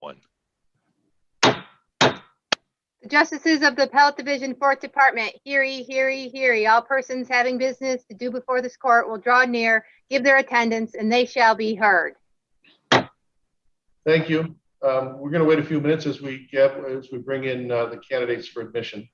1. The Justices of the Appellate Division, 4th Department, hear ye, hear ye, hear ye. All persons having business to do before this court will draw near, give their attendance, and they shall be heard. Thank you. We're going to wait a few minutes as we bring in the candidates for admission.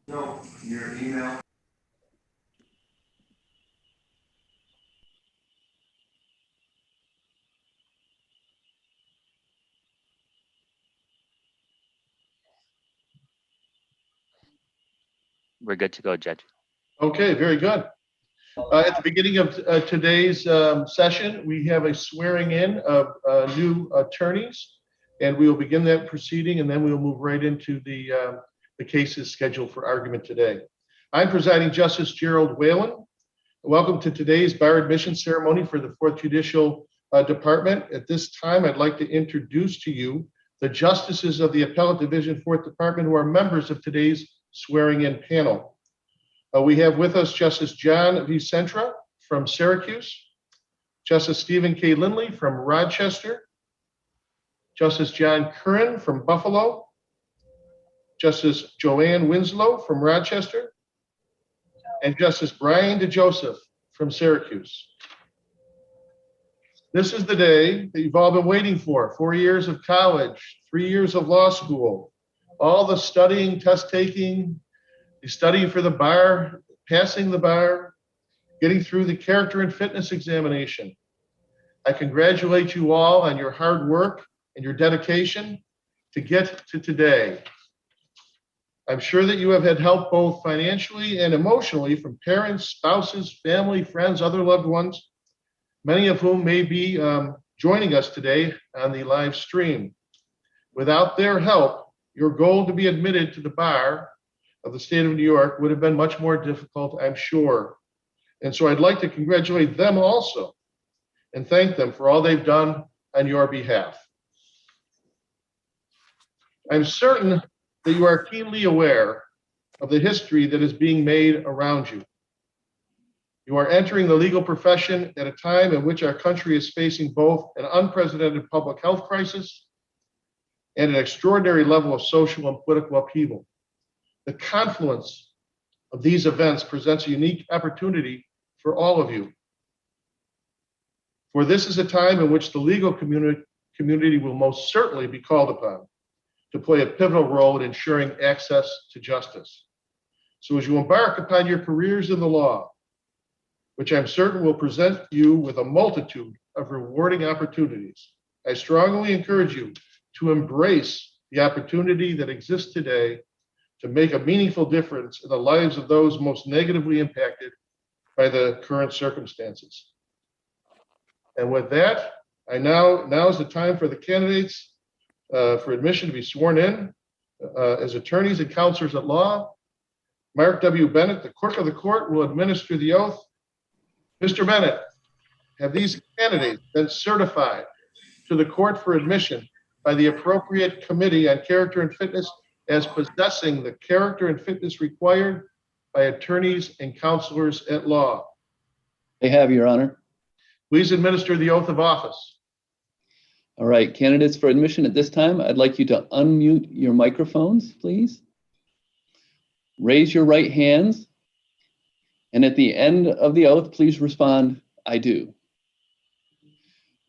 No, your email. We're good to go, Judge. Okay, very good. At the beginning of today's session, we have a swearing in of new attorneys, and we will begin that proceeding, and then we will move right into the cases scheduled for argument today. I'm presiding Justice Gerald Whalen. Welcome to today's bar admission ceremony for the 4th Judicial Department. At this time, I'd like to introduce to you the Justices of the Appellate Division, 4th Department, who are members of today's swearing-in panel. We have with us Justice John V. Centra from Syracuse, Justice Stephen K. Lindley from Rochester, Justice John Curran from Buffalo, Justice Joanne Winslow from Rochester, and Justice Brian DeJoseph from Syracuse. This is the day that you've all been waiting for. 4 years of college, 3 years of law school, all the studying, test taking, studying for the bar, passing the bar, getting through the character and fitness examination. I congratulate you all on your hard work and your dedication to get to today. I'm sure that you have had help both financially and emotionally from parents, spouses, family, friends, other loved ones, many of whom may be joining us today on the live stream. Without their help, your goal to be admitted to the bar of the state of New York would have been much more difficult, I'm sure. And so I'd like to congratulate them also and thank them for all they've done on your behalf. I'm certain that you are keenly aware of the history that is being made around you. You are entering the legal profession at a time in which our country is facing both an unprecedented public health crisis and an extraordinary level of social and political upheaval. The confluence of these events presents a unique opportunity for all of you. For this is a time in which the legal community will most certainly be called upon to play a pivotal role in ensuring access to justice. So as you embark upon your careers in the law, which I'm certain will present you with a multitude of rewarding opportunities, I strongly encourage you to embrace the opportunity that exists today to make a meaningful difference in the lives of those most negatively impacted by the current circumstances. And with that, now is the time for the candidates for admission to be sworn in as attorneys and counselors at law. Mark W. Bennett, the clerk of the court, will administer the oath. Mr. Bennett, have these candidates been certified to the court for admission by the appropriate committee on character and fitness as possessing the character and fitness required by attorneys and counselors at law? They have, Your Honor. Please administer the oath of office. All right, candidates for admission at this time, I'd like you to unmute your microphones, please. raise your right hands. And at the end of the oath, please respond, I do.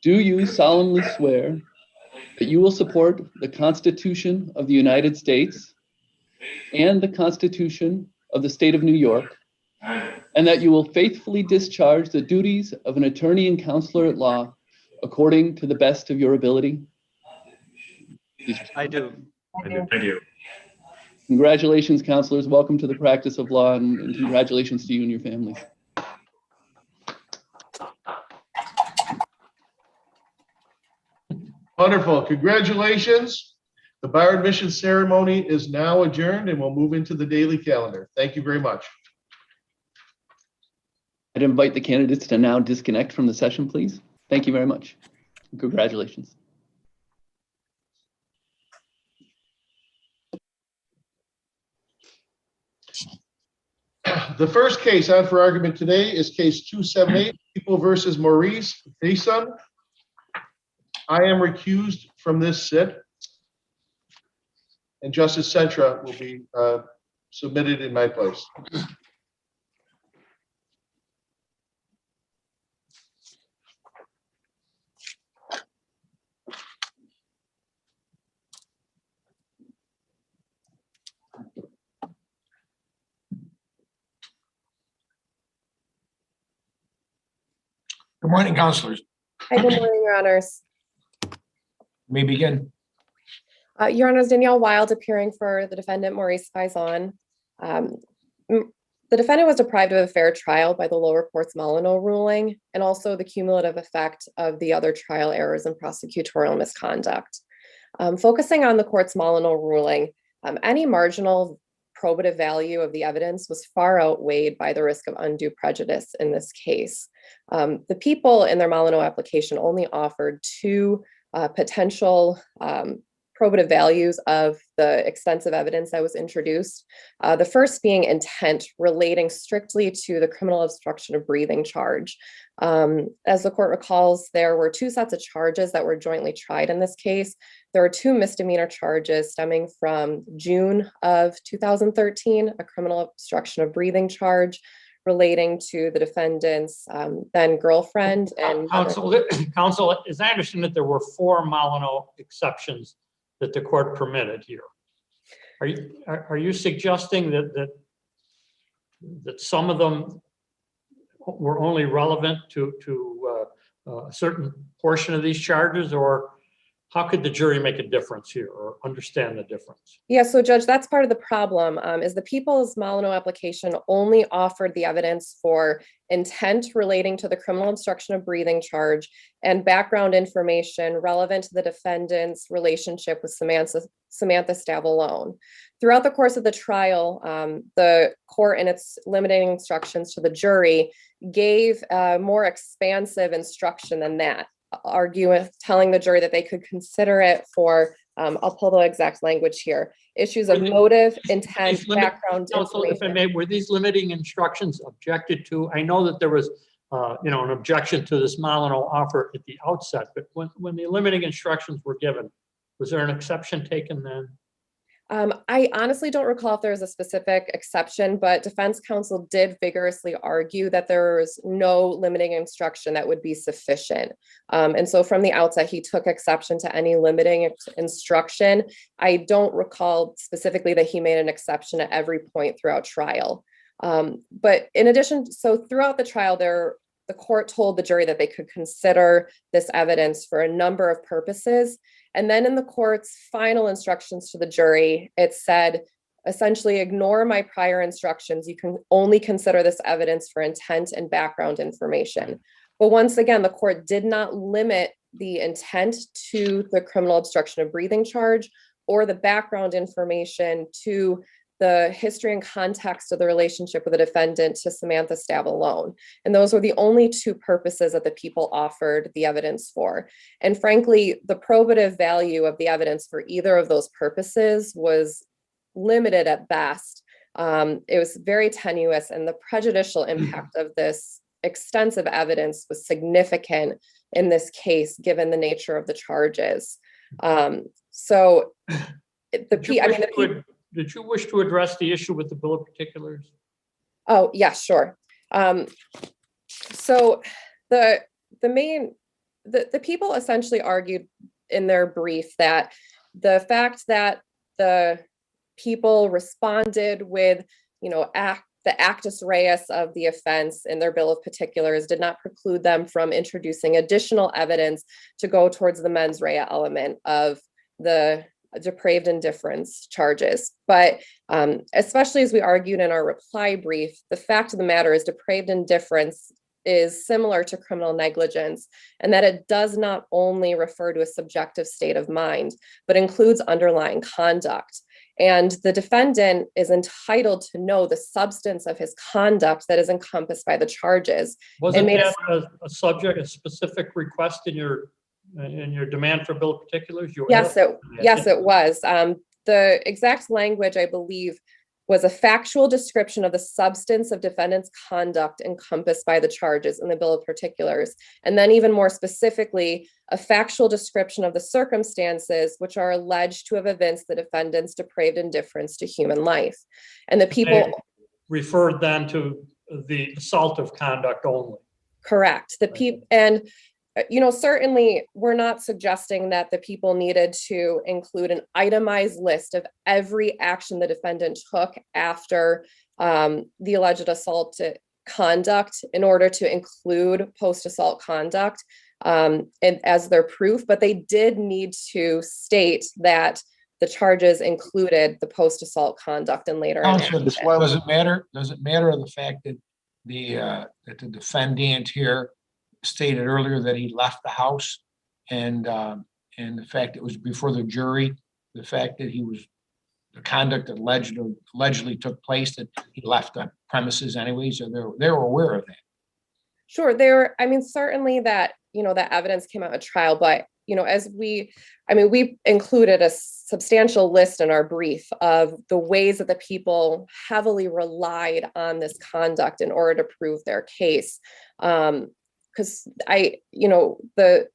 Do you solemnly swear that you will support the Constitution of the United States and the Constitution of the State of New York, and that you will faithfully discharge the duties of an attorney and counselor at law according to the best of your ability? I do. I do. Congratulations, counselors. Welcome to the practice of law, and congratulations to you and your families. Wonderful. Congratulations. The bar admission ceremony is now adjourned and we'll move into the daily calendar. Thank you very much. I'd invite the candidates to now disconnect from the session, please. Thank you very much. Congratulations. The first case on for argument today is case 278, People versus Maurice Faison. I am recused from this sit, and Justice Sentra will be submitted in my place. Good morning, counselors. Hi, good morning, Your Honors. May begin. Your Honors, Danielle Wild appearing for the defendant Maurice Faison. The defendant was deprived of a fair trial by the lower court's Molyneux ruling, and also the cumulative effect of the other trial errors and prosecutorial misconduct. Focusing on the court's Molyneux ruling, any marginal probative value of the evidence was far outweighed by the risk of undue prejudice in this case. The people in their Molyneux application only offered two potential probative values of the extensive evidence that was introduced. The first being intent relating strictly to the criminal obstruction of breathing charge. As the court recalls, there were two sets of charges that were jointly tried in this case. There were two misdemeanor charges stemming from June of 2013, a criminal obstruction of breathing charge relating to the defendant's then girlfriend. And Counsel, as I understand it, there were 4 Molyneux exceptions that the court permitted here. Are you suggesting that some of them were only relevant to a certain portion of these charges, or how could the jury make a difference here or understand the difference? Yeah, so Judge, that's part of the problem, is the people's Molyneux application only offered the evidence for intent relating to the criminal obstruction of breathing charge and background information relevant to the defendant's relationship with Samantha Stavalone. Throughout the course of the trial, the court, in its limiting instructions to the jury, gave a more expansive instruction than that, telling the jury that they could consider it for, I'll pull the exact language here, issues of motive, intent, background Counsel, if I may, were these limiting instructions objected to? I know that there was an objection to this Molyneux offer at the outset, but when the limiting instructions were given, was there an exception taken then? I honestly don't recall if there was a specific exception, but defense counsel did vigorously argue that there was no limiting instruction that would be sufficient. And so from the outset, he took exception to any limiting instruction. I don't recall specifically that he made an exception at every point throughout trial. But in addition, so throughout the trial, the court told the jury that they could consider this evidence for a number of purposes. And then in the court's final instructions to the jury, it said, essentially, ignore my prior instructions. You can only consider this evidence for intent and background information. But once again, the court did not limit the intent to the criminal obstruction of breathing charge or the background information to the history and context of the relationship with the defendant to Samantha Stavalone. And those were the only two purposes that the people offered the evidence for. And frankly, the probative value of the evidence for either of those purposes was limited at best. It was very tenuous, and the prejudicial impact of this extensive evidence was significant in this case, given the nature of the charges. did you wish to address the issue with the bill of particulars? Oh, yeah, sure. So the people essentially argued in their brief that the fact that the people responded with, the actus reus of the offense in their bill of particulars did not preclude them from introducing additional evidence to go towards the mens rea element of the depraved indifference charges. But especially as we argued in our reply brief, the fact of the matter is depraved indifference is similar to criminal negligence, and that it does not only refer to a subjective state of mind, but includes underlying conduct. And the defendant is entitled to know the substance of his conduct that is encompassed by the charges. Wasn't that a subject, a specific request in your demand for bill of particulars? Yes, it was. The exact language, I believe, was a factual description of the substance of defendant's conduct encompassed by the charges in the bill of particulars. And then even more specifically, a factual description of the circumstances which are alleged to have evinced the defendant's depraved indifference to human life. And the people they referred then to the assault of conduct only. Correct. The people, and certainly we're not suggesting that the people needed to include an itemized list of every action the defendant took after the alleged assault conduct in order to include post-assault conduct as their proof, but they did need to state that the charges included the post-assault conduct and later. Counselor, does it matter the fact that the defendant here stated earlier that he left the house, and the fact it was before the jury, the fact that the conduct that allegedly took place, that he left the premises anyways, so they were aware of that. Sure, certainly that, that evidence came out at trial, but, as we included a substantial list in our brief of the ways that the people heavily relied on this conduct in order to prove their case. Because the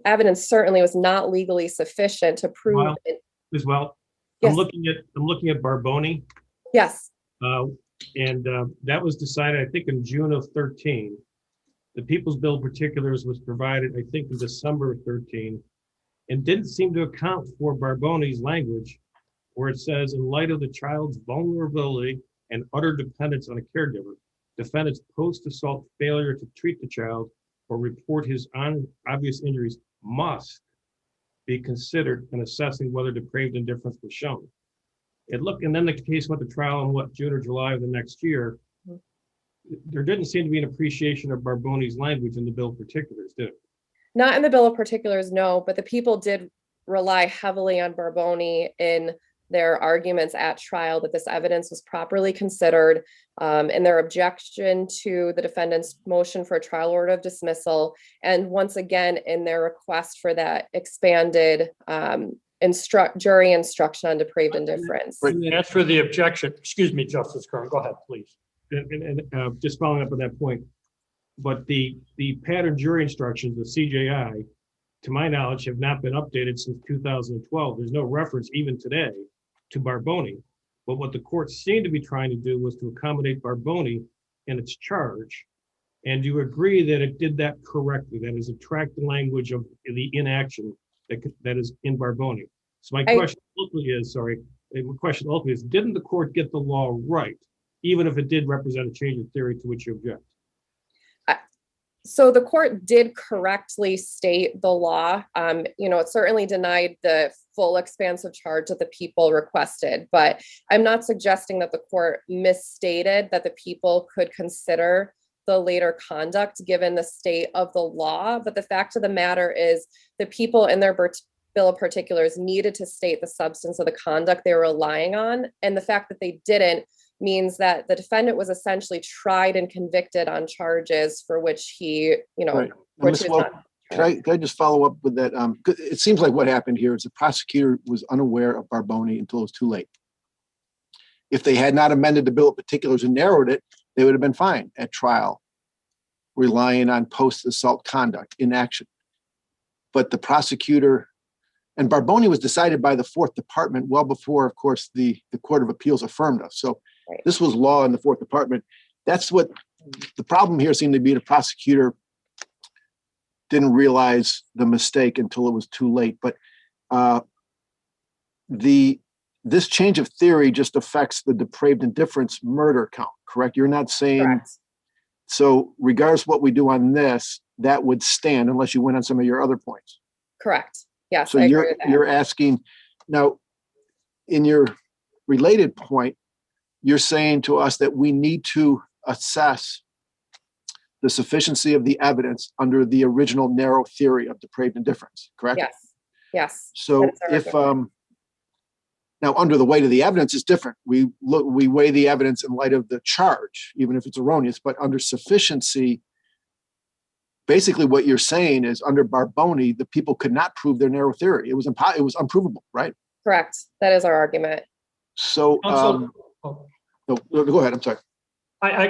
evidence certainly was not legally sufficient to prove it. As well. Yes. I'm looking at Barboni. Yes. And that was decided, I think, in June of 13. The People's Bill of Particulars was provided, I think, in December of 13, and didn't seem to account for Barboni's language, where it says, in light of the child's vulnerability and utter dependence on a caregiver, defendant's post-assault failure to treat the child or report his obvious injuries must be considered in assessing whether depraved indifference was shown. And then the case went to trial in June or July of the next year. There didn't seem to be an appreciation of Barboni's language in the Bill of Particulars, did it? Not in the Bill of Particulars, no, but the people did rely heavily on Barboni in their arguments at trial that this evidence was properly considered in their objection to the defendant's motion for a trial order of dismissal. And once again, in their request for that expanded jury instruction on depraved indifference. As for the objection, excuse me, Justice Kern, go ahead, please. And just following up on that point, but the pattern jury instructions, the CJI, to my knowledge, have not been updated since 2012. There's no reference even today to Barboni. But what the court seemed to be trying to do was to accommodate Barboni in its charge. And do you agree that it did that correctly? That is, attract the language of the inaction that is in Barboni. So my question ultimately is, didn't the court get the law right, even if it did represent a change in theory to which you object? So the court did correctly state the law. It certainly denied the full expansive charge that the people requested, but I'm not suggesting that the court misstated that the people could consider the later conduct given the state of the law. But the fact of the matter is the people in their Bill of Particulars needed to state the substance of the conduct they were relying on. And the fact that they didn't means that the defendant was essentially tried and convicted on charges for which he, Right. Can I just follow up with that? It seems like what happened here is the prosecutor was unaware of Barboni until it was too late. If they had not amended the Bill of Particulars and narrowed it, they would have been fine at trial, relying on post-assault conduct in action. But the prosecutor And Barboni was decided by the Fourth Department well before, of course, the Court of Appeals affirmed us. So Right. this was law in the Fourth Department. That's what the problem here seemed to be. The prosecutor didn't realize the mistake until it was too late. But this change of theory just affects the depraved indifference murder count, correct? You're not saying, Correct. so regardless of what we do on this, that would stand unless you went on some of your other points. Correct. Yes, So I agree you're with that. you're asking now, in your related point, you're saying to us that we need to assess the sufficiency of the evidence under the original narrow theory of depraved indifference, correct? Yes. Yes. So That is our if argument. now under the weight of the evidence is different. We weigh the evidence in light of the charge, even if it's erroneous, but under sufficiency, basically what you're saying is under Barboni, the people could not prove their narrow theory. It was unprovable, right? Correct. That is our argument. So Counsel, no, go ahead. I'm sorry.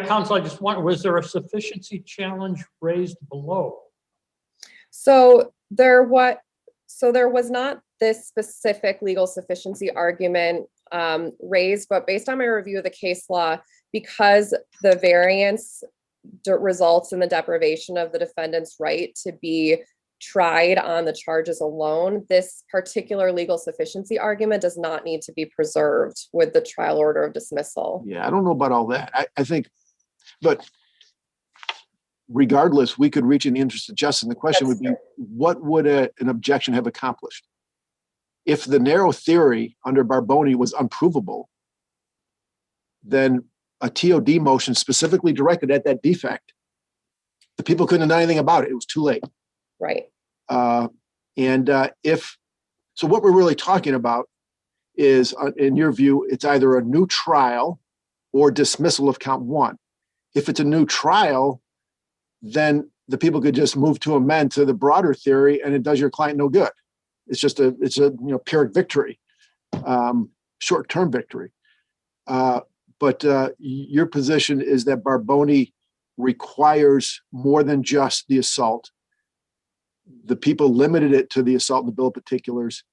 Counsel, I just wonder, was there a sufficiency challenge raised below? So there was not this specific legal sufficiency argument raised, but based on my review of the case law, because the variance results in the deprivation of the defendant's right to be tried on the charges alone, this particular legal sufficiency argument does not need to be preserved with the trial order of dismissal. Yeah, I don't know about all that. I think, but regardless, we could reach in the interest of justice. And the question That's would be, true. what would an objection have accomplished? If the narrow theory under Barboni was unprovable, then a TOD motion specifically directed at that defect, the people couldn't have done anything about it. It was too late. Right. So what we're really talking about is, in your view, it's either a new trial or dismissal of count one. If it's a new trial, then the people could just move to amend to the broader theory, and it does your client no good. It's just a Pyrrhic victory, short-term victory. But your position is that Barboni requires more than just the assault. The people limited it to the assault in the bill of particulars,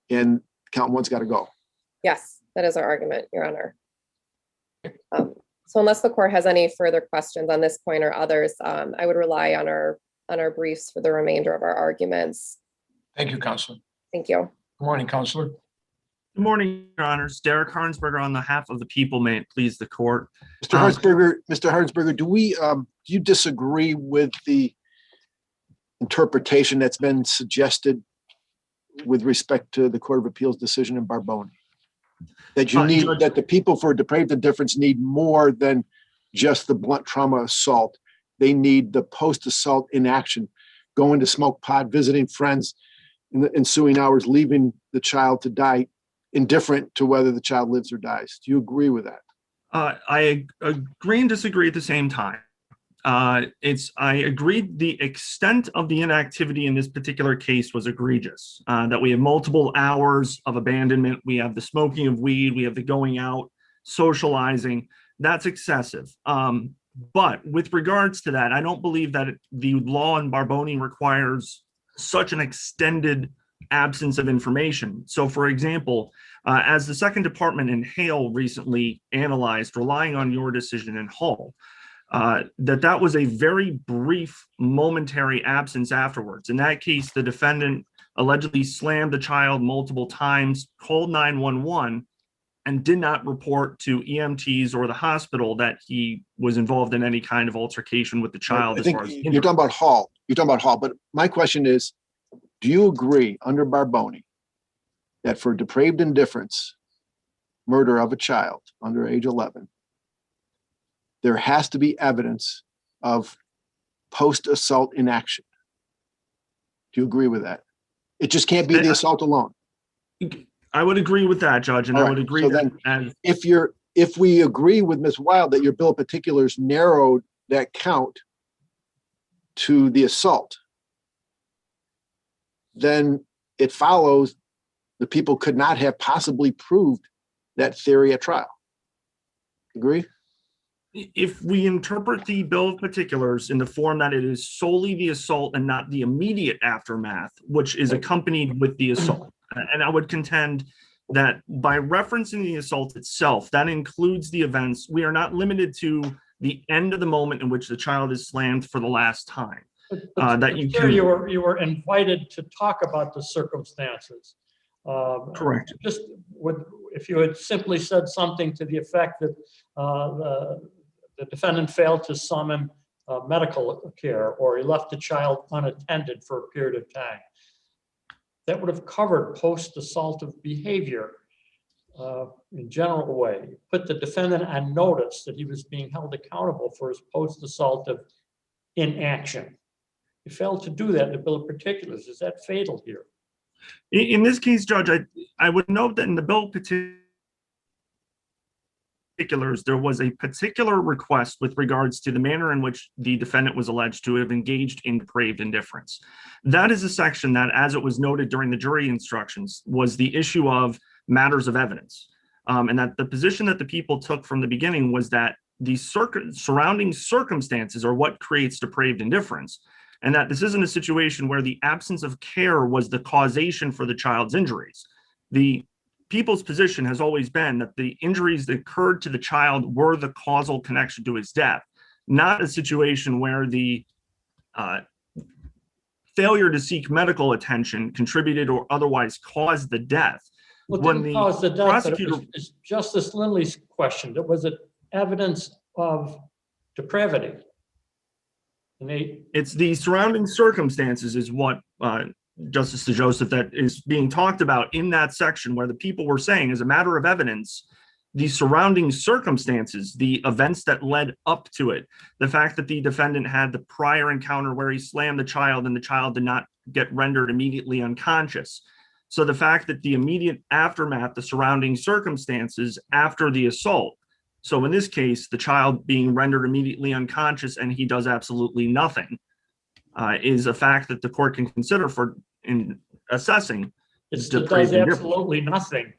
and count one's got to go. Yes, that is our argument, Your Honor. So unless the court has any further questions on this point or others, I would rely on our briefs for the remainder of our arguments. Thank you, Counselor. Thank you. Good morning, Counselor. Good morning, Your Honors. Derek Harnsberger on behalf of the people. May it please the court. Mr. Harnsberger, do you disagree with the interpretation that's been suggested with respect to the Court of Appeals decision in Barboni? That you need, that the people for depraved indifference need more than just the blunt trauma assault. They need the post-assault inaction, going to smoke pot, visiting friends in the ensuing hours, leaving the child to die, indifferent to whether the child lives or dies. Do you agree with that? I agree and disagree at the same time. I agree the extent of the inactivity in this particular case was egregious, that we have multiple hours of abandonment. We have the smoking of weed. We have the going out, socializing. That's excessive. But with regards to that, I don't believe that the law in Barboni requires such an extended absence of information. So, for example, as the Second Department in Hale recently analyzed, relying on your decision in Hull, that was a very brief, momentary absence afterwards. In that case, the defendant allegedly slammed the child multiple times, called 911, and did not report to EMTs or the hospital that he was involved in any kind of altercation with the child. I think you're talking about Hall. But my question is, do you agree under Barboni that for depraved indifference, murder of a child under age 11, there has to be evidence of post-assault inaction? Do you agree with that? It just can't be the assault alone. I would agree with that, Judge, and I would agree that if we agree with Ms. Wild that your bill of particulars narrowed that count to the assault, then it follows the people could not have possibly proved that theory at trial. Agree? if we interpret the bill of particulars in the form that it is solely the assault and not the immediate aftermath, which is accompanied with the assault, and I would contend that by referencing the assault itself, that includes the events. We are not limited to the end of the moment in which the child is slammed for the last time. That you Sir, can. you were invited to talk about the circumstances. Correct. Just would, if you had simply said something to the effect that the defendant failed to summon medical care, or he left the child unattended for a period of time, that would have covered post-assaultive behavior in general way. Put the defendant on notice that he was being held accountable for his post-assaultive inaction. You failed to do that in the bill of particulars. Is that fatal here? In this case, Judge, I would note that in the bill of particulars, there was a particular request with regards to the manner in which the defendant was alleged to have engaged in depraved indifference. That is a section that, as it was noted during the jury instructions, was the issue of matters of evidence. And that the position that the people took from the beginning was that the surrounding circumstances are what creates depraved indifference. And that this isn't a situation where the absence of care was the causation for the child's injuries. The people's position has always been that the injuries that occurred to the child were the causal connection to his death, not a situation where the failure to seek medical attention contributed or otherwise caused the death. Well, When didn't the cause the death, prosecutor- but it's Justice Lindley's question. Was it evidence of depravity? It's the surrounding circumstances is what Justice DeJoseph, that is being talked about in that section where the people were saying, as a matter of evidence, the surrounding circumstances, the events that led up to it, the fact that the defendant had the prior encounter where he slammed the child and the child did not get rendered immediately unconscious. So the fact that the immediate aftermath, the surrounding circumstances after the assault. So in this case, the child being rendered immediately unconscious and he does absolutely nothing is a fact that the court can consider for in assessing. It does absolutely nothing.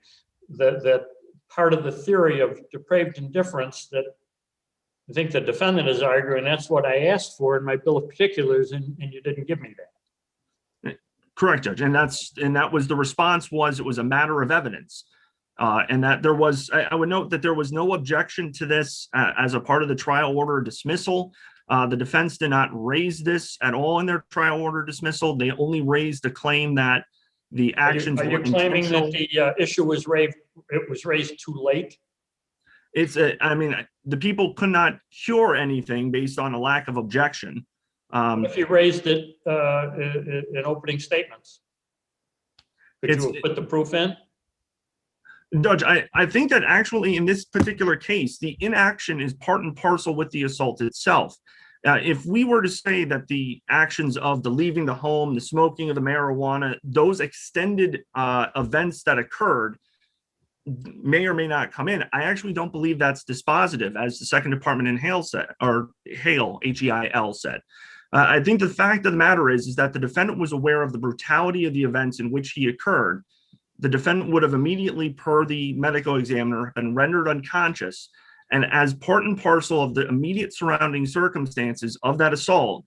That part of the theory of depraved indifference that I think the defendant is arguing, that's what I asked for in my bill of particulars, and you didn't give me that. Correct, Judge. And that was the response was it was a matter of evidence. And that there was, I would note that there was no objection to this as a part of the trial order dismissal. The defense did not raise this at all in their trial order dismissal. They only raised a claim that the actions Are you were claiming intentional. that the issue was raised, it was raised too late? I mean, the people could not cure anything based on a lack of objection. If you raised it in opening statements, could you have put the proof in? Judge, I think that actually in this particular case, the inaction is part and parcel with the assault itself. If we were to say that the actions of the leaving the home, the smoking of the marijuana, those extended events that occurred may or may not come in, I actually don't believe that's dispositive, as the Second Department in Hale said, or Hale, H-E-I-L said. I think the fact of the matter is that the defendant was aware of the brutality of the events in which he occurred. The defendant would have immediately, per the medical examiner, been rendered unconscious. And as part and parcel of the immediate surrounding circumstances of that assault,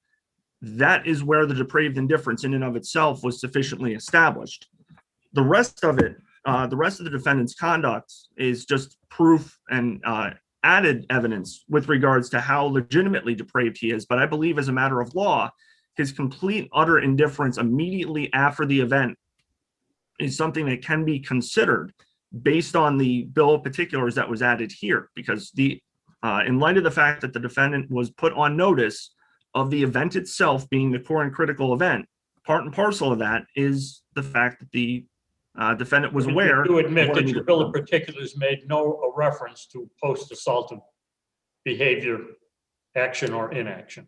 that is where the depraved indifference in and of itself was sufficiently established. The rest of it, the rest of the defendant's conduct is just proof and added evidence with regards to how legitimately depraved he is. But I believe as a matter of law, his complete, utter indifference immediately after the event is something that can be considered based on the bill of particulars that was added here, because in light of the fact that the defendant was put on notice of the event itself being the core and critical event, part and parcel of that is the fact that the defendant was aware. You admit that your bill of particulars made no reference to post-assaultive behavior, action or inaction.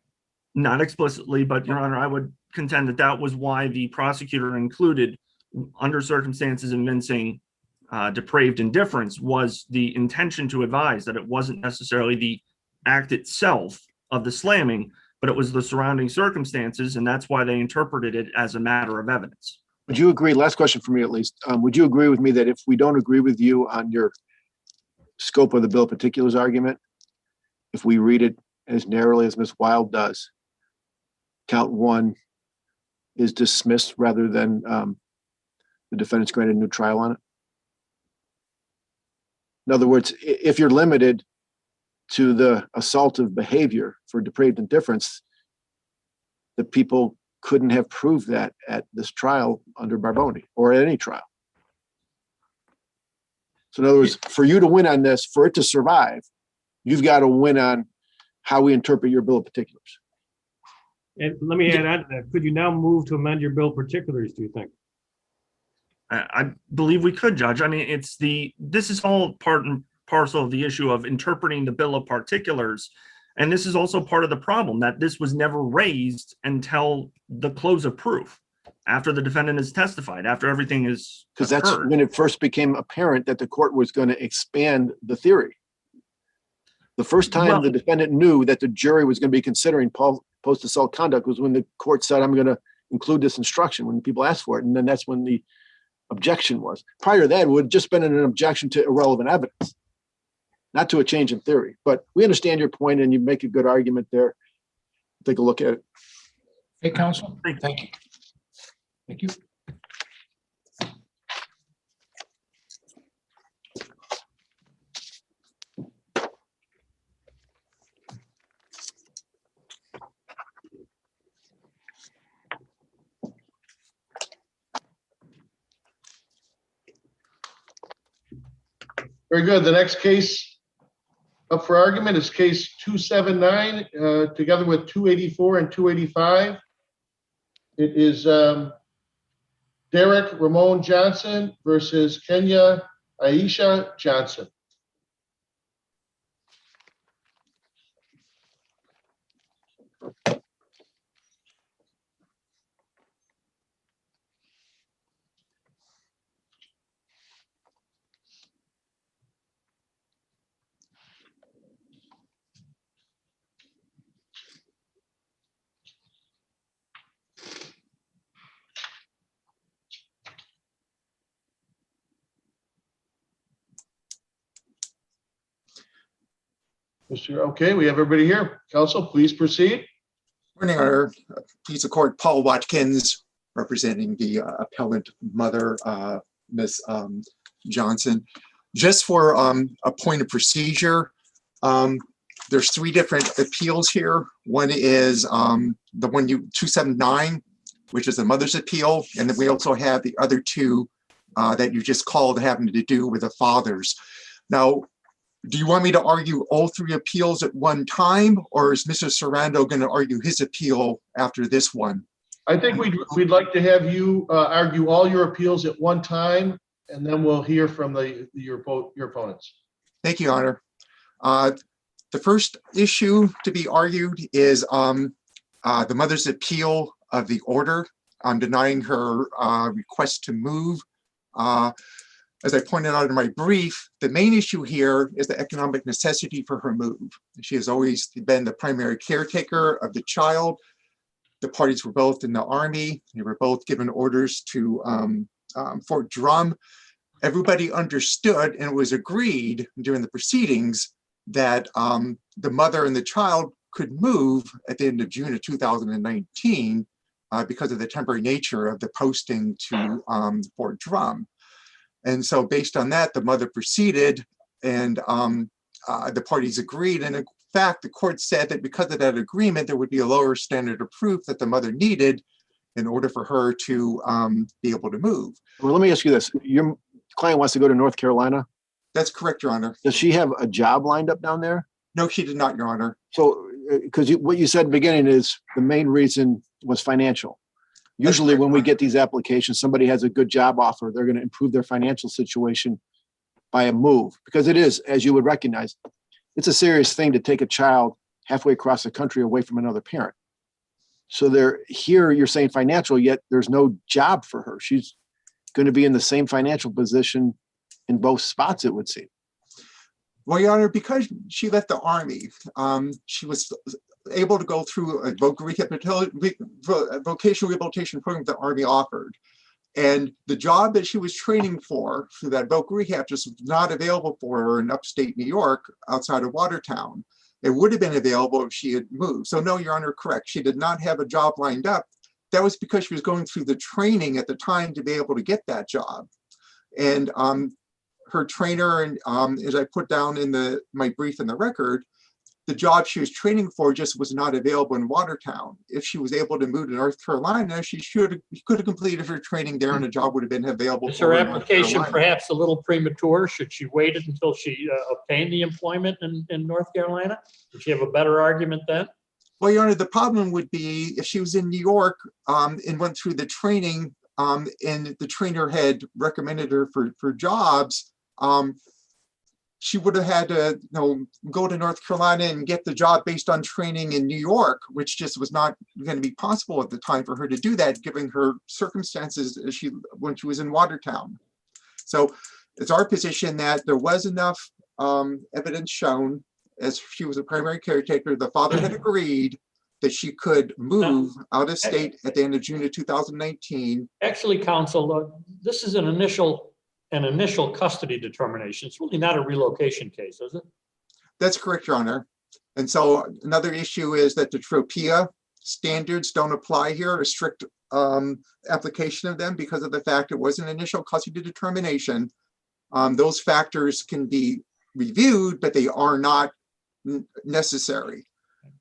Not explicitly, but Your Honor, I would contend that that was why the prosecutor included, under circumstances evincing depraved indifference, was the intention to advise that it wasn't necessarily the act itself of the slamming, but it was the surrounding circumstances, and that's why they interpreted it as a matter of evidence. Would you agree, last question for me at least, would you agree with me that if we don't agree with you on your scope of the bill of particulars argument, if we read it as narrowly as Ms. Wild does, count one is dismissed rather than the defendant's granted a new trial on it? In other words, if you're limited to the assaultive behavior for depraved indifference, the people couldn't have proved that at this trial under Barboni or at any trial. So in other words, for you to win on this, for it to survive, you've got to win on how we interpret your bill of particulars. And let me add on to that. Could you now move to amend your bill of particulars, do you think? I believe we could, Judge. I mean, this is all part and parcel of the issue of interpreting the bill of particulars. And this is also part of the problem, that this was never raised until the close of proof, after the defendant has testified, after everything is because that's occurred. when it first became apparent that the court was going to expand the theory. The first time the defendant knew that the jury was going to be considering post-assault conduct was when the court said, I'm going to include this instruction, when people asked for it. And then that's when the objection was. Prior to that, it would have just been an objection to irrelevant evidence, not to a change in theory. But we understand your point, and you make a good argument there. Take a look at it. Hey, counsel. Thank you. Thank you. Very good. The next case up for argument is case 279, together with 284 and 285. It is Derek Ramon Johnson versus Kenya Aisha Johnson. Okay, we have everybody here. Counsel, please proceed. Morning, Honor. Please the court, Paul Watkins, representing the appellant mother, Ms. Johnson. Just for a point of procedure, there's three different appeals here. One is the one 279, which is the mother's appeal, and then we also have the other two that you just called having to do with the father's. Now, do you want me to argue all three appeals at one time, or is Mr. Sarando going to argue his appeal after this one? I think we'd like to have you argue all your appeals at one time, and then we'll hear from your opponents. Thank you, Honor. The first issue to be argued is the mother's appeal of the order on denying her request to move. As I pointed out in my brief, the main issue here is the economic necessity for her move. She has always been the primary caretaker of the child. The parties were both in the Army. They were both given orders to Fort Drum. Everybody understood, and it was agreed during the proceedings that the mother and the child could move at the end of June of 2019 because of the temporary nature of the posting to Fort Drum. And so based on that, the mother proceeded, and the parties agreed. And in fact, the court said that because of that agreement, there would be a lower standard of proof that the mother needed in order for her to be able to move. Well, let me ask you this. Your client wants to go to North Carolina? That's correct, Your Honor. Does she have a job lined up down there? No, she did not, Your Honor. So, because what you said in the beginning is the main reason was financial. Usually when we get these applications, somebody has a good job offer, they're going to improve their financial situation by a move, because it is, as you would recognize, it's a serious thing to take a child halfway across the country away from another parent. So here you're saying financial, yet there's no job for her. She's going to be in the same financial position in both spots, it would seem. Well, Your Honor, because she left the Army, she was able to go through a vocational rehabilitation program the Army offered. And the job that she was training for that voc rehab just was not available for her in upstate New York outside of Watertown. It would have been available if she had moved. So no, Your Honor, correct. She did not have a job lined up. That was because she was going through the training at the time to be able to get that job. And her trainer, and as I put down in my brief in the record, the job she was training for just was not available in Watertown. If she was able to move to North Carolina, she could have completed her training there and a job would have been available. Is her application perhaps a little premature? Should she wait until she obtained the employment in North Carolina? Does she have a better argument then? Well, Your Honor, the problem would be if she was in New York and went through the training and the trainer had recommended her for jobs, she would have had to go to North Carolina and get the job based on training in New York, which just was not going to be possible at the time for her to do that, given her circumstances when she was in Watertown. So it's our position that there was enough evidence shown, as she was a primary caretaker, the father had agreed that she could move out of state at the end of June of 2019. Actually, counsel, this is an initial custody determination. It's really not a relocation case, is it? That's correct, Your Honor. And so another issue is that the Tropia standards don't apply here, a strict application of them because of the fact it was an initial custody determination. Those factors can be reviewed, but they are not necessary.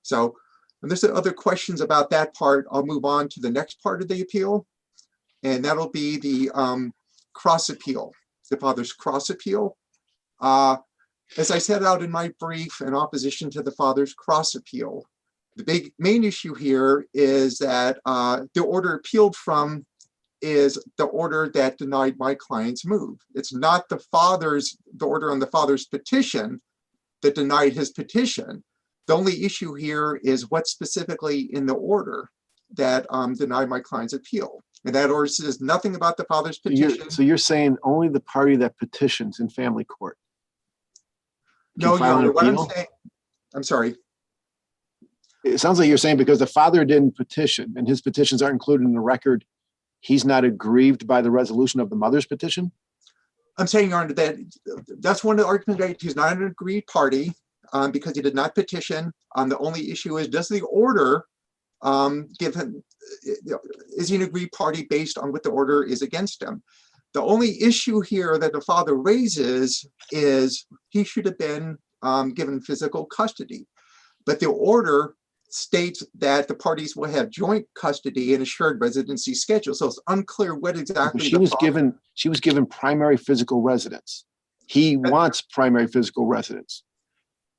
So when there's other questions about that part, I'll move on to the next part of the appeal. And that'll be the cross appeal, the father's cross appeal. As I set out in my brief in opposition to the father's cross appeal, the main issue here is that the order appealed from is the order that denied my client's move. It's not the order on the father's petition that denied his petition. The only issue here is what specifically in the order that denied my client's appeal. And that order says nothing about the father's petition. So you're saying only the party that petitions in family court? No, Your Honor, what I'm saying, I'm sorry. It sounds like you're saying because the father didn't petition and his petitions aren't included in the record, he's not aggrieved by the resolution of the mother's petition? I'm saying, Your Honor, that that's one of the arguments that he's not an aggrieved party because he did not petition. The only issue is, does the order give him, is he an aggrieved party based on what the order is against him? The only issue here that the father raises is he should have been given physical custody. But the order states that the parties will have joint custody and a shared residency schedule. So it's unclear what exactly she was given primary physical residence. He wants primary physical residence.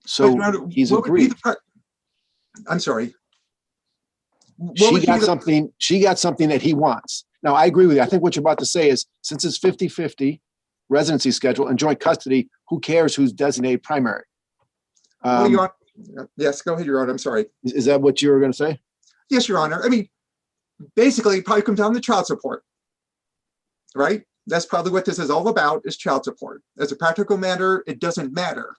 So he's agreed. I'm sorry. She got something that he wants. Now, I agree with you. I think what you're about to say is, since it's 50-50 residency schedule and joint custody, who cares who's designated primary? Yes, go ahead, Your Honor. I'm sorry. Is that what you were going to say? Yes, Your Honor. I mean, basically, it probably comes down to child support, right? That's probably what this is all about, is child support. As a practical matter, it doesn't matter.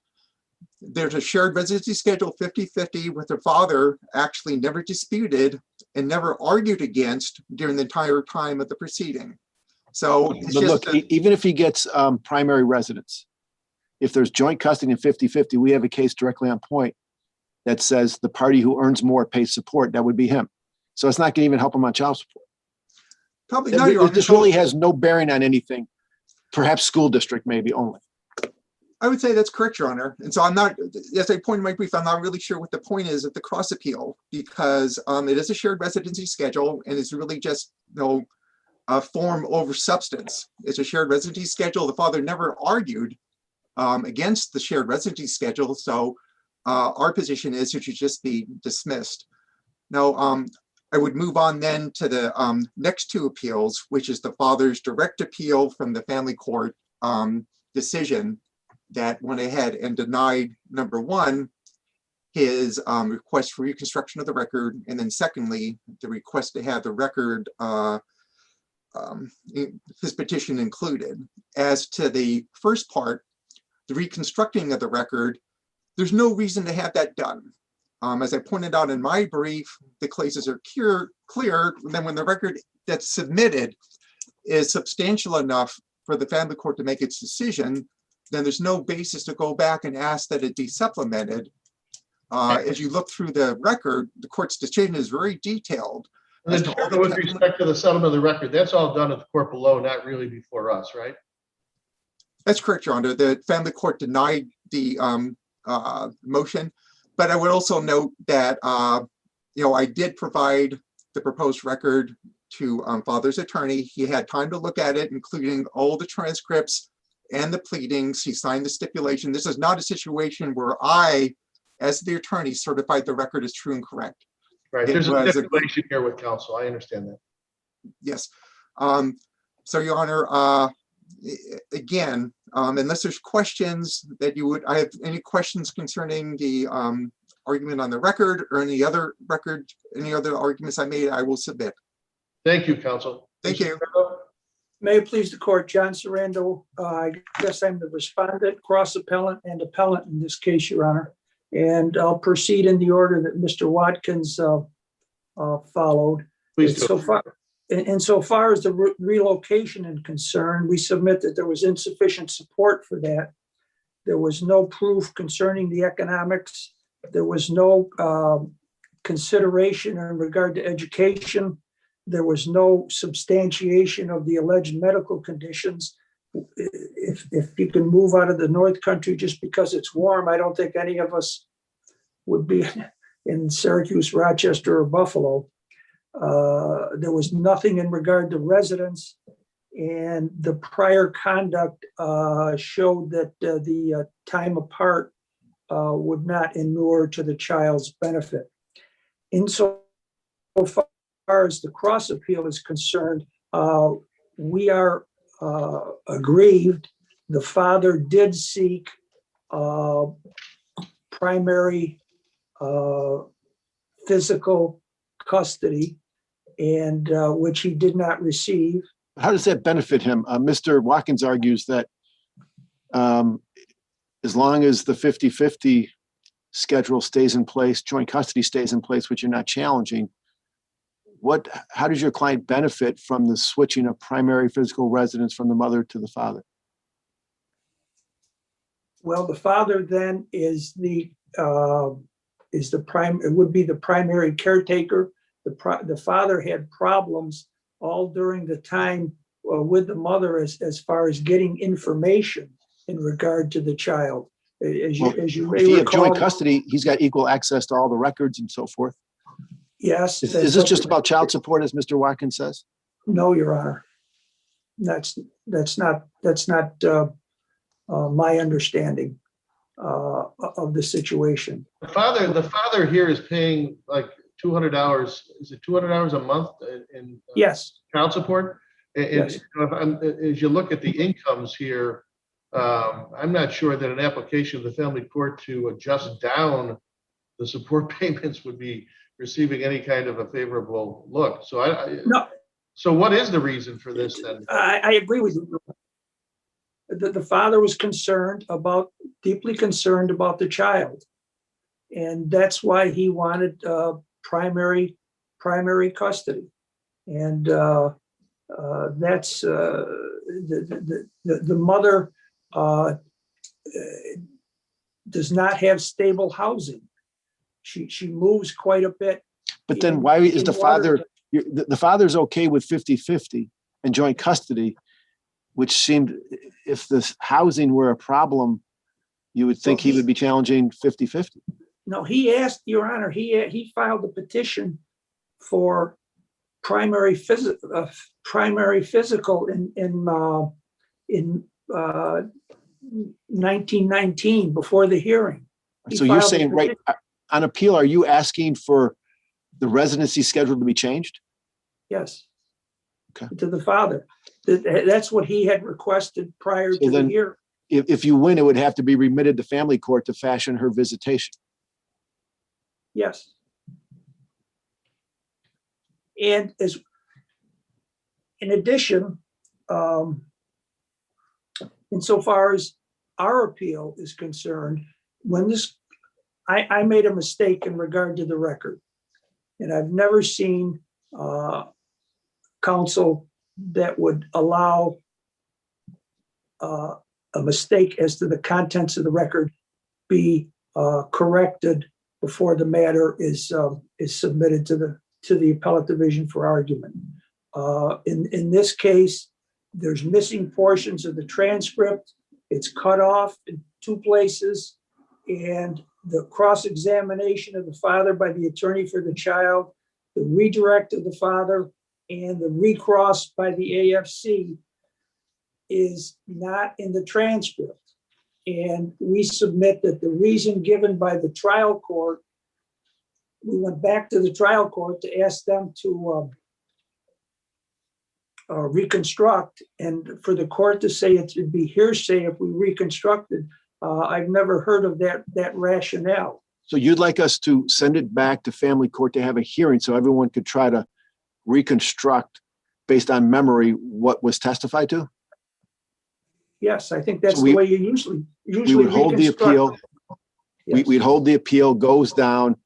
There's a shared residency schedule 50-50 with the father actually never disputed and never argued against during the entire time of the proceeding. So even if he gets primary residence, if there's joint custody and 50-50, we have a case directly on point that says the party who earns more pays support. That would be him. So it's not going to even help him on child support. Probably not, Your Honor. This really has no bearing on anything. Perhaps school district maybe only. I would say that's correct, Your Honor. And so I'm not, as I pointed in my brief, I'm not really sure what the point is of the cross appeal, because it is a shared residency schedule and it's really just, a form over substance. It's a shared residency schedule. The father never argued against the shared residency schedule. So our position is it should just be dismissed. Now, I would move on then to the next two appeals, which is the father's direct appeal from the family court decision that went ahead and denied, number one, his request for reconstruction of the record, and then secondly, the request to have the record, his petition included. As to the first part, the reconstructing of the record, there's no reason to have that done. As I pointed out in my brief, the cases are clear. Then when the record that's submitted is substantial enough for the family court to make its decision, then there's no basis to go back and ask that it be supplemented. As you look through the record, the court's decision is very detailed. And as the to all with the- respect to the settlement of the record, that's all done at the court below, not really before us, right? That's correct, Your Honor. The family court denied the motion, but I would also note that I did provide the proposed record to father's attorney. He had time to look at it, including all the transcripts and the pleadings. He signed the stipulation. This is not a situation where I, as the attorney, certified the record as true and correct. Right, It there's a was stipulation here with counsel. I understand that. Yes. So, Your Honor, again, unless there's questions that I have any questions concerning the argument on the record or any other arguments I made, I will submit. Thank you, counsel. Thank you. May it please the court, John Sarando. I guess I'm the respondent, cross appellant, and appellant in this case, Your Honor. And I'll proceed in the order that Mr. Watkins followed. Please do. So far as the relocation is concerned, we submit that there was insufficient support for that. There was no proof concerning the economics. There was no consideration in regard to education. There was no substantiation of the alleged medical conditions. If you can move out of the North Country just because it's warm, I don't think any of us would be in Syracuse, Rochester, or Buffalo. There was nothing in regard to residence, and the prior conduct showed that the time apart would not inure to the child's benefit. So far as the cross appeal is concerned, we are aggrieved. The father did seek primary physical custody, and which he did not receive. How does that benefit him? Mr. Watkins argues that as long as the 50-50 schedule stays in place, joint custody stays in place, which you're not challenging, how does your client benefit from the switching of primary physical residence from the mother to the father? Well, the father then is the primary caretaker. The father had problems all during the time with the mother as far as getting information in regard to the child. As you may if he had recall, joint custody, he's got equal access to all the records and so forth. yes. Is this just about child support, as Mr. Watkins says? No, Your Honor. That's not my understanding of the situation. The father here is paying like $200. Is it $200 a month in Yes. child support? And Yes. as you look at the incomes here, I'm not sure that an application of the family court to adjust down the support payments would be receiving any kind of a favorable look. So No. So what is the reason for this then? I agree with you. The father was deeply concerned about the child. And that's why he wanted primary custody. And that's the mother does not have stable housing. She moves quite a bit. But then why is the father, the father's okay with 50-50 and joint custody, which seemed, if the housing were a problem, you would think he would be challenging 50-50. No, he asked, Your Honor, he filed a petition for primary physical in 1919 before the hearing. So you're saying, right, on appeal, are you asking for the residency schedule to be changed? Yes. Okay. To the father. That's what he had requested prior to the hearing. If you win, it would have to be remitted to family court to fashion her visitation. Yes. And in addition, insofar as our appeal is concerned, I made a mistake in regard to the record. And I've never seen counsel that would allow a mistake as to the contents of the record be corrected before the matter is submitted to the appellate division for argument. In this case, there's missing portions of the transcript. It's cut off in 2 places, and the cross-examination of the father by the attorney for the child, the redirect of the father, and the recross by the AFC is not in the transcript. And we submit that the reason given by the trial court, we went back to the trial court to ask them to reconstruct, and for the court to say it would be hearsay if we reconstructed. I've never heard of that rationale. So you'd like us to send it back to family court to have a hearing so everyone could try to reconstruct based on memory what was testified to? Yes, I think that's So the way you usually We would hold the reconstruct. appeal. Yes. We'd hold the appeal, goes down.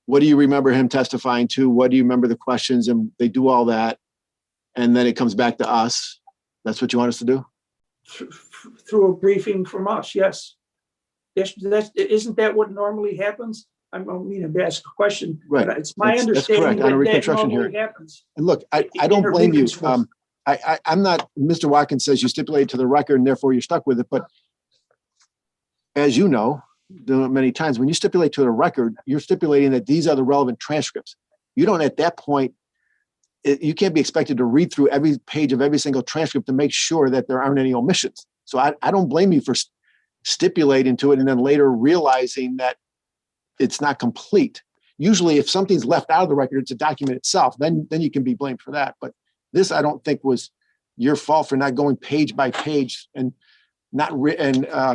What do you remember him testifying to? What do you remember the questions? And they do all that. And then it comes back to us. That's what you want us to do? Through a briefing from us, yes. Isn't that what normally happens? I don't mean to ask a question, Right. but it's my That's understanding correct. On a that reconstruction normally hearing. happens. And look, I don't blame you. Interviews. I'm not, Mr. Watkins says you stipulate to the record and therefore you're stuck with it. But as you know, done it many times, when you stipulate to the record, you're stipulating that these are the relevant transcripts. You don't at that point, you can't be expected to read through every page of every single transcript to make sure that there aren't any omissions. So I don't blame you for stipulating to it and then later realizing that it's not complete. Usually if something's left out of the record, it's a document itself, then you can be blamed for that. But this, I don't think was your fault for not going page by page and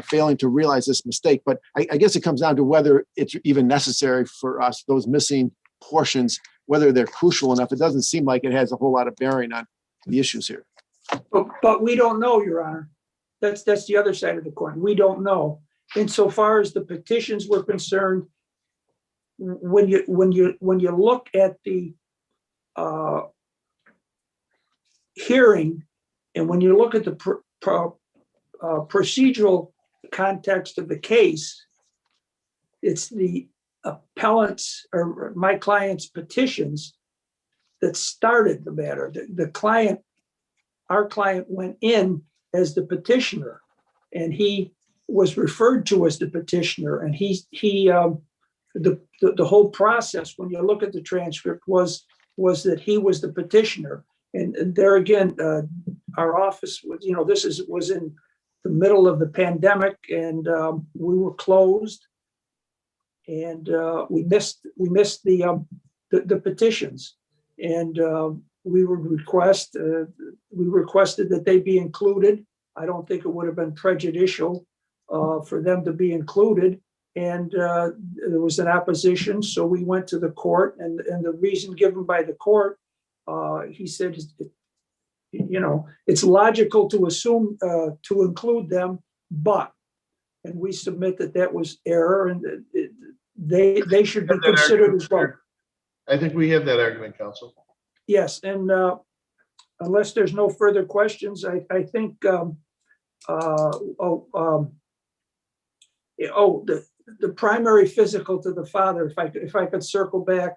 failing to realize this mistake. But I guess it comes down to whether it's even necessary for us, those missing portions, whether they're crucial enough. It doesn't seem like it has a whole lot of bearing on the issues here. But we don't know, Your Honor. That's the other side of the coin. We don't know. Insofar as the petitions were concerned, when you look at the hearing, and when you look at the procedural context of the case, it's the appellant's or my client's petitions that started the matter. Our client went in as the petitioner, and he was referred to as the petitioner, and the whole process, when you look at the transcript, was that he was the petitioner. And there again, our office was in the middle of the pandemic, and we were closed, and we missed the petitions, and we requested that they be included. I don't think it would have been prejudicial for them to be included, and there was an opposition, so we went to the court, and the reason given by the court, he said, it's logical to assume to include them, and we submit that was error, and they should be considered as well. I think we have that argument, counsel. Yes, and unless there's no further questions, I think the primary physical to the father, if I could circle back,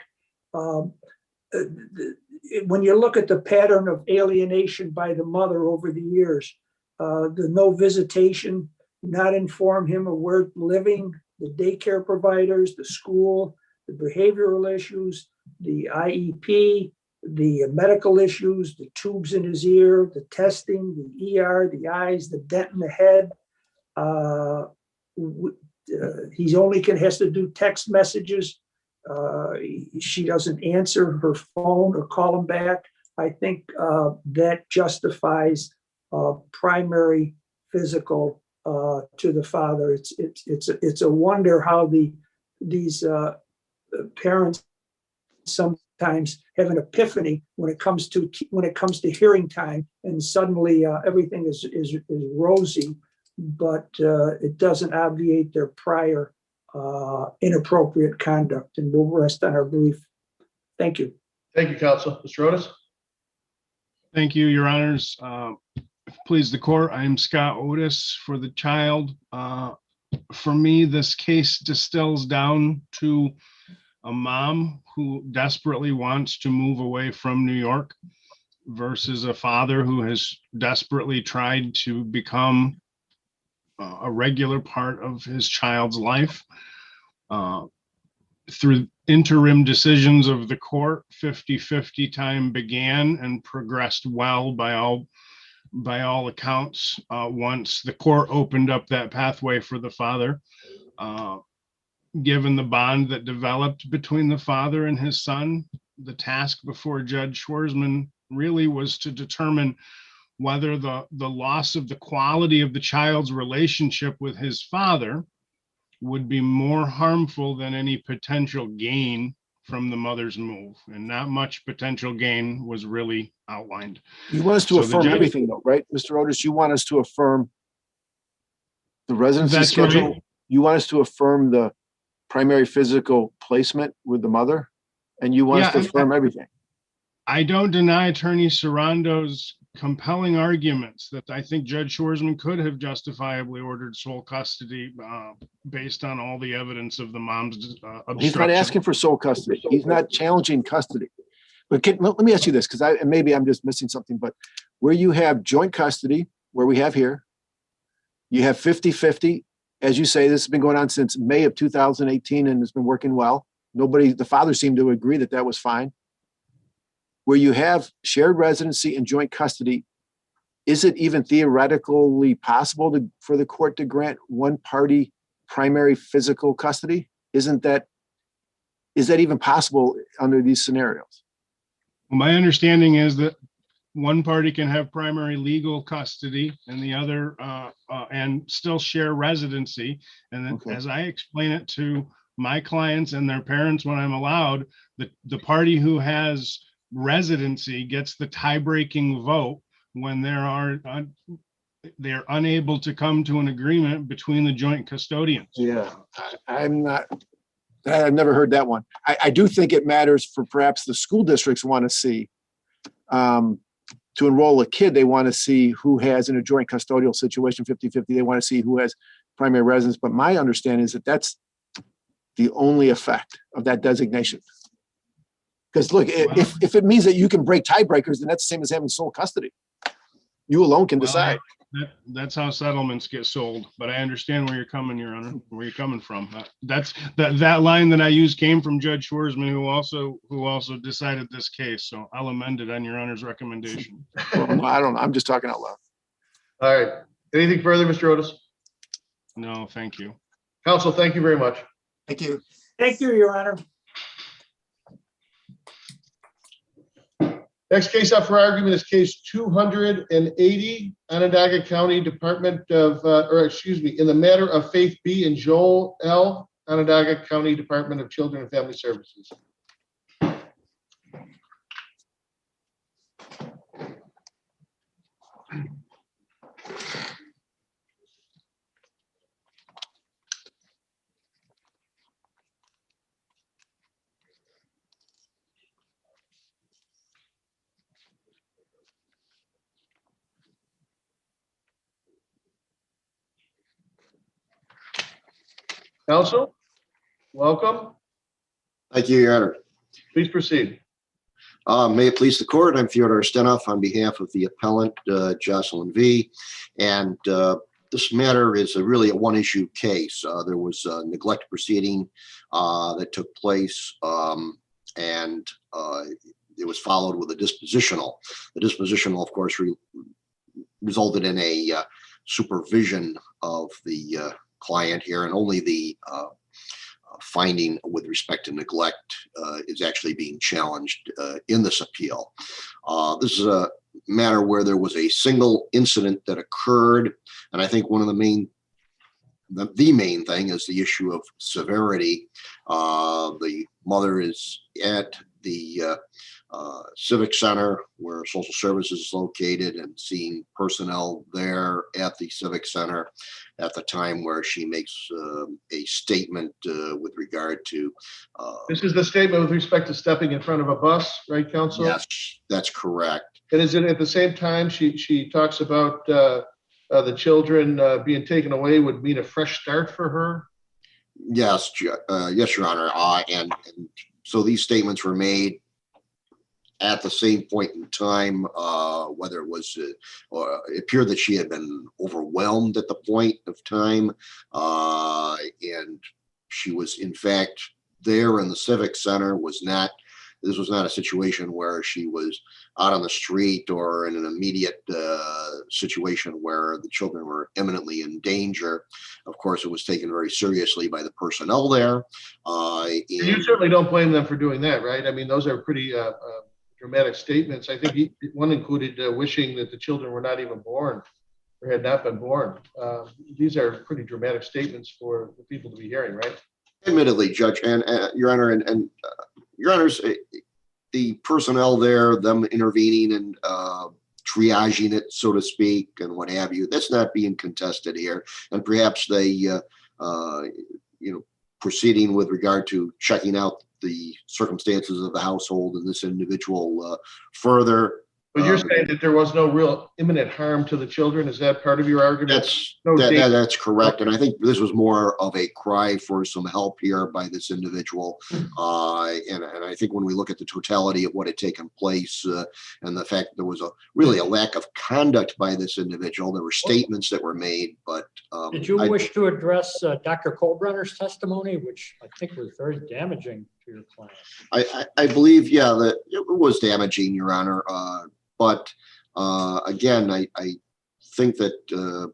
when you look at the pattern of alienation by the mother over the years, the no visitation, not inform him of where living, the daycare providers, the school, the behavioral issues, the IEP, the medical issues, the tubes in his ear, the testing, the ER, the eyes, the dent in the head. He only has to do text messages. She doesn't answer her phone or call him back. I think that justifies primary physical to the father. It's a wonder how these parents sometimes have an epiphany when it comes to hearing time, and suddenly everything is rosy, but it doesn't obviate their prior inappropriate conduct, and we'll rest on our brief. Thank you. Thank you, counsel. Mr. Otis? Thank you, your honors. Please the court, I'm Scott Otis for the child. for me, this case distills down to a mom who desperately wants to move away from New York versus a father who has desperately tried to become a regular part of his child's life. Through interim decisions of the court, 50-50 time began and progressed well by all accounts. Once the court opened up that pathway for the father, given the bond that developed between the father and his son, the task before Judge Schwarzman really was to determine whether the loss of the quality of the child's relationship with his father would be more harmful than any potential gain from the mother's move. And not much potential gain was really outlined. You want us to So the affirm judge- everything though, right, Mr. Otis? You want us to affirm the residency That's schedule? right. You want us to affirm the primary physical placement with the mother? And you want us to Yeah, affirm everything? I don't deny Attorney Sarando's compelling arguments that I think Judge Schwarzman could have justifiably ordered sole custody based on all the evidence of the mom's He's not obstruction. asking for sole custody. He's not challenging custody. But let me ask you this, because maybe I'm just missing something, but where you have joint custody, where we have here, you have 50-50. As you say, this has been going on since May of 2018 and it's been working well. The father seemed to agree that that was fine. Where you have shared residency and joint custody, is it even theoretically possible for the court to grant one party primary physical custody? Is that even possible under these scenarios? My understanding is that one party can have primary legal custody and the other and still share residency. And then, Okay. as I explain it to my clients and their parents when I'm allowed, the party who has residency gets the tie-breaking vote when they're unable to come to an agreement between the joint custodians. Yeah, I've never heard that one. I do think it matters for perhaps the school districts want to see, to enroll a kid, they want to see who has in a joint custodial situation, 50-50, they want to see who has primary residence. But my understanding is that that's the only effect of that designation. Because look, if it means that you can break tiebreakers, then that's the same as having sole custody. You alone can decide. That's how settlements get sold. But I understand where you're coming, Your Honor, where you're coming from. That line that I used came from Judge Schwarzman, who also decided this case. So I'll amend it on Your Honor's recommendation. Well, no, I don't know. I'm just talking out loud. All right. Anything further, Mr. Otis? No, thank you. Counsel, thank you very much. Thank you. Thank you, Your Honor. Next case up for argument is case 280, Onondaga County Department of, in the matter of Faith B. and Joel L., Onondaga County Department of Children and Family Services. Counsel, welcome. Thank you, Your Honor. Please proceed. May it please the court, I'm Fyodor Stenov on behalf of the appellant, Jocelyn V. And this matter is really a one-issue case. There was a neglect proceeding that took place, and it was followed with a dispositional. The dispositional, of course, resulted in a supervision of the client here, and only the finding with respect to neglect is actually being challenged in this appeal. This is a matter where there was a single incident that occurred, and I think one of the main thing is the issue of severity. The mother is at the Civic Center where social services is located and seeing personnel there at the Civic Center at the time where she makes a statement with regard to. This is the statement with respect to stepping in front of a bus, right, counsel? Yes, that's correct. And is it at the same time she talks about the children being taken away would mean a fresh start for her? Yes, yes, Your Honor. And so these statements were made at the same point in time, whether it was, it appeared that she had been overwhelmed at the point of time. And she was, in fact, there in the Civic Center. This was not a situation where she was out on the street or in an immediate situation where the children were imminently in danger. Of course, it was taken very seriously by the personnel there. And you certainly don't blame them for doing that, right? I mean, those are pretty dramatic statements. I think one included wishing that the children were not even born or had not been born. These are pretty dramatic statements for the people to be hearing, right? Admittedly, Judge, and Your Honor, and Your Honors, the personnel there, them intervening and triaging it, so to speak, and what have you, that's not being contested here. And perhaps they, proceeding with regard to checking out the circumstances of the household and this individual further. But you're saying that there was no real imminent harm to the children? Is that part of your argument? That's correct. And I think this was more of a cry for some help here by this individual. And I think when we look at the totality of what had taken place and the fact that there was really a lack of conduct by this individual, there were statements that were made, but. Did you wish to address Dr. Kohlbrenner's testimony, which I think was very damaging to your client? I believe, yeah, that it was damaging, Your Honor. But again, I think that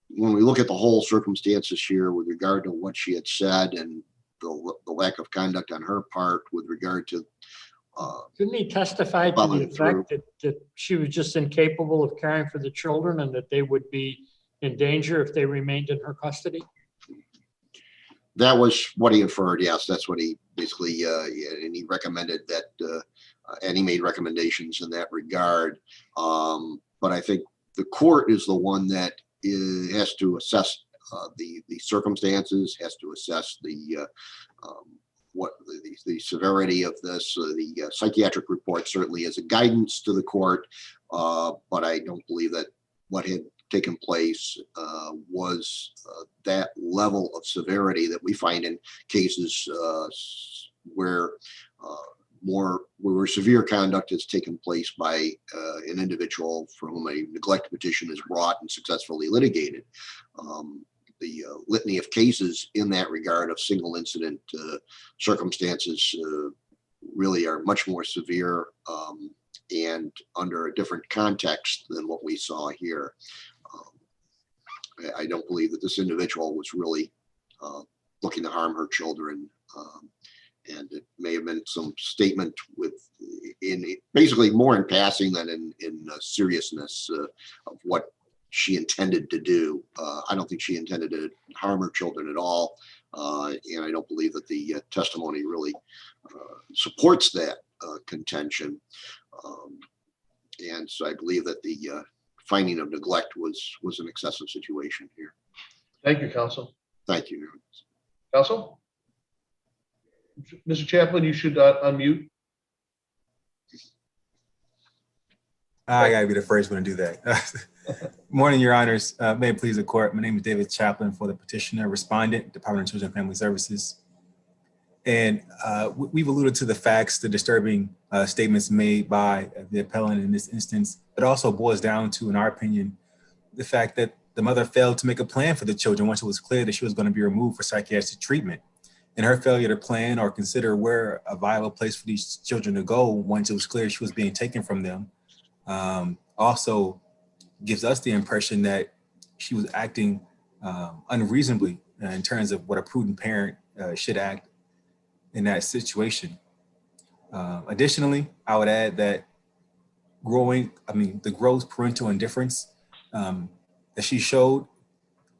when we look at the whole circumstances here with regard to what she had said and the lack of conduct on her part with regard to. Didn't he testify to the effect that she was just incapable of caring for the children and that they would be in danger if they remained in her custody? That was what he inferred. Yes, that's what he basically, and he recommended that, and he made recommendations in that regard. But I think the court is the one that has to assess the circumstances, has to assess the severity of this. The psychiatric report certainly is a guidance to the court, but I don't believe that what had taken place was that level of severity that we find in cases where severe conduct has taken place by an individual for whom a neglect petition is brought and successfully litigated. The litany of cases in that regard of single incident circumstances really are much more severe and under a different context than what we saw here. I don't believe that this individual was really looking to harm her children. And it may have been some statement basically more in passing than in seriousness of what she intended to do. I don't think she intended to harm her children at all. And I don't believe that the testimony really supports that contention. And so I believe that the finding of neglect was an excessive situation here. Thank you, counsel. Thank you. Counsel? Mr. Chaplin, you should unmute. I gotta be the first one to do that. Morning, Your Honors. May it please the court. My name is David Chaplin for the petitioner respondent, Department of Children and Family Services. And we've alluded to the facts, the disturbing statements made by the appellant in this instance. It also boils down to, in our opinion, the fact that the mother failed to make a plan for the children once it was clear that she was going to be removed for psychiatric treatment. And her failure to plan or consider where a viable place for these children to go once it was clear she was being taken from them also gives us the impression that she was acting unreasonably in terms of what a prudent parent should act in that situation. Additionally, I would add that the gross parental indifference that she showed,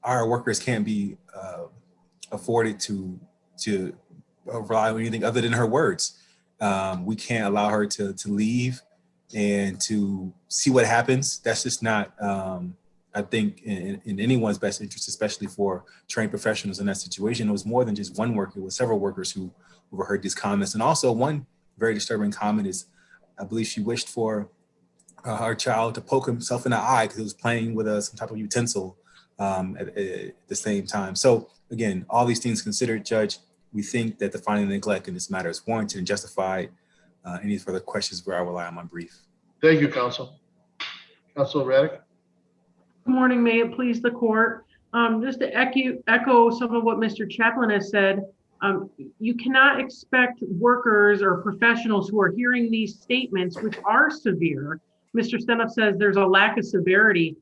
our workers can't be afforded to rely on anything other than her words. We can't allow her to leave and to see what happens. That's just not, I think, in anyone's best interest, especially for trained professionals in that situation. It was more than just one worker. It was several workers who overheard these comments. And also one very disturbing comment is, I believe she wished for our child to poke himself in the eye because he was playing with some type of utensil at the same time. So again, all these things considered, Judge, we think that the finding of neglect in this matter is warranted and justified. Any further questions where I rely on my brief. Thank you, Counsel. Counsel Raddick? Good morning, may it please the court. Just to echo some of what Mr. Chaplin has said, you cannot expect workers or professionals who are hearing these statements, which are severe. Mr. Stenoff says there's a lack of severity.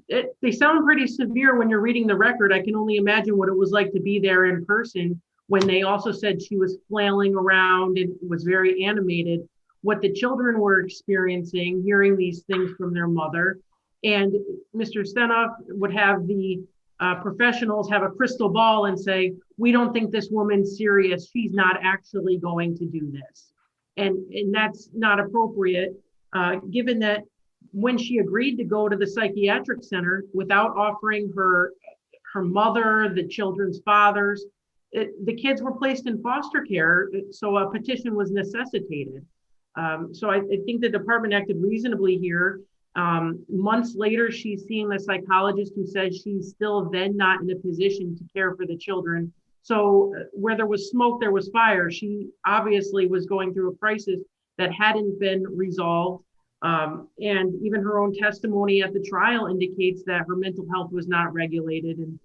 They sound pretty severe when you're reading the record. I can only imagine what it was like to be there in person when they also said she was flailing around and was very animated, what the children were experiencing, hearing these things from their mother. And Mr. Stenoff would have the professionals have a crystal ball and say, we don't think this woman's serious. She's not actually going to do this. And that's not appropriate, given that when she agreed to go to the psychiatric center without offering her mother, the children's fathers, the kids were placed in foster care, so a petition was necessitated. So I think the department acted reasonably here. Months later, she's seeing the psychologist who says she's still then not in a position to care for the children. So where there was smoke, there was fire. She obviously was going through a crisis that hadn't been resolved. And even her own testimony at the trial indicates that her mental health was not regulated. And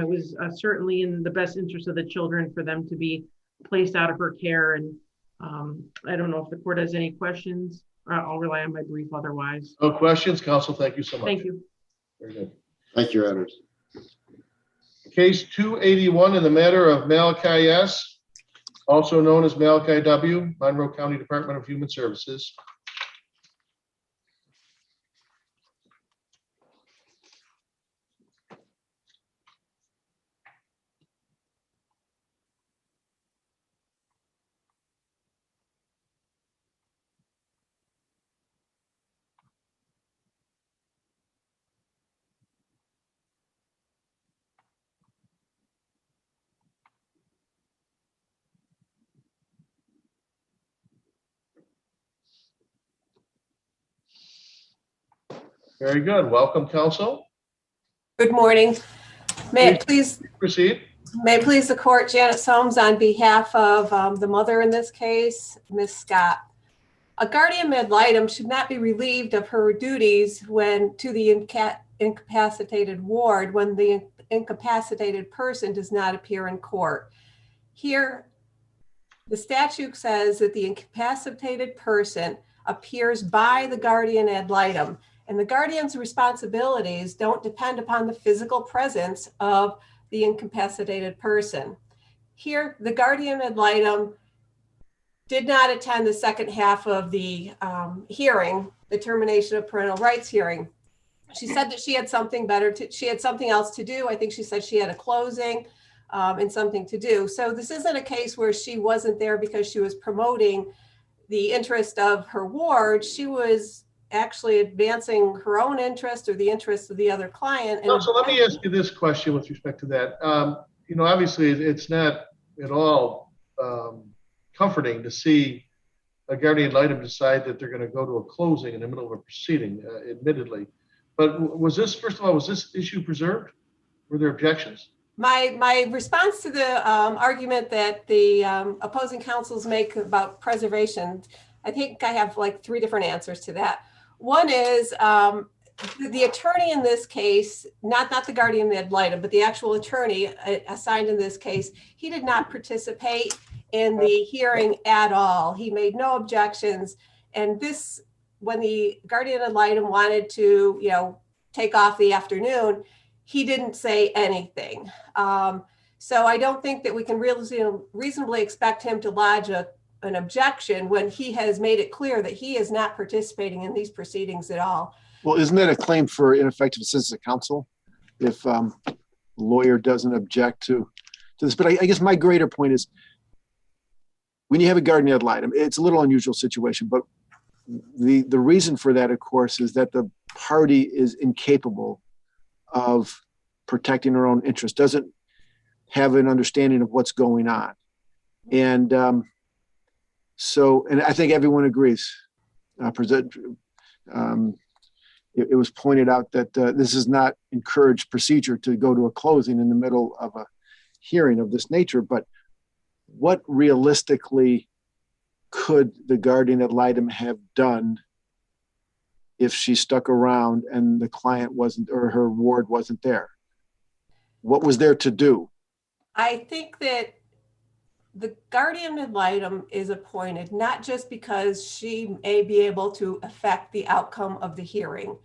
it was certainly in the best interest of the children for them to be placed out of her care. And I don't know if the court has any questions. I'll rely on my brief otherwise. No questions, Counsel. Thank you so much. Thank you. Very good. Thank you, Your Honors. Case 281 in the matter of Malachi S., also known as Malachi W., Monroe County Department of Human Services. Very good. Welcome, Counsel. Good morning. May it please proceed. May it please the court, Janet Soames on behalf of the mother in this case, Ms. Scott. A guardian ad litem should not be relieved of her duties when to the incapacitated ward when the incapacitated person does not appear in court. Here, the statute says that the incapacitated person appears by the guardian ad litem, and the guardian's responsibilities don't depend upon the physical presence of the incapacitated person. Here, the guardian ad litem did not attend the second half of the hearing, the termination of parental rights hearing. She said that she had something she had something else to do. I think she said she had a closing and something to do. So this isn't a case where she wasn't there because she was promoting the interest of her ward. She was actually advancing her own interest or the interest of the other client. So let me ask you this question with respect to that. Obviously it's not at all comforting to see a guardian ad litem decide that they're going to go to a closing in the middle of a proceeding, admittedly. But was this, first of all, was this issue preserved? Were there objections? My response to the argument that the opposing counsels make about preservation, I think I have like three different answers to that. One is the attorney in this case, not the guardian ad litem, but the actual attorney assigned in this case, he did not participate in the hearing at all. He made no objections. And this, when the guardian ad litem wanted to, take off the afternoon, he didn't say anything. So I don't think that we can reasonably expect him to lodge an objection when he has made it clear that he is not participating in these proceedings at all. Well, isn't that a claim for ineffective assistance of counsel if a lawyer doesn't object to this? But I guess my greater point is when you have a guardian ad litem, it's a little unusual situation, but the reason for that, of course, is that the party is incapable of protecting her own interest, doesn't have an understanding of what's going on. And I think everyone agrees, it was pointed out that this is not encouraged procedure to go to a closing in the middle of a hearing of this nature, but what realistically could the guardian ad litem have done if she stuck around and the client wasn't, or her ward wasn't there? What was there to do? I think that the guardian ad litem is appointed not just because she may be able to affect the outcome of the hearing.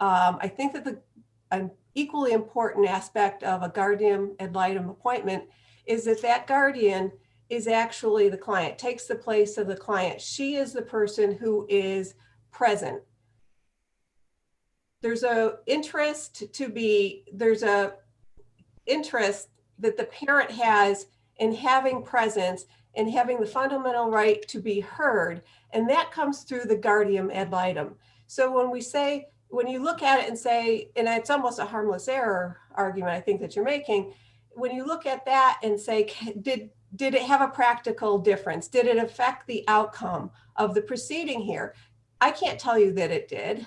I think that an equally important aspect of a guardian ad litem appointment is that that guardian is actually the client, takes the place of the client. She is the person who is present. There's a interest that the parent has in having presence and having the fundamental right to be heard. And that comes through the guardian ad litem. So when you look at it and say, and it's almost a harmless error argument I think that you're making, when you look at that and say, did it have a practical difference? Did it affect the outcome of the proceeding here? I can't tell you that it did.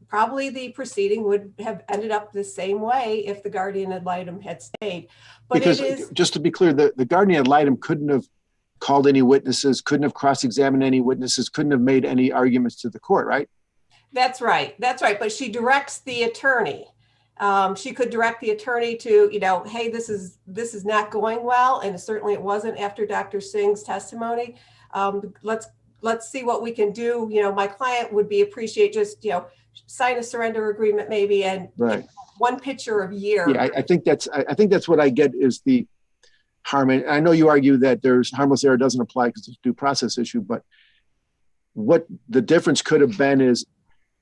Probably the proceeding would have ended up the same way if the guardian ad litem had stayed. But because just to be clear, the guardian ad litem couldn't have called any witnesses, couldn't have cross-examined any witnesses, couldn't have made any arguments to the court, right? That's right. But she directs the attorney. She could direct the attorney to, hey, this is not going well. And certainly it wasn't after Dr. Singh's testimony. Let's see what we can do. My client would appreciate just, sign a surrender agreement maybe and right. One picture of year. Yeah, I think that's what I get is the harm. And I know you argue that there's harmless error doesn't apply because it's a due process issue, but what the difference could have been is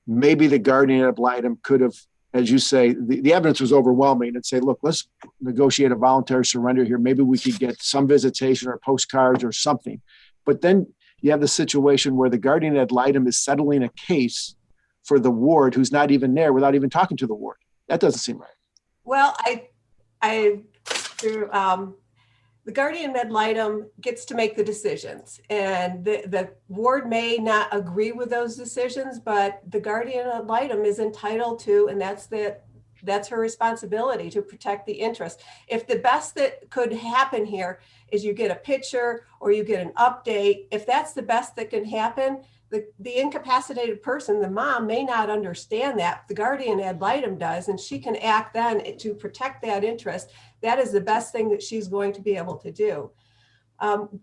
maybe the guardian ad litem could have, as you say, the evidence was overwhelming and say, look, let's negotiate a voluntary surrender here. Maybe we could get some visitation or postcards or something. But then you have the situation where the guardian ad litem is settling a case for the ward who's not even there without even talking to the ward. That doesn't seem right. Well, the guardian ad litem gets to make the decisions, and the ward may not agree with those decisions, but the guardian ad litem is entitled to, and that's her responsibility to protect the interest. If the best that could happen here is you get a picture or you get an update, if that's the best that can happen, the incapacitated person, the mom, may not understand that. The guardian ad litem does, and she can act then to protect that interest. That is the best thing that she's going to be able to do.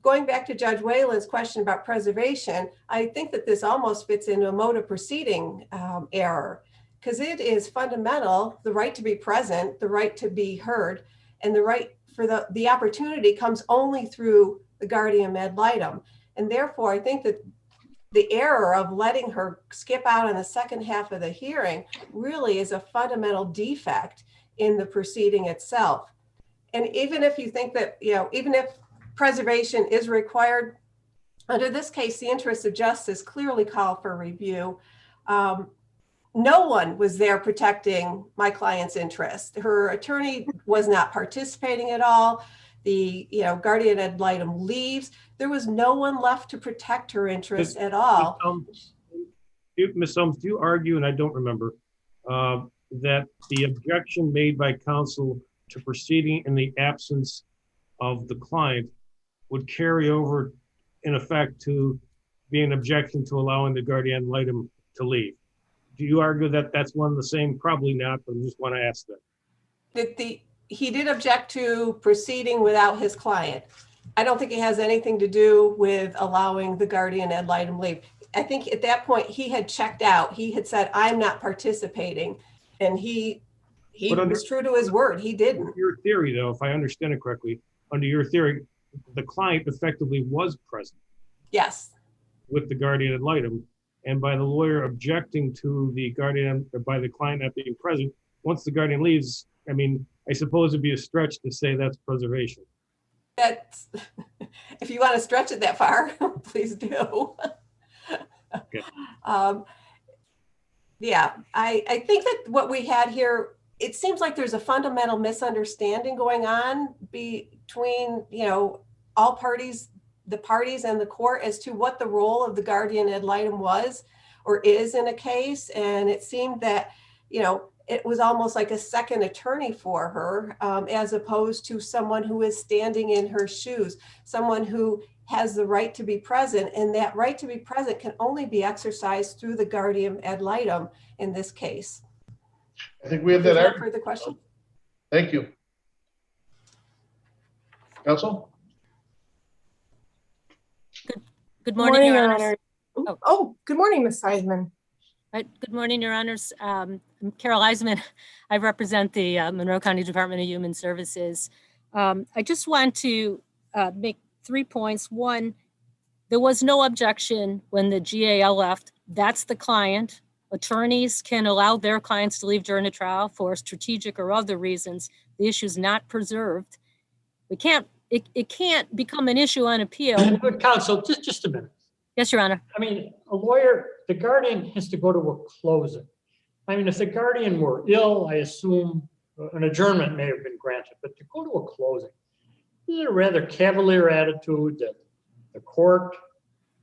Going back to Judge Whalen's question about preservation, I think that this almost fits into a mode of proceeding error, because it is fundamental, the right to be present, the right to be heard, and the right for the opportunity comes only through the guardian ad litem. And therefore, I think that the error of letting her skip out on the second half of the hearing really is a fundamental defect in the proceeding itself. And even if you think that, even if preservation is required, under this case, the interests of justice clearly call for review. No one was there protecting my client's interest. Her attorney was not participating at all. The guardian ad litem leaves. There was no one left to protect her interests at all. Ms. Helms, do you argue, and I don't remember, that the objection made by counsel to proceeding in the absence of the client would carry over, in effect, to be an objection to allowing the guardian ad litem to leave? Do you argue that that's one and the same? Probably not, but I just want to ask that. He did object to proceeding without his client. I don't think it has anything to do with allowing the guardian ad litem leave. I think at that point he had checked out. He had said, I'm not participating. And he was true to his word. He didn't. Your theory, though, if I understand it correctly, under your theory, the client effectively was present. Yes. With the guardian ad litem. And by the lawyer objecting to the guardian, or by the client not being present, once the guardian leaves, I suppose it'd be a stretch to say that's preservation. That's, if you want to stretch it that far, please do. Okay. Yeah, I think that what we had here, it seems like there's a fundamental misunderstanding going on between, all parties, the parties and the court as to what the role of the guardian ad litem was, or is in a case. And it seemed that, you know, it was almost like a second attorney for her, as opposed to someone who is standing in her shoes, someone who has the right to be present. And that right to be present can only be exercised through the guardian ad litem in this case. I think we have Is that. that further question? Thank you. Counsel? Good morning, Your Your Honors. Honor. Oh, good morning, Ms. Seisman. Good morning, Your Honors. I'm Carol Eisman. I represent the Monroe County Department of Human Services. I just want to make 3 points. One, there was no objection when the GAL left. That's the client. Attorneys can allow their clients to leave during a trial for strategic or other reasons. The issue is not preserved. It can't become an issue on appeal. But counsel, just a minute. Yes, Your Honor. I mean, a lawyer, the guardian has to go to a closing. I mean, if the guardian were ill, I assume an adjournment may have been granted, but to go to a closing, this is a rather cavalier attitude that the court,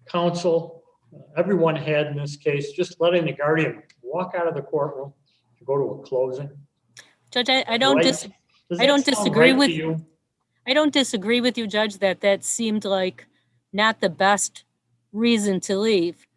counsel, everyone had in this case, just letting the guardian walk out of the courtroom to go to a closing. Judge, I don't disagree with you. I don't disagree with you, Judge, that seemed like not the best reason to leave.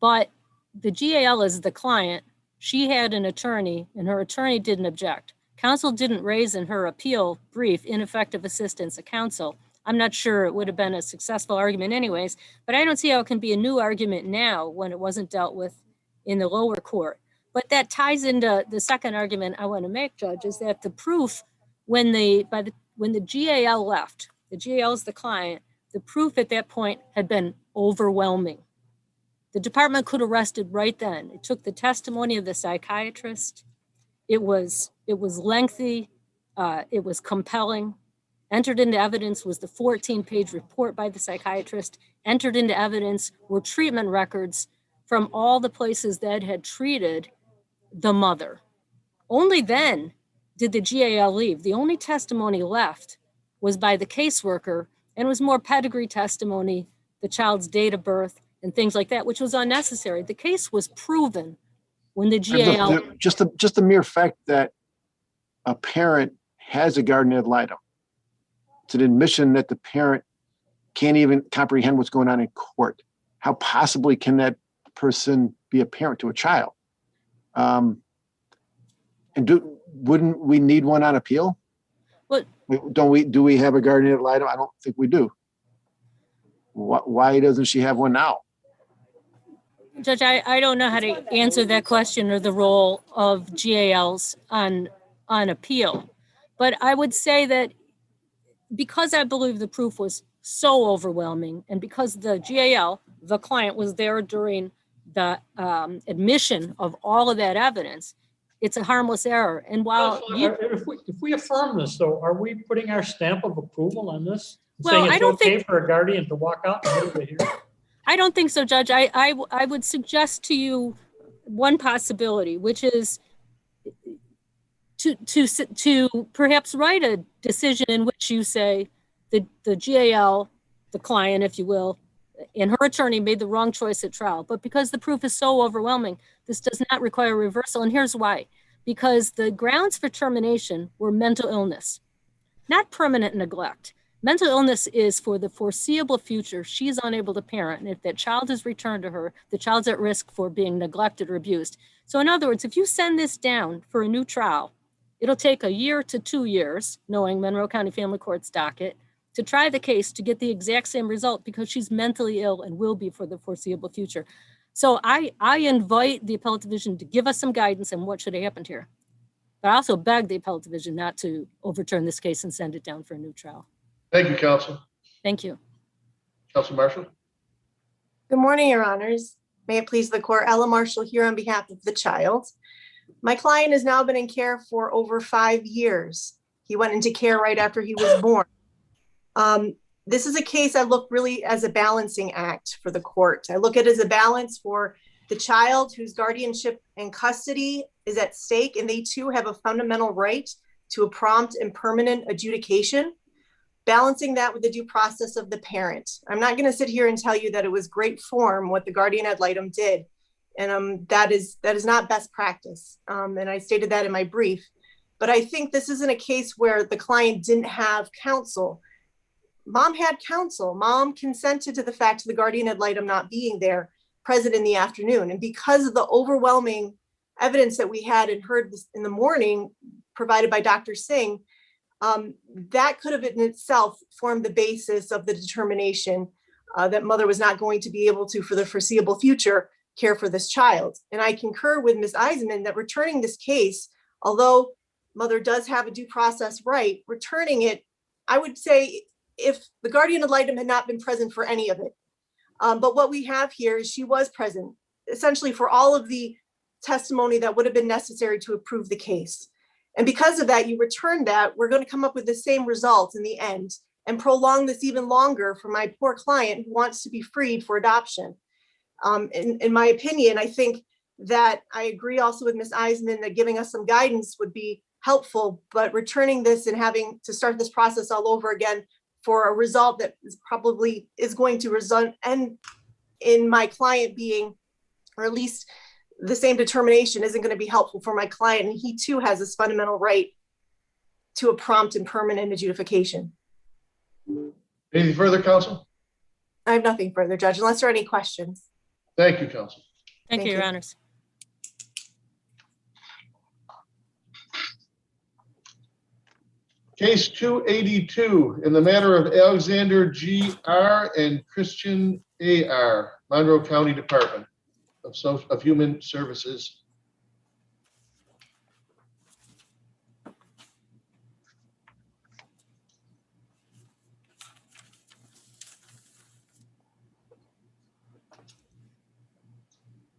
But the GAL is the client. She had an attorney and her attorney didn't object. Counsel didn't raise in her appeal brief ineffective assistance of counsel. I'm not sure it would have been a successful argument anyways, but I don't see how it can be a new argument now when it wasn't dealt with in the lower court. But that ties into the second argument I want to make, Judge, is that the proof when the GAL left, the GAL is the client, the proof at that point had been overwhelming. The department could have rested right then. It took the testimony of the psychiatrist. It was lengthy. It was compelling. Entered into evidence was the 14-page report by the psychiatrist. Entered into evidence were treatment records from all the places that had treated the mother. Only then did the GAL leave. The only testimony left was by the caseworker, and it was more pedigree testimony, the child's date of birth, and things like that, which was unnecessary. The case was proven when the GAL... Just the mere fact that a parent has a guardian ad litem, it's an admission that the parent can't even comprehend what's going on in court. How possibly can that person be a parent to a child? And wouldn't we need one on appeal? What? Do we have a guardian ad litem? I don't think we do. Why doesn't she have one now? Judge, I don't know how to answer that question or the role of GALs on appeal. But I would say that because I believe the proof was so overwhelming and because the GAL, the client, was there during the admission of all of that evidence, it's a harmless error. And while if we affirm this, though, are we putting our stamp of approval on this? Well, saying it's I don't okay think for a guardian to walk out and over here? I don't think so, Judge. I would suggest to you one possibility, which is to perhaps write a decision in which you say the GAL, the client, if you will, and her attorney made the wrong choice at trial. But because the proof is so overwhelming, this does not require reversal. And here's why. Because the grounds for termination were mental illness, not permanent neglect. Mental illness is for the foreseeable future. She's unable to parent. And if that child is returned to her, the child's at risk for being neglected or abused. So in other words, if you send this down for a new trial, it'll take 1 year to 2 years, knowing Monroe County Family Court's docket, to try the case to get the exact same result because she's mentally ill and will be for the foreseeable future. So I invite the Appellate Division to give us some guidance on what should have happened here. But I also beg the Appellate Division not to overturn this case and send it down for a new trial. Thank you, counsel. Thank you. Counsel Marshall? Good morning, Your Honors. May it please the court, Ella Marshall here on behalf of the child. My client has now been in care for over 5 years. He went into care right after he was born. This is a case I look really as a balancing act for the court. I look at it as a balance for the child whose guardianship and custody is at stake, and they too have a fundamental right to a prompt and permanent adjudication, balancing that with the due process of the parent. I'm not going to sit here and tell you that it was great form what the guardian ad litem did. And that is not best practice. And I stated that in my brief. But I think this isn't a case where the client didn't have counsel. Mom had counsel. Mom consented to the fact of the guardian ad litem not being there, present in the afternoon. And because of the overwhelming evidence that we had and heard this in the morning provided by Dr. Singh, that could have in itself formed the basis of the determination that mother was not going to be able to, for the foreseeable future, care for this child. And I concur with Ms. Eisenman that returning this case, although mother does have a due process right, returning it, I would say, if the guardian ad litem had not been present for any of it. But what we have here is she was present, essentially for all of the testimony that would have been necessary to approve the case. And because of that, you return that, we're going to come up with the same result in the end and prolong this even longer for my poor client who wants to be freed for adoption. In my opinion, I think that I agree also with Ms. Eisman that giving us some guidance would be helpful, but returning this and having to start this process all over again for a result that is going to result in my client being, or at least the same determination, isn't going to be helpful for my client. And he too has this fundamental right to a prompt and permanent adjudication. Anything further, counsel? I have nothing further, Judge, unless there are any questions. Thank you, counsel. Thank you, Your Honors. Case 282 in the matter of Alexander G.R. and Christian A.R., Monroe County Department of Human Services.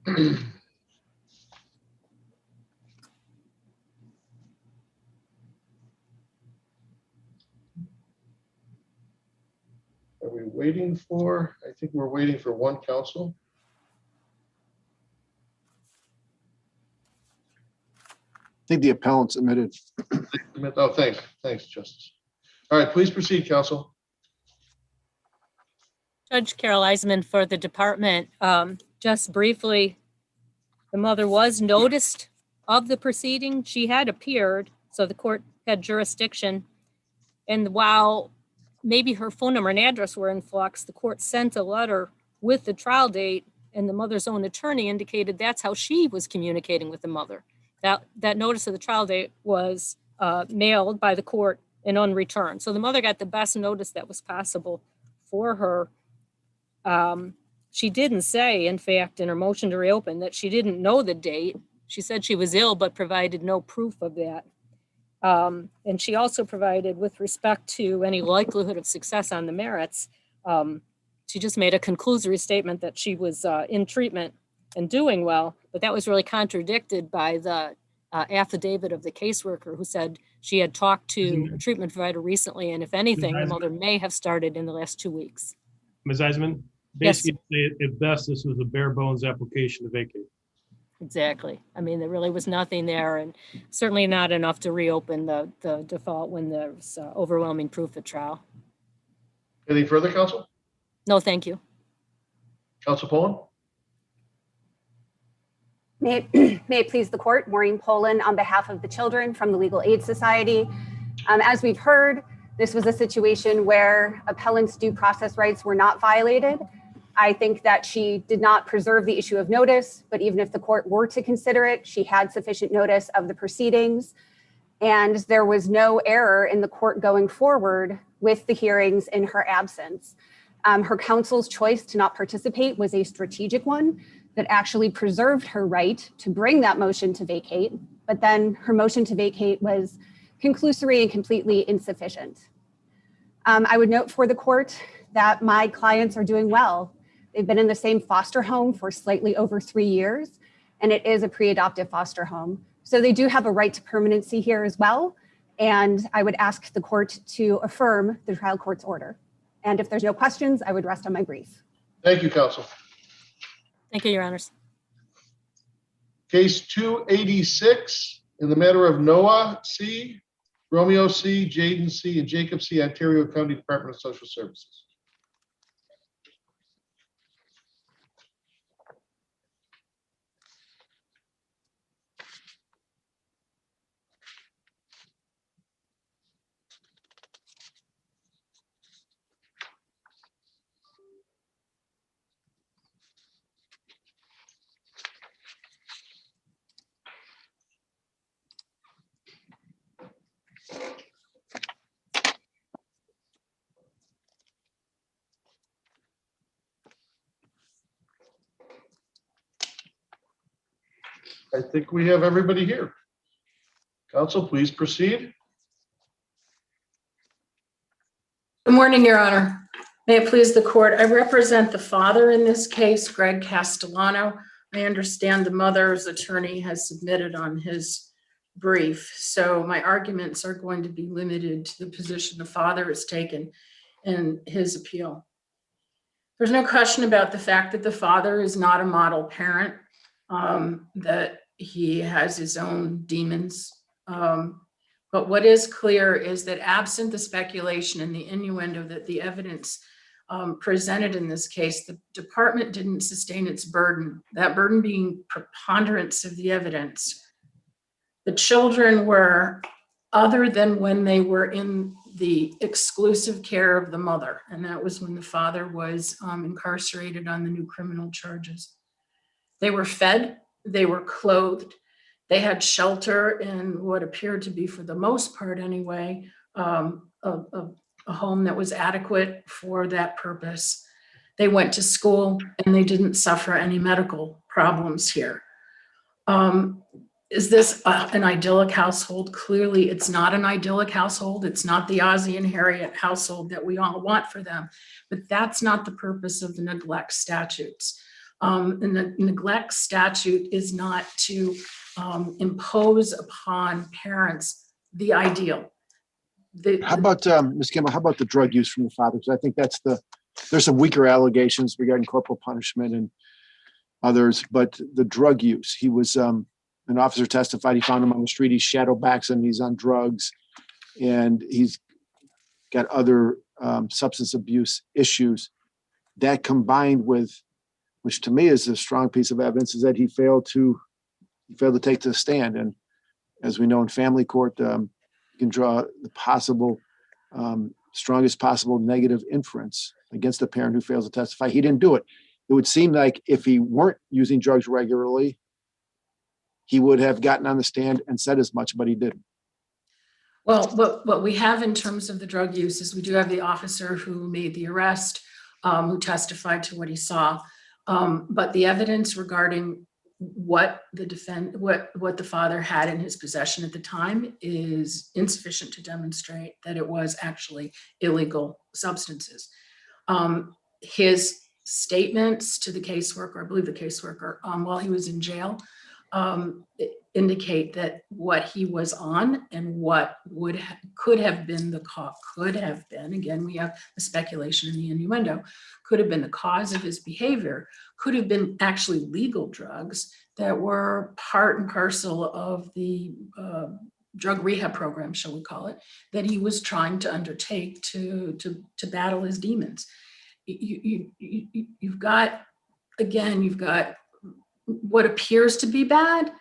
Are we waiting for, I think we're waiting for one counsel. I think the appellant submitted. Oh, thanks, Justice. All right, please proceed, counsel. Judge Carol Eisman for the department. Just briefly, the mother was noticed of the proceeding. She had appeared, so the court had jurisdiction. And while maybe her phone number and address were in flux, the court sent a letter with the trial date, and the mother's own attorney indicated that's how she was communicating with the mother. That notice of the trial date was mailed by the court and unreturned. So the mother got the best notice that was possible for her. She didn't say, in fact, in her motion to reopen, that she didn't know the date. She said she was ill, but provided no proof of that. And she also provided, with respect to any likelihood of success on the merits, she just made a conclusory statement that she was in treatment and doing well, but that was really contradicted by the affidavit of the caseworker who said she had talked to a treatment provider recently, and if anything, the mother may have started in the last 2 weeks. Ms. Eisman, basically, at best, this was a bare bones application to vacate. Exactly. I mean, there really was nothing there, and certainly not enough to reopen the default when there's overwhelming proof at trial. Anything further, counsel? No, thank you. Counsel Poland? May it please the court, Maureen Poland on behalf of the children from the Legal Aid Society. As we've heard, this was a situation where appellant's due process rights were not violated. I think that she did not preserve the issue of notice, but even if the court were to consider it, she had sufficient notice of the proceedings, and there was no error in the court going forward with the hearings in her absence. Her counsel's choice to not participate was a strategic one that actually preserved her right to bring that motion to vacate, but then her motion to vacate was conclusory and completely insufficient. I would note for the court that my clients are doing well. They've been in the same foster home for slightly over 3 years, and it is a pre-adoptive foster home. So they do have a right to permanency here as well. And I would ask the court to affirm the trial court's order. And if there's no questions, I would rest on my brief. Thank you, counsel. Thank you, Your Honors. Case 286 in the matter of Noah C., Romeo C., Jaden C., and Jacob C., Ontario County Department of Social Services. I think we have everybody here. Counsel, please proceed. Good morning, Your Honor. May it please the court. I represent the father in this case, Greg Castellano. I understand the mother's attorney has submitted on his brief, so my arguments are going to be limited to the position the father has taken in his appeal. There's no question about the fact that the father is not a model parent, that he has his own demons. But what is clear is that absent the speculation and the innuendo that the evidence presented in this case, the department didn't sustain its burden, that burden being preponderance of the evidence. The children were, other than when they were in the exclusive care of the mother, and that was when the father was incarcerated on the new criminal charges. They were fed, they were clothed, they had shelter in what appeared to be, for the most part anyway, a home that was adequate for that purpose. They went to school and they didn't suffer any medical problems here. Is this an idyllic household? Clearly, it's not an idyllic household. It's not the Ozzie and Harriet household that we all want for them, but that's not the purpose of the neglect statutes. And the neglect statute is not to impose upon parents the ideal. How about, Ms. Campbell, how about the drug use from the father? Because I think there's some weaker allegations regarding corporal punishment and others, but the drug use, he was, an officer testified, he found him on the street, he shadow backs him, he's on drugs, and he's got other substance abuse issues. That combined with, which to me is a strong piece of evidence, is that he failed to take the stand. And as we know in family court, you can draw the possible, strongest possible negative inference against the parent who fails to testify. He didn't do it. It would seem like if he weren't using drugs regularly, he would have gotten on the stand and said as much, but he didn't. Well, what we have in terms of the drug use is we do have the officer who made the arrest, who testified to what he saw. But the evidence regarding what the father had in his possession at the time is insufficient to demonstrate that it was actually illegal substances. His statements to the caseworker, I believe the caseworker, while he was in jail, indicate that what he was on and what could have been the cause, again, we have the speculation and the innuendo, could have been the cause of his behavior, could have been actually legal drugs that were part and parcel of the drug rehab program, shall we call it, that he was trying to undertake to battle his demons. You've got what appears to be bad,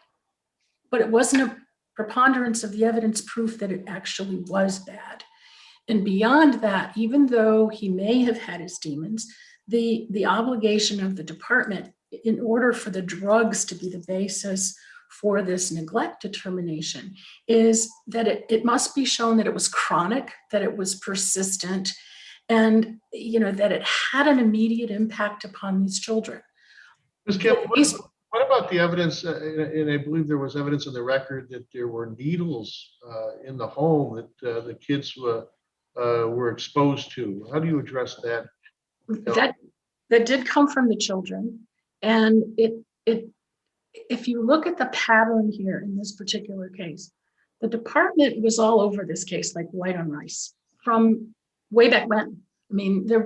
but it wasn't a preponderance of the evidence proof that it actually was bad. And beyond that, even though he may have had his demons, the obligation of the department, in order for the drugs to be the basis for this neglect determination, is that it must be shown that it was chronic, that it was persistent, and that it had an immediate impact upon these children. Ms. Campbell, what about the evidence, and I believe there was evidence in the record that there were needles in the home that the kids were exposed to? How do you address that? That did come from the children. And if you look at the pattern here in this particular case, the department was all over this case like white on rice from way back when. I mean, there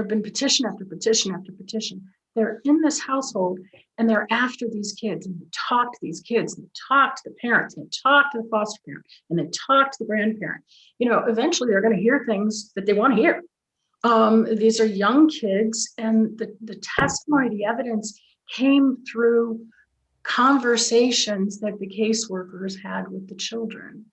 have been petition after petition after petition. They're in this household and they're after these kids, and they talk to these kids, and they talk to the parents, and they talk to the foster parent, and they talk to the grandparent. Eventually they're going to hear things that they want to hear. These are young kids, and the testimony, the evidence came through conversations that the caseworkers had with the children.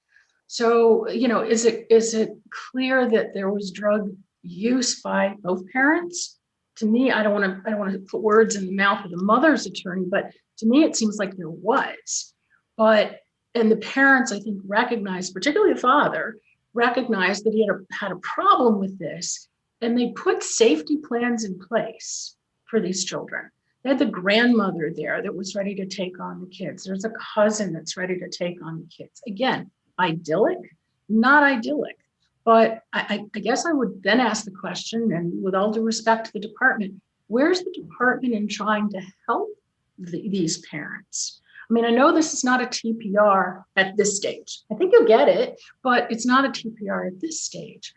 So, is it clear that there was drug use by both parents? To me, I don't want to put words in the mouth of the mother's attorney, but to me, it seems like there was. And the parents, I think, recognized, particularly the father, recognized that he had a problem with this, and they put safety plans in place for these children. They had the grandmother there that was ready to take on the kids. There's a cousin that's ready to take on the kids. Again, idyllic, not idyllic. But I guess I would then ask the question, and with all due respect to the department, where's the department in trying to help these parents? I mean, I know this is not a TPR at this stage. I think you'll get it, but it's not a TPR at this stage.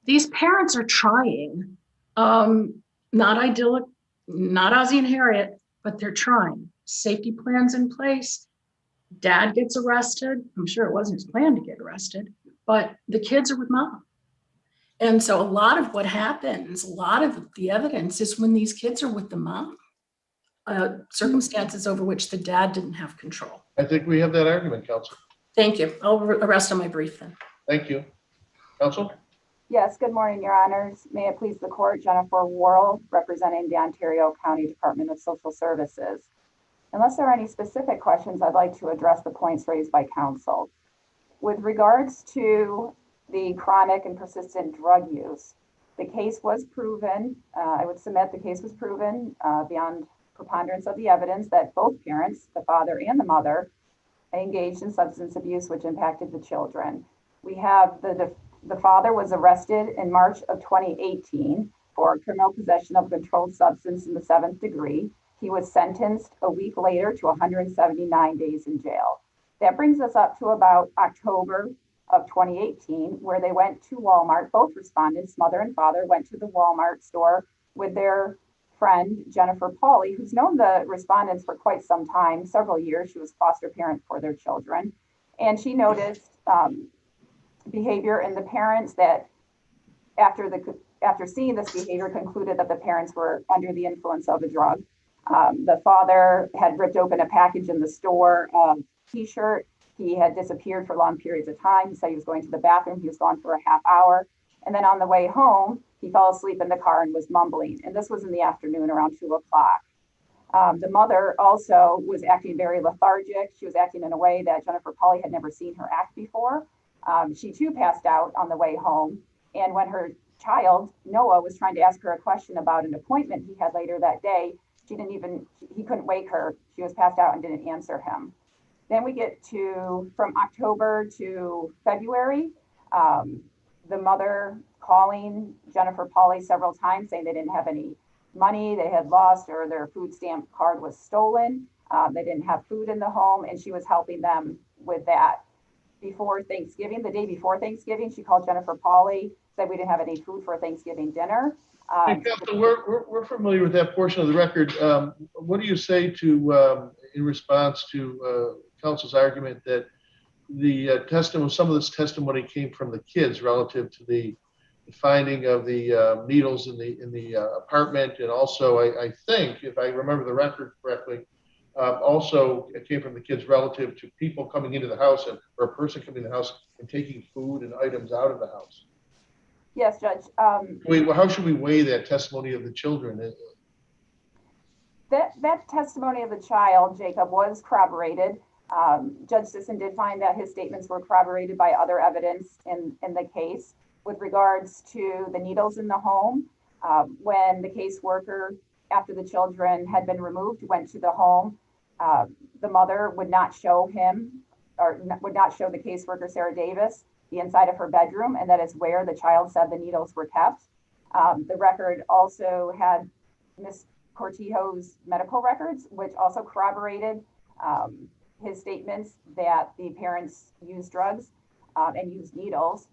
These parents are trying, not idyllic, not Ozzie and Harriet, but they're trying. Safety plans in place. Dad gets arrested. I'm sure it wasn't his plan to get arrested, but the kids are with mom. And so a lot of what happens, a lot of the evidence is when these kids are with the mom, circumstances over which the dad didn't have control. I think we have that argument, Counsel. Thank you. I'll rest on my brief then. Thank you. Counsel? Yes, good morning, Your Honors. May it please the court, Jennifer Worrell, representing the Ontario County Department of Social Services. Unless there are any specific questions, I'd like to address the points raised by counsel. With regards to the chronic and persistent drug use, the case was proven, I would submit the case was proven beyond preponderance of the evidence that both parents, the father and the mother, engaged in substance abuse which impacted the children. We have the father was arrested in March of 2018 for criminal possession of a controlled substance in the 7th degree. He was sentenced a week later to 179 days in jail. That brings us up to about October of 2018, where they went to Walmart. Both respondents, mother and father, went to the Walmart store with their friend, Jennifer Pauley, who's known the respondents for quite some time, several years. She was foster parent for their children. And she noticed behavior in the parents that after seeing this behavior concluded that the parents were under the influence of a drug. The father had ripped open a package in the store t-shirt. He had disappeared for long periods of time. He said he was going to the bathroom. He was gone for a half hour. And then on the way home, he fell asleep in the car and was mumbling. And this was in the afternoon around 2 o'clock. The mother also was acting very lethargic. She was acting in a way that Jennifer Pauley had never seen her act before. She too passed out on the way home. And when her child, Noah, was trying to ask her a question about an appointment he had later that day, he couldn't wake her. She was passed out and didn't answer him. Then we get to, from October to February, the mother calling Jennifer Pauley several times saying they didn't have any money, they had lost, or their food stamp card was stolen. They didn't have food in the home, and she was helping them with that. Before Thanksgiving, the day before Thanksgiving, she called Jennifer Pauley, said we didn't have any food for Thanksgiving dinner. Hey, Counsel, we're familiar with that portion of the record. What do you say to, in response to counsel's argument that the testimony, some of this testimony came from the kids relative to the finding of the needles in the apartment, and also I think, if I remember the record correctly, also it came from the kids relative to people coming into the house or a person coming in the house and taking food and items out of the house. Yes, Judge. How should we weigh that testimony of the children? That testimony of the child, Jacob, was corroborated. Judge Sisson did find that his statements were corroborated by other evidence in the case. With regards to the needles in the home, when the caseworker, after the children had been removed, went to the home, the mother would not show him, or would not show the caseworker, Sarah Davis, the inside of her bedroom, and that is where the child said the needles were kept. The record also had Miss Cortijo's medical records, which also corroborated his statements that the parents used drugs and used needles.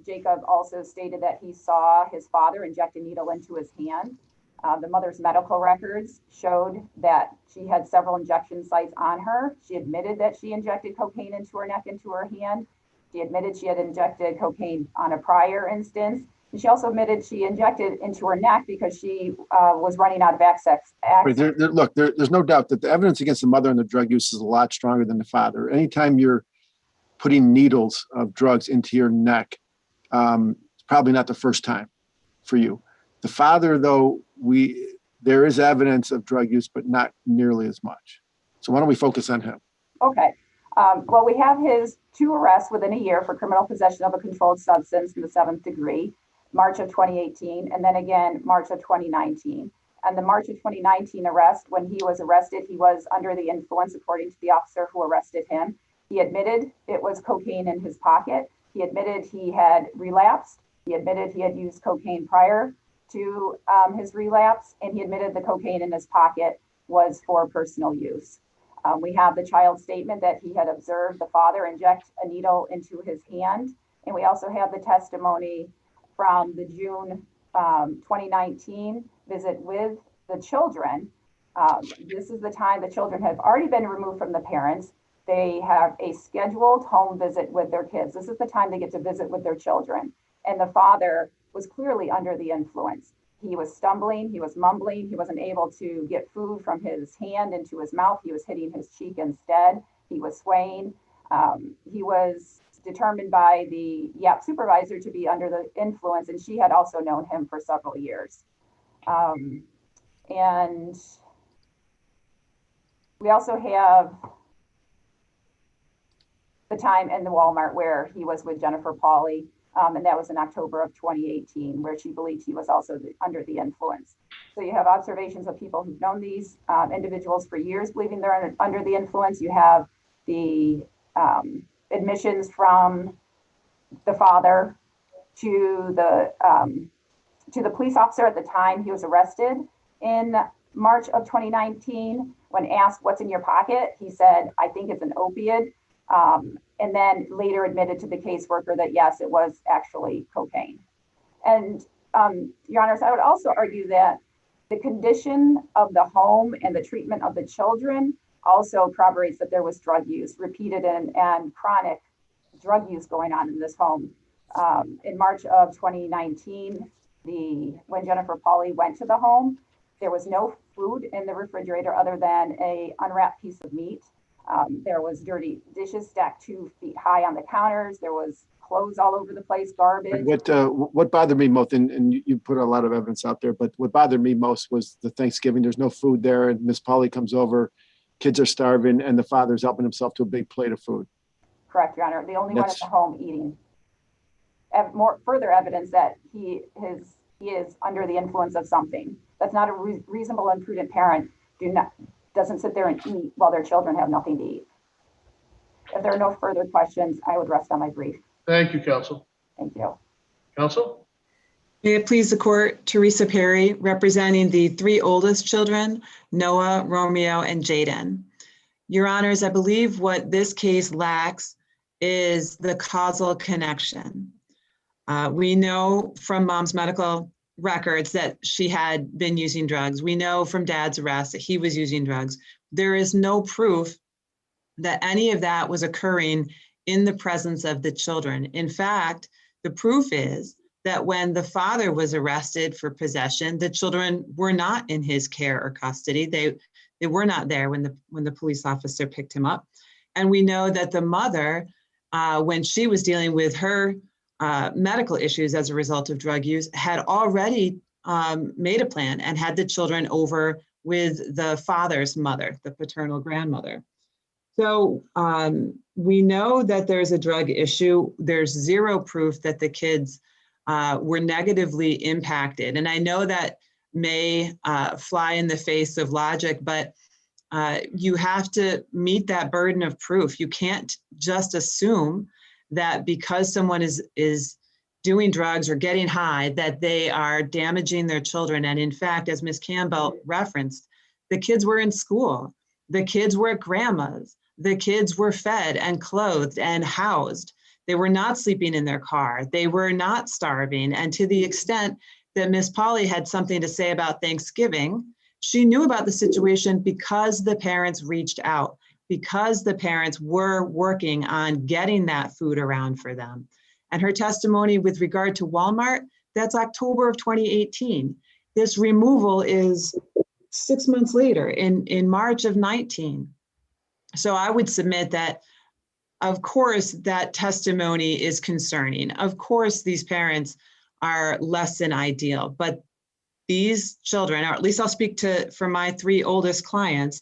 Jacob also stated that he saw his father inject a needle into his hand. The mother's medical records showed that she had several injection sites on her. She admitted that she injected cocaine into her neck, into her hand. She admitted she had injected cocaine on a prior instance. And she also admitted she injected into her neck because she was running out of access. Look, there's no doubt that the evidence against the mother and the drug use is a lot stronger than the father. Anytime you're putting needles of drugs into your neck, it's probably not the first time for you. The father, though, there is evidence of drug use, but not nearly as much. So why don't we focus on him? Okay. Well, we have his 2 arrests within a year for criminal possession of a controlled substance in the 7th degree, March of 2018, and then again, March of 2019. On the March of 2019 arrest, when he was arrested, he was under the influence, according to the officer who arrested him. He admitted it was cocaine in his pocket. He admitted he had relapsed. He admitted he had used cocaine prior to his relapse, and he admitted the cocaine in his pocket was for personal use. We have the child's statement that he had observed the father inject a needle into his hand, and we also have the testimony from the June 2019 visit with the children. This is the time the children have already been removed from the parents. They have a scheduled home visit with their kids. This is the time they get to visit with their children. And the father was clearly under the influence. He was stumbling, he was mumbling, he wasn't able to get food from his hand into his mouth. He was hitting his cheek instead. He was swaying. He was determined by the YAP supervisor to be under the influence, and she had also known him for several years. And we also have the time in the Walmart where he was with Jennifer Pauley, and that was in October of 2018, where she believed he was also under the influence. So you have observations of people who've known these individuals for years, believing they're under the influence. You have the admissions from the father to the police officer at the time he was arrested in March of 2019. When asked what's in your pocket, he said, "I think it's an opiate." And then later admitted to the caseworker that yes, it was actually cocaine. And Your Honors, I would also argue that the condition of the home and the treatment of the children also corroborates that there was drug use, repeated and chronic drug use going on in this home. In March of 2019, when Jennifer Pauley went to the home, there was no food in the refrigerator other than an unwrapped piece of meat. There was dirty dishes stacked 2 feet high on the counters. There was clothes all over the place, garbage. What bothered me most, and you put a lot of evidence out there, but what bothered me most was the Thanksgiving. There's no food there, and Miss Pauley comes over, kids are starving, and the father's helping himself to a big plate of food. Correct, Your Honor. The only one at the home eating. Further evidence that he is under the influence of something. That's not a reasonable and prudent parent doesn't sit there and eat while their children have nothing to eat. If there are no further questions, I would rest on my brief. Thank you, counsel. Thank you. Counsel? May it please the court, Teresa Perry, representing the 3 oldest children, Noah, Romeo, and Jaden. Your Honors, I believe what this case lacks is the causal connection. We know from mom's medical records that she had been using drugs. We know from dad's arrest that he was using drugs. There is no proof that any of that was occurring in the presence of the children. In fact, the proof is that when the father was arrested for possession, the children were not in his care or custody. They were not there when the police officer picked him up. And we know that the mother, when she was dealing with her medical issues as a result of drug use, had already made a plan and had the children over with the father's mother, the paternal grandmother. So we know that there's a drug issue. There's zero proof that the kids were negatively impacted. And I know that may fly in the face of logic, but you have to meet that burden of proof. You can't just assume that because someone is doing drugs or getting high, that they are damaging their children. And in fact, as Ms. Campbell referenced, the kids were in school, the kids were at grandma's, the kids were fed and clothed and housed. They were not sleeping in their car. They were not starving. And to the extent that Ms. Pauley had something to say about Thanksgiving, she knew about the situation because the parents reached out, because the parents were working on getting that food around for them. And her testimony with regard to Walmart, that's October of 2018. This removal is 6 months later in March of 19. So I would submit that, of course, that testimony is concerning. Of course, these parents are less than ideal, but these children, or at least I'll speak for my 3 oldest clients,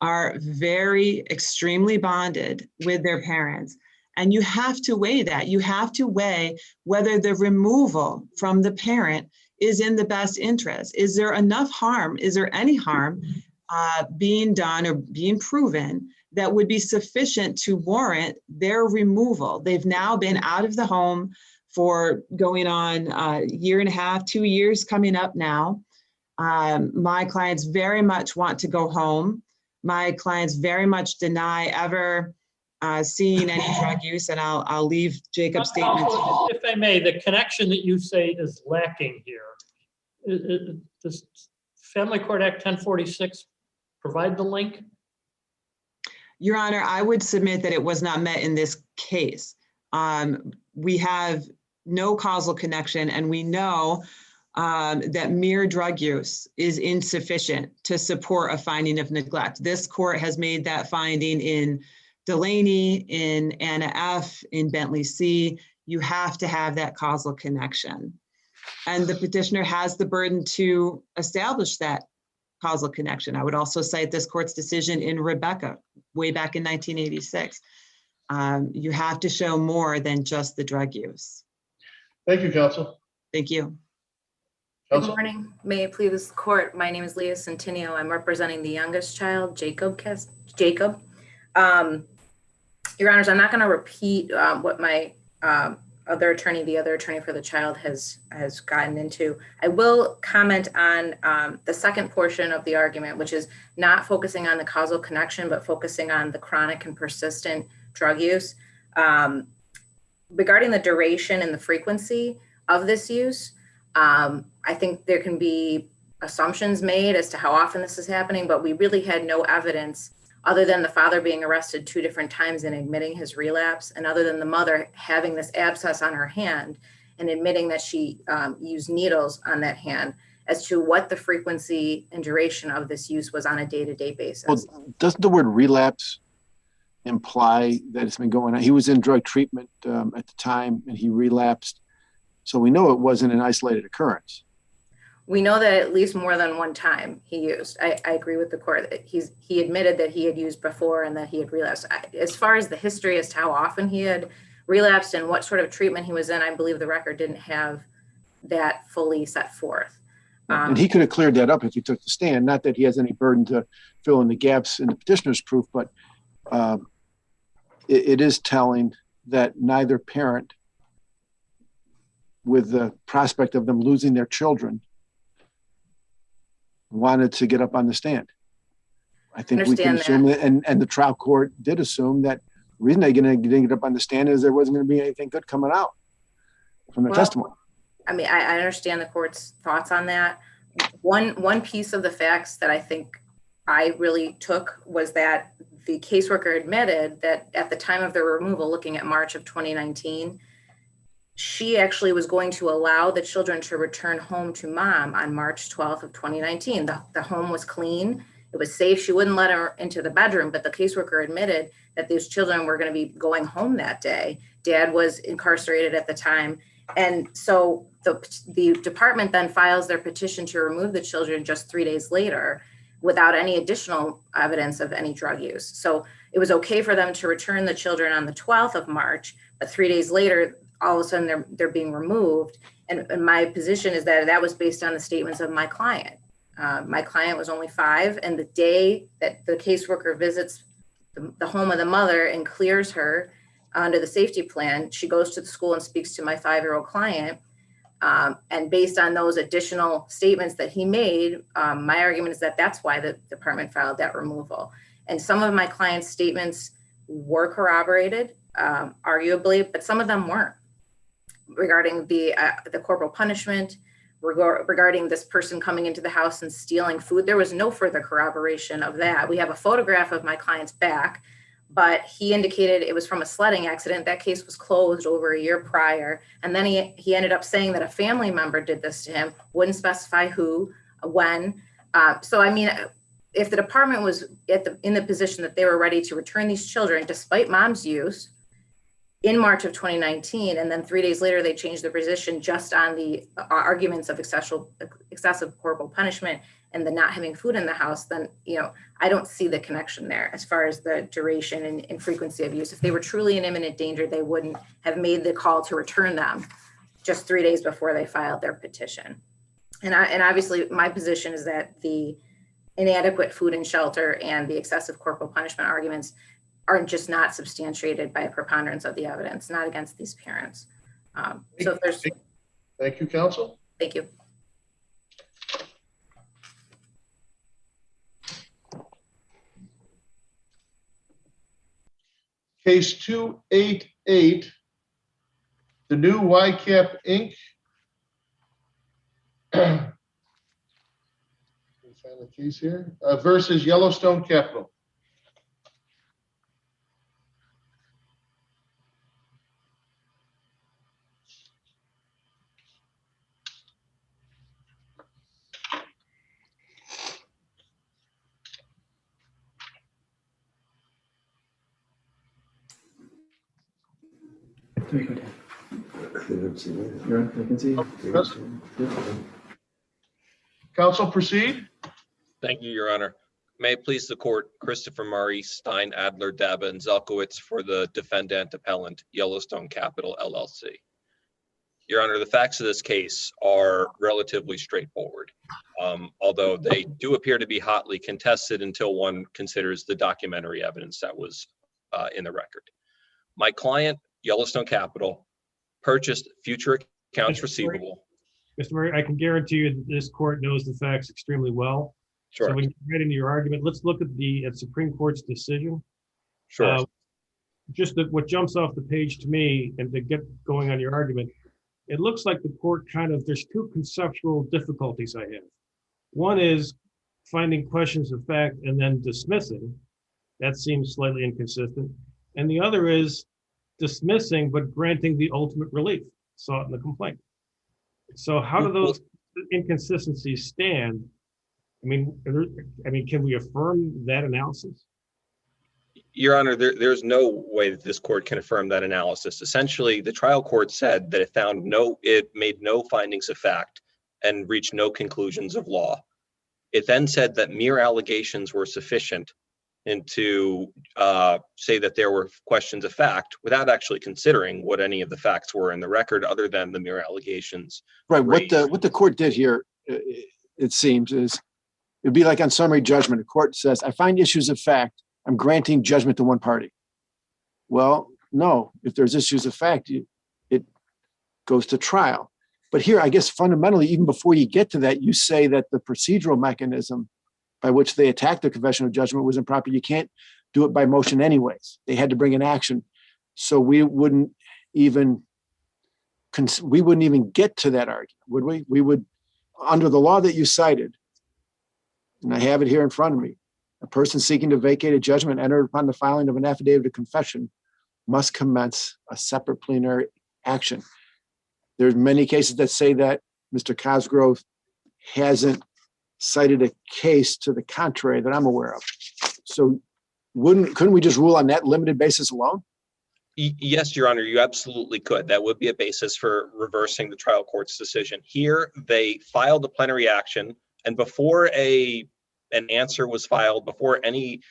are very extremely bonded with their parents. And you have to weigh that. You have to weigh whether the removal from the parent is in the best interest? Is there enough harm? Is there any harm being done or being proven that would be sufficient to warrant their removal? They've now been out of the home for going on a year and a half, 2 years coming up now. My clients very much want to go home. My clients very much deny ever seeing any drug use, and I'll leave Jacob's statement. Also, if I may, the connection that you say is lacking here, does Family Court Act 1046 provide the link? Your Honor, I would submit that it was not met in this case. We have no causal connection, and we know that mere drug use is insufficient to support a finding of neglect. This court has made that finding in Delaney, in Anna F., in Bentley C. You have to have that causal connection. And the petitioner has the burden to establish that causal connection. I would also cite this court's decision in Rebecca, way back in 1986. You have to show more than just the drug use. Thank you, counsel. Thank you. Good morning. May it please the court. My name is Leah Centineo. I'm representing the youngest child, Jacob. Your Honors, I'm not going to repeat what my other attorney for the child has gotten into. I will comment on the second portion of the argument, which is not focusing on the causal connection, but focusing on the chronic and persistent drug use. Regarding the duration and the frequency of this use, I think there can be assumptions made as to how often this is happening, but we really had no evidence other than the father being arrested 2 different times and admitting his relapse, and other than the mother having this abscess on her hand and admitting that she used needles on that hand, as to what the frequency and duration of this use was on a day-to-day basis. Well, doesn't the word relapse imply that it's been going on? He was in drug treatment at the time and he relapsed. So we know it wasn't an isolated occurrence. We know that at least more than one time he used. I agree with the court that he admitted that he had used before and that he had relapsed. As far as the history as to how often he had relapsed and what sort of treatment he was in, I believe the record didn't have that fully set forth. And he could have cleared that up if he took the stand. Not that he has any burden to fill in the gaps in the petitioner's proof, but it is telling that neither parent, with the prospect of them losing their children, wanted to get up on the stand. I think we can assume that, and the trial court did assume that the reason they didn't get up on the stand is there wasn't going to be anything good coming out from the testimony. I mean, I understand the court's thoughts on that. One piece of the facts that I think I really took was that the caseworker admitted that at the time of the removal, looking at March of 2019, she actually was going to allow the children to return home to mom on March 12th of 2019. The home was clean. It was safe. She wouldn't let her into the bedroom, but the caseworker admitted that these children were going to be going home that day. Dad was incarcerated at the time. And so the department then files their petition to remove the children just 3 days later without any additional evidence of any drug use. So it was okay for them to return the children on the 12th of March, but 3 days later, all of a sudden they're being removed. And my position is that that was based on the statements of my client. My client was only 5, and the day that the caseworker visits the home of the mother and clears her under the safety plan, she goes to the school and speaks to my 5-year-old client. And based on those additional statements that he made, my argument is that that's why the department filed that removal. And some of my client's statements were corroborated, arguably, but some of them weren't. Regarding the corporal punishment, regarding this person coming into the house and stealing food, there was no further corroboration of that. We have a photograph of my client's back, but he indicated it was from a sledding accident. That case was closed over a year prior. And then he ended up saying that a family member did this to him, wouldn't specify who, when. So, I mean, if the department was in the position that they were ready to return these children, despite mom's use, in March of 2019, and then 3 days later, they changed their position just on the arguments of excessive corporal punishment and the not having food in the house, then, I don't see the connection there as far as the duration and frequency of use. If they were truly in imminent danger, they wouldn't have made the call to return them just 3 days before they filed their petition. And obviously my position is that the inadequate food and shelter and the excessive corporal punishment arguments are just not substantiated by a preponderance of the evidence, not against these parents. So if there's. Thank you, counsel. Thank you. Case 288, the new NYAppDiv4 Inc. Let me find the case here, versus Yellowstone Capital. Counsel, proceed. Thank you, Your Honor. May it please the court, Christopher Murray, Stein, Adler, Daba, and Zelkowitz for the defendant appellant, Yellowstone Capital, LLC. Your Honor, the facts of this case are relatively straightforward, although they do appear to be hotly contested until one considers the documentary evidence that was in the record. My client, Yellowstone Capital, purchased future accounts receivable. Mr. Murray, I can guarantee you that this court knows the facts extremely well. Sure. So when you get into your argument, let's look at the Supreme Court's decision. Sure. Just what jumps off the page to me, and to get going on your argument, it looks like the court there's two conceptual difficulties I have. One is finding questions of fact and then dismissing. That seems slightly inconsistent. And the other is dismissing but granting the ultimate relief sought in the complaint. So how do those inconsistencies stand? I mean, can we affirm that analysis? Your Honor, there's no way that this court can affirm that analysis. Essentially, the trial court said that it made no findings of fact and reached no conclusions of law. It then said that mere allegations were sufficient and to say that there were questions of fact without actually considering what any of the facts were in the record other than the mere allegations. Right. What the court did here, it seems, is it'd be like on summary judgment. The court says, I find issues of fact. I'm granting judgment to one party. Well, no, if there's issues of fact, it goes to trial. But here, I guess fundamentally, even before you get to that, you say that the procedural mechanism by which they attacked the confession of judgment was improper. You can't do it by motion anyways. They had to bring an action. So we wouldn't even get to that argument, would we? We would, under the law that you cited, and I have it here in front of me, a person seeking to vacate a judgment entered upon the filing of an affidavit of confession must commence a separate plenary action. There's many cases that say that. Mr. Cosgrove hasn't cited a case to the contrary that I'm aware of. So couldn't we just rule on that limited basis alone? Yes, Your Honor, you absolutely could. That would be a basis for reversing the trial court's decision. Here, they filed a plenary action, and before an answer was filed, before any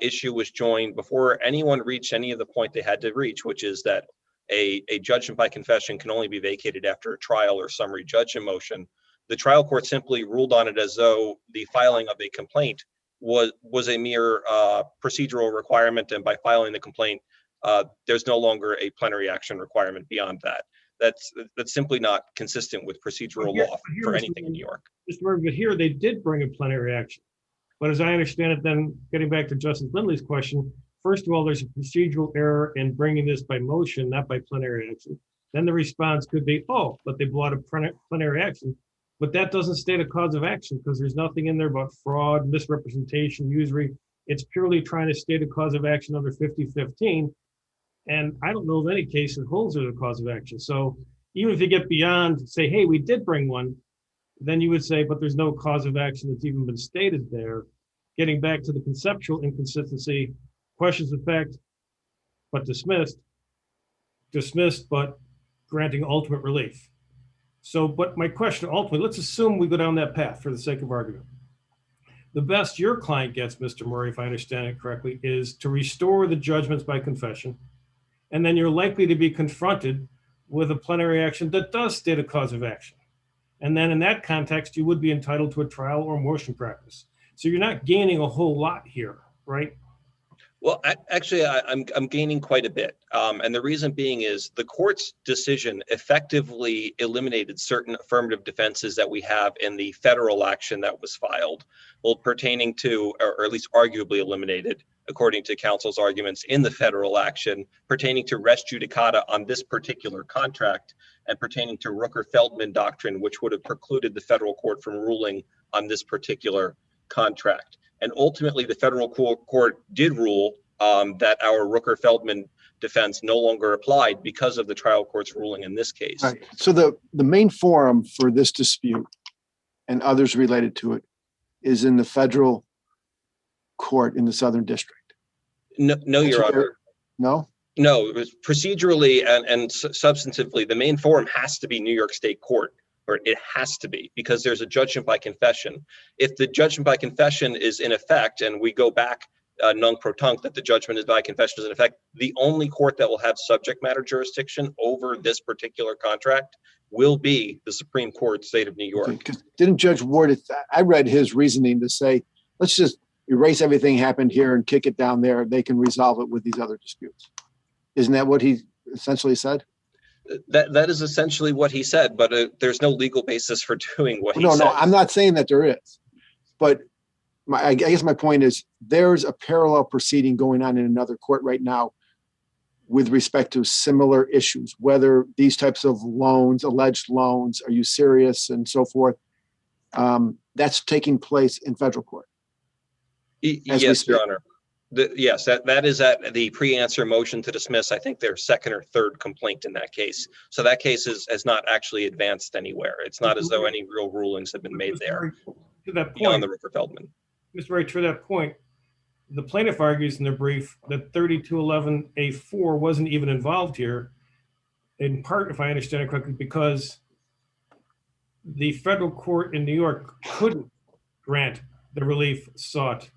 issue was joined, before anyone reached any of the point they had to reach, which is that a judgment by confession can only be vacated after a trial or summary judgment motion, the trial court simply ruled on it as though the filing of a complaint was a mere procedural requirement, and by filing the complaint, there's no longer a plenary action requirement beyond that. That's simply not consistent with procedural law for anything in New York. But here they did bring a plenary action. But as I understand it, then getting back to Justice Lindley's question, first of all, there's a procedural error in bringing this by motion, not by plenary action. Then the response could be, oh, but they brought a plenary action. But that doesn't state a cause of action because there's nothing in there about fraud, misrepresentation, usury. It's purely trying to state a cause of action under 5015. And I don't know of any case that holds it a cause of action. So even if you get beyond, say, hey, we did bring one, then you would say, but there's no cause of action that's even been stated there. Getting back to the conceptual inconsistency, questions of fact, but dismissed, but granting ultimate relief. So, but my question ultimately, let's assume we go down that path for the sake of argument. The best your client gets, Mr. Murray, if I understand it correctly, is to restore the judgments by confession. And then you're likely to be confronted with a plenary action that does state a cause of action. And then in that context, you would be entitled to a trial or motion practice. So you're not gaining a whole lot here, right? Well, actually, I'm gaining quite a bit. And the reason being is the court's decision effectively eliminated certain affirmative defenses that we have in the federal action that was filed, well, pertaining to, or at least arguably eliminated, according to counsel's arguments in the federal action, pertaining to res judicata on this particular contract and pertaining to Rooker-Feldman doctrine, which would have precluded the federal court from ruling on this particular contract. And ultimately, the federal court did rule that our Rooker-Feldman defense no longer applied because of the trial court's ruling in this case. Right. So the main forum for this dispute and others related to it is in the federal court in the Southern District. No, Your Honor. No? No, it was procedurally and substantively, the main forum has to be New York State Court. Or it has to be, because there's a judgment by confession. If the judgment by confession is in effect, and we go back nunc pro tunc that the judgment is by confession is in effect, the only court that will have subject matter jurisdiction over this particular contract will be the Supreme Court, State of New York. Okay, didn't Judge Ward, I read his reasoning to say, let's just erase everything happened here and kick it down there. They can resolve it with these other disputes. Isn't that what he essentially said? That is essentially what he said, but there's no legal basis for doing what he said. No, I'm not saying that there is, but I guess my point is there's a parallel proceeding going on in another court right now with respect to similar issues, whether these types of loans, alleged loans, are you serious and so forth. That's taking place in federal court. Yes, Your Honor. Yes, that is at the pre-answer motion to dismiss. I think their second or third complaint in that case. So that case has not actually advanced anywhere. It's not as though any real rulings have been made there To that beyond point, the Rooker-Feldman. Mr. Wright, to that point, the plaintiff argues in their brief that 3211A4 wasn't even involved here, in part, if I understand it correctly, because the federal court in New York couldn't grant the relief sought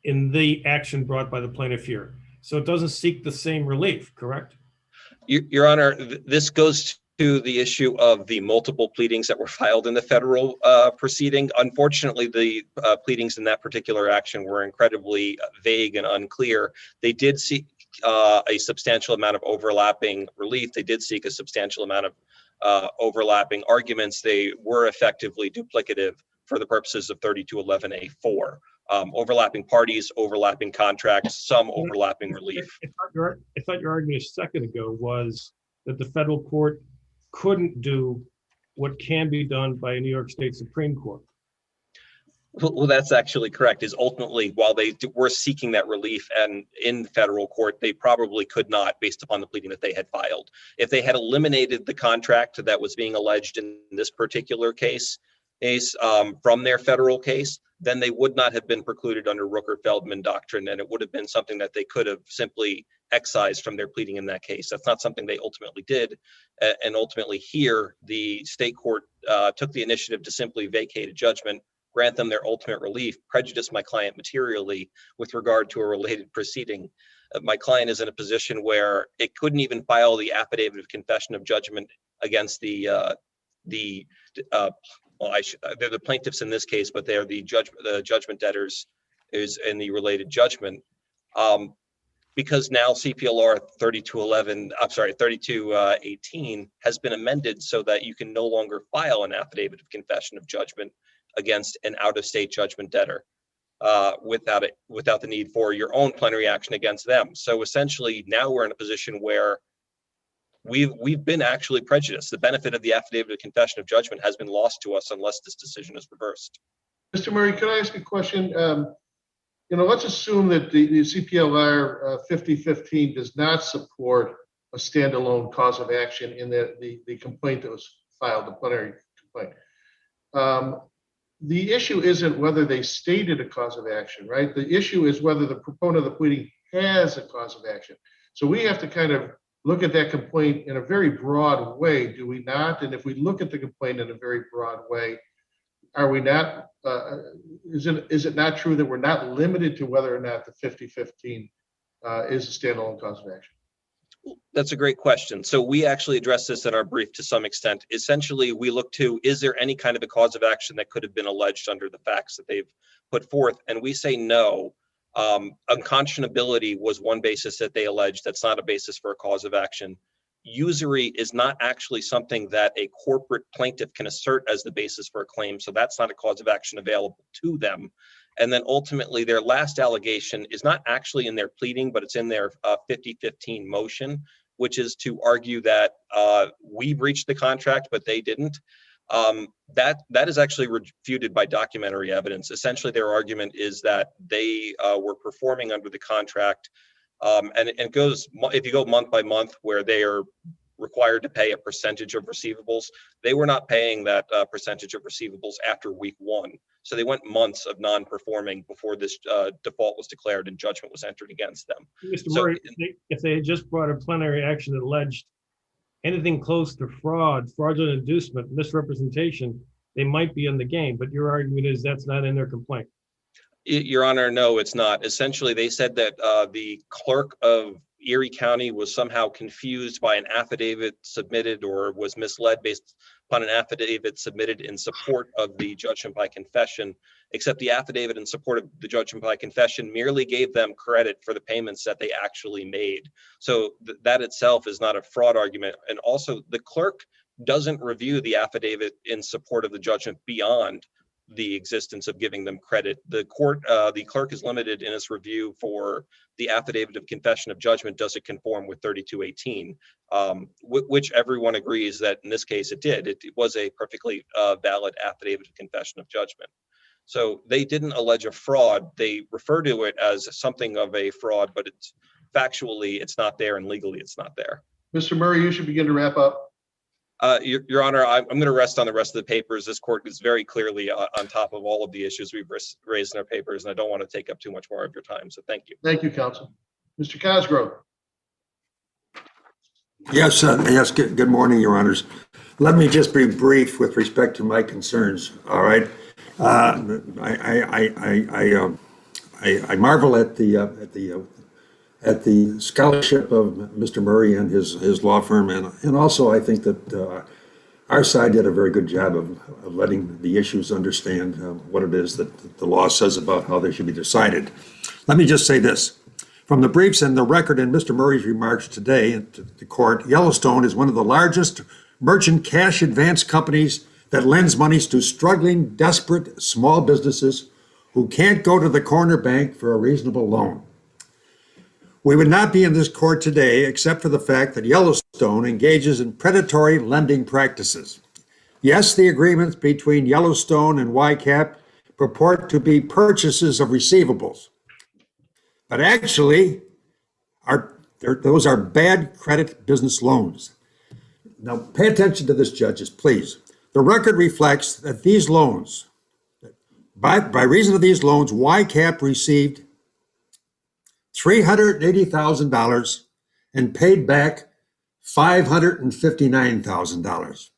in the action brought by the plaintiff here. So it doesn't seek the same relief, correct? Your Honor, this goes to the issue of the multiple pleadings that were filed in the federal proceeding. Unfortunately, the pleadings in that particular action were incredibly vague and unclear. They did seek a substantial amount of overlapping relief. They did seek a substantial amount of overlapping arguments. They were effectively duplicative for the purposes of 3211A4. Overlapping parties, overlapping contracts, some overlapping relief. I thought your argument a second ago was that the federal court couldn't do what can be done by a New York State Supreme Court. Well, that's actually correct. Is ultimately, while they were seeking that relief and in federal court, they probably could not, based upon the pleading that they had filed. If they had eliminated the contract that was being alleged in this particular case from their federal case, then they would not have been precluded under Rooker-Feldman doctrine, and it would have been something that they could have simply excised from their pleading in that case. That's not something they ultimately did, and ultimately here, the state court took the initiative to simply vacate a judgment, grant them their ultimate relief, prejudice my client materially with regard to a related proceeding. My client is in a position where it couldn't even file the affidavit of confession of judgment against they're the plaintiffs in this case, but they're the judgment debtors is in the related judgment. Because now CPLR 3218 has been amended so that you can no longer file an affidavit of confession of judgment against an out-of-state judgment debtor without the need for your own plenary action against them. So essentially now we're in a position where we've been actually prejudiced. The benefit of the affidavit of confession of judgment has been lost to us unless this decision is reversed. Mr. Murray, can I ask a question? Let's assume that the CPLR 5015 does not support a standalone cause of action in the complaint that was filed, the plenary complaint. The issue isn't whether they stated a cause of action, right? The issue is whether the proponent of the pleading has a cause of action. So we have to kind of look at that complaint in a very broad way, do we not? And if we look at the complaint in a very broad way, are we not, is it not true that we're not limited to whether or not the 5015 is a standalone cause of action? That's a great question. So we actually addressed this in our brief to some extent. Essentially, we look to, is there any kind of a cause of action that could have been alleged under the facts that they've put forth? And we say no. Unconscionability was one basis that they alleged. That's not a basis for a cause of action. Usury is not actually something that a corporate plaintiff can assert as the basis for a claim. So that's not a cause of action available to them. And then ultimately their last allegation is not actually in their pleading, but it's in their 50-15 motion, which is to argue that we breached the contract, but they didn't. That is actually refuted by documentary evidence. Essentially, their argument is that they were performing under the contract, and it goes, if you go month by month, where they are required to pay a percentage of receivables. They were not paying that percentage of receivables after week 1. So they went months of non-performing before this default was declared and judgment was entered against them. Mr. Murray, if they had just brought a plenary action that alleged anything close to fraud, fraudulent inducement, misrepresentation, they might be in the game. But your argument is that's not in their complaint. Your Honor, no, it's not. Essentially, they said that the clerk of Erie County was somehow confused by an affidavit submitted or was misled based upon an affidavit submitted in support of the judgment by confession, except the affidavit in support of the judgment by confession merely gave them credit for the payments that they actually made. So that itself is not a fraud argument. And also the clerk doesn't review the affidavit in support of the judgment beyond the existence of giving them credit. The clerk is limited in its review for the affidavit of confession of judgment. Does it conform with 3218, which everyone agrees that in this case it did. It was a perfectly valid affidavit of confession of judgment. So they didn't allege a fraud. They refer to it as something of a fraud, but it's factually it's not there and legally it's not there. Mr. Murray, you should begin to wrap up. Your Honor, I'm going to rest on the rest of the papers. This court is very clearly on top of all of the issues we've raised in our papers, and I don't want to take up too much more of your time. So thank you. Thank you, counsel. Mr. Cosgrove. Yes, yes. Good morning, Your Honors. Let me just be brief with respect to my concerns. All right. I marvel at the scholarship of Mr. Murray and his law firm, and also I think that our side did a very good job of letting the issues understand what it is that the law says about how they should be decided. Let me just say this. From the briefs and the record in Mr. Murray's remarks today to the court, Yellowstone is one of the largest merchant cash advance companies that lends monies to struggling, desperate small businesses who can't go to the corner bank for a reasonable loan. We would not be in this court today except for the fact that Yellowstone engages in predatory lending practices. Yes, the agreements between Yellowstone and NYAppDiv4 purport to be purchases of receivables, but actually those are bad credit business loans. Now, pay attention to this, judges, please. The record reflects that these loans, by reason of these loans, NYAppDiv4 received $380,000 and paid back $559,000.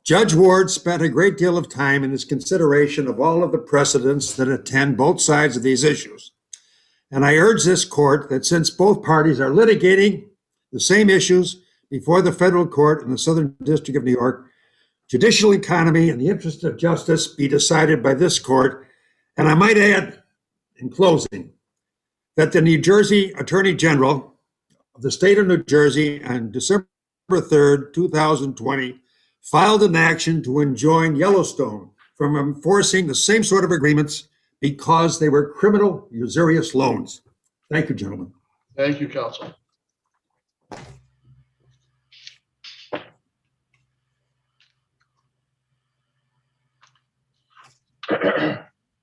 Judge Ward spent a great deal of time in his consideration of all of the precedents that attend both sides of these issues. And I urge this court that since both parties are litigating the same issues before the federal court in the Southern District of New York, judicial economy and the interest of justice be decided by this court. And I might add, in closing, that the New Jersey Attorney General of the state of New Jersey on December 3rd, 2020, filed an action to enjoin Yellowstone from enforcing the same sort of agreements because they were criminal usurious loans. Thank you, gentlemen. Thank you, counsel.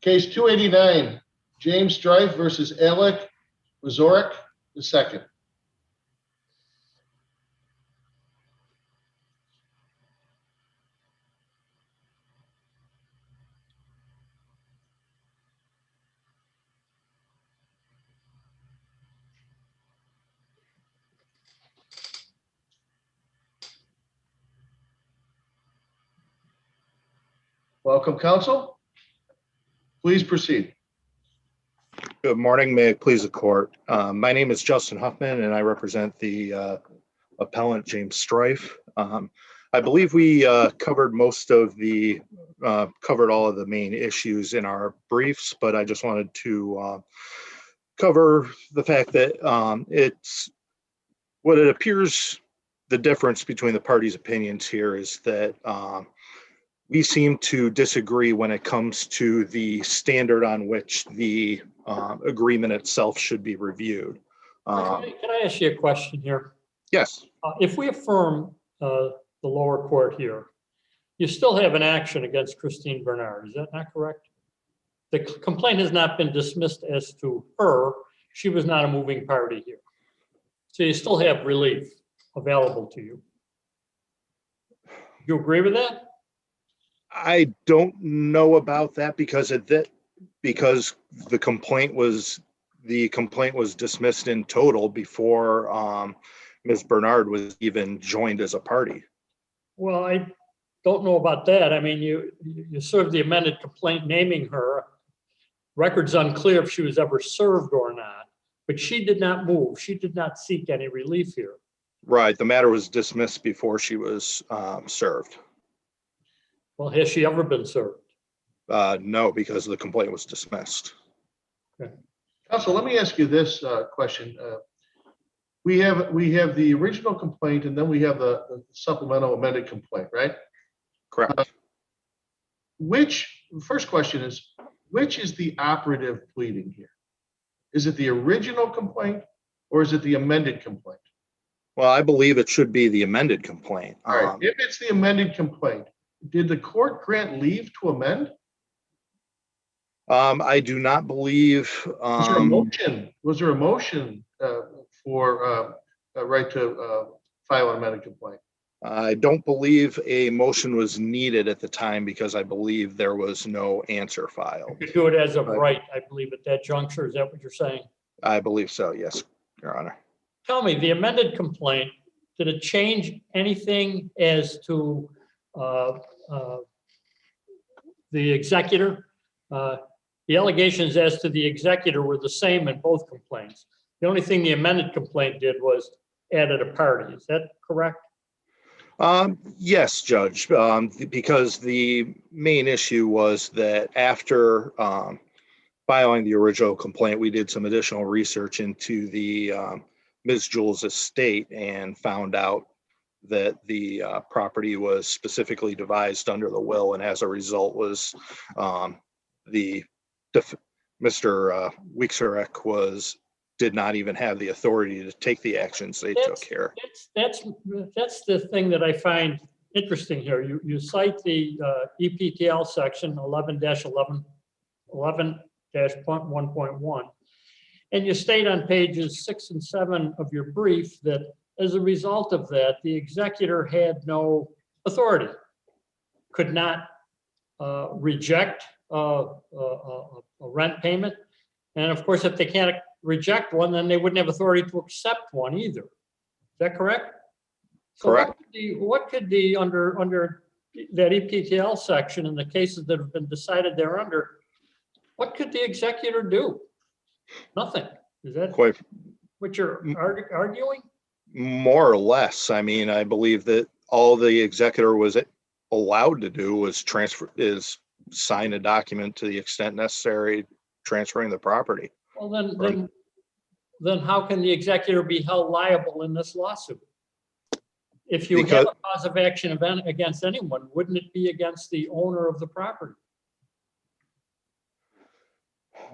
Case 289, James Strife versus Alec Razorek II. Welcome, counsel. Please proceed. Good morning. May it please the court. My name is Justin Huffman, and I represent the appellant James Strife. I believe we covered covered all of the main issues in our briefs, but I just wanted to cover the fact that it's what it appears the difference between the parties' opinions here is that we seem to disagree when it comes to the standard on which the agreement itself should be reviewed. Can I ask you a question here? Yes. If we affirm the lower court here, you still have an action against Christine Bernard. Is that not correct? The complaint has not been dismissed as to her. She was not a moving party here. So you still have relief available to you. You agree with that? I don't know about that because the complaint was dismissed in total before Ms. Bernard was even joined as a party. Well, I don't know about that. I mean, you served the amended complaint naming her. Record's unclear if she was ever served or not, but she did not move. She did not seek any relief here. Right. The matter was dismissed before she was served. Well, has she ever been served? No, because the complaint was dismissed. Okay. Counsel, let me ask you this question. We have the original complaint, and then we have the supplemental amended complaint, right? Correct. First question is, which is the operative pleading here? Is it the original complaint or is it the amended complaint? Well, I believe it should be the amended complaint. All right. If it's the amended complaint, did the court grant leave to amend? I do not believe. Was there a motion for a right to file an amended complaint? I don't believe a motion was needed at the time because I believe there was no answer filed. You could do it as of right, I believe, at that juncture. Is that what you're saying? I believe so, yes, Your Honor. Tell me, the amended complaint, did it change anything as to the executor? The allegations as to the executor were the same in both complaints. The only thing the amended complaint did was added a party. Is that correct? Yes, Judge, because the main issue was that after filing the original complaint, we did some additional research into the Ms. Jules' estate and found out that the property was specifically devised under the will, and as a result was Mr. Wixerek did not even have the authority to take the actions they took here. That's the thing that I find interesting here. You cite the EPTL section 11-1.1, and you state on pages 6 and 7 of your brief that as a result of that, the executor had no authority, could not reject a rent payment. And of course, if they can't reject one, then they wouldn't have authority to accept one either. Is that correct? So correct. What could the under that EPTL section in the cases that have been decided thereunder, what could the executor do? Nothing. Is that quite what you're arguing? More or less. I mean, I believe that all the executor was allowed to do was sign a document to the extent necessary, transferring the property. Well, then how can the executor be held liable in this lawsuit? If you have a cause of action against anyone, wouldn't it be against the owner of the property?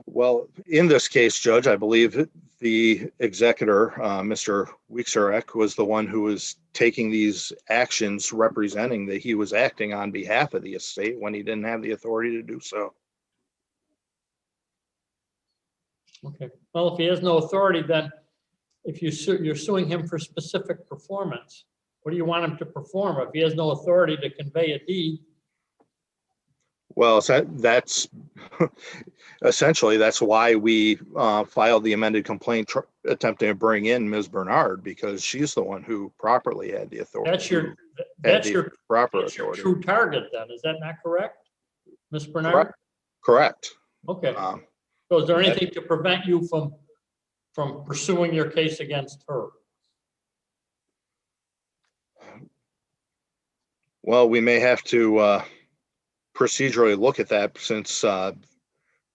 Well, in this case, Judge, I believe the executor, Mr. Wixerek, was the one who was taking these actions, representing that he was acting on behalf of the estate when he didn't have the authority to do so. Okay. Well, if he has no authority, then if you're suing him for specific performance, what do you want him to perform? If he has no authority to convey a deed. Well, that's essentially, that's why we filed the amended complaint attempting to bring in Ms. Bernard, because she's the one who properly had the authority. That's your true target then. Is that not correct, Ms. Bernard? Correct. Okay. So is there anything to prevent you from pursuing your case against her? Well, we may have to procedurally look at that, since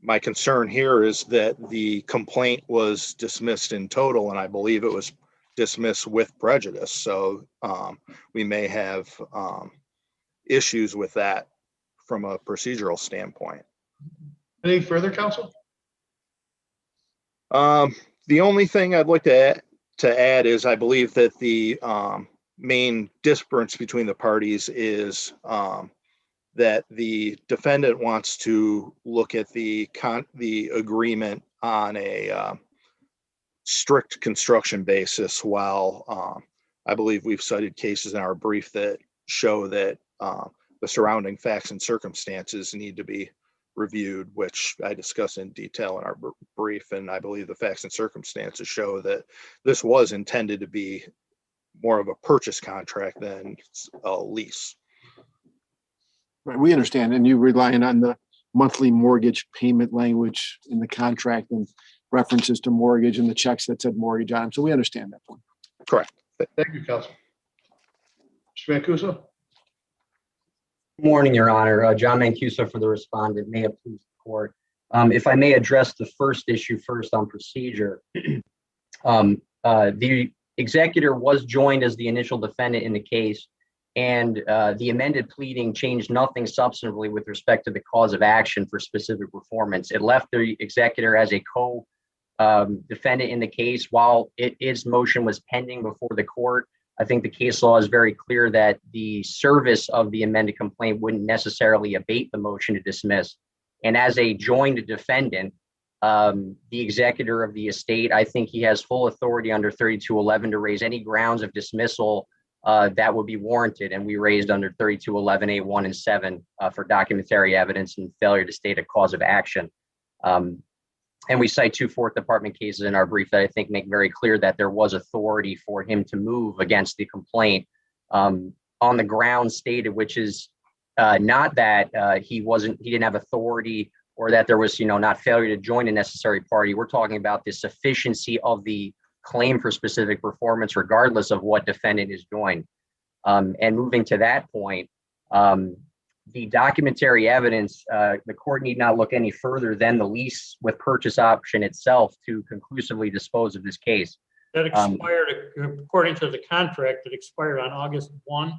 my concern here is that the complaint was dismissed in total, and I believe it was dismissed with prejudice. So we may have issues with that from a procedural standpoint. Any further, counsel? The only thing I'd like to add is I believe that the main difference between the parties is that the defendant wants to look at the agreement on a strict construction basis, while I believe we've cited cases in our brief that show that the surrounding facts and circumstances need to be reviewed, which I discuss in detail in our brief. And I believe the facts and circumstances show that this was intended to be more of a purchase contract than a lease. Right, we understand, and you're relying on the monthly mortgage payment language in the contract and references to mortgage and the checks that said mortgage on them. So we understand that point. Correct. Thank you, counsel. Mr. Mancuso? Morning, Your Honor. John Mancuso for the respondent. May it please the court. If I may address the first issue first on procedure. The executor was joined as the initial defendant in the case, and the amended pleading changed nothing substantively with respect to the cause of action for specific performance. It left the executor as a co-defendant in the case while its motion was pending before the court. I think the case law is very clear that the service of the amended complaint wouldn't necessarily abate the motion to dismiss. And as a joined defendant, the executor of the estate, I think he has full authority under 3211 to raise any grounds of dismissal that would be warranted. And we raised under 3211A1 and 7 for documentary evidence and failure to state a cause of action. And we cite 2 Fourth Department cases in our brief that I think make very clear that there was authority for him to move against the complaint on the ground stated, which is not that he didn't have authority or that there was, not failure to join a necessary party. We're talking about the sufficiency of the claim for specific performance, regardless of what defendant is joined. And moving to that point, the documentary evidence, the court need not look any further than the lease with purchase option itself to conclusively dispose of this case. That expired, according to the contract, it expired on August 1. Is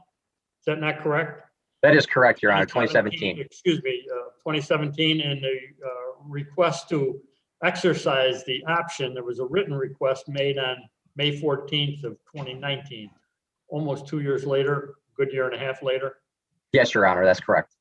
that not correct? That is correct, Your Honor, 2017. Excuse me, 2017, and the request to exercise the option, there was a written request made on May 14th of 2019, almost 2 years later, good year and a half later. Yes, Your Honor, that's correct.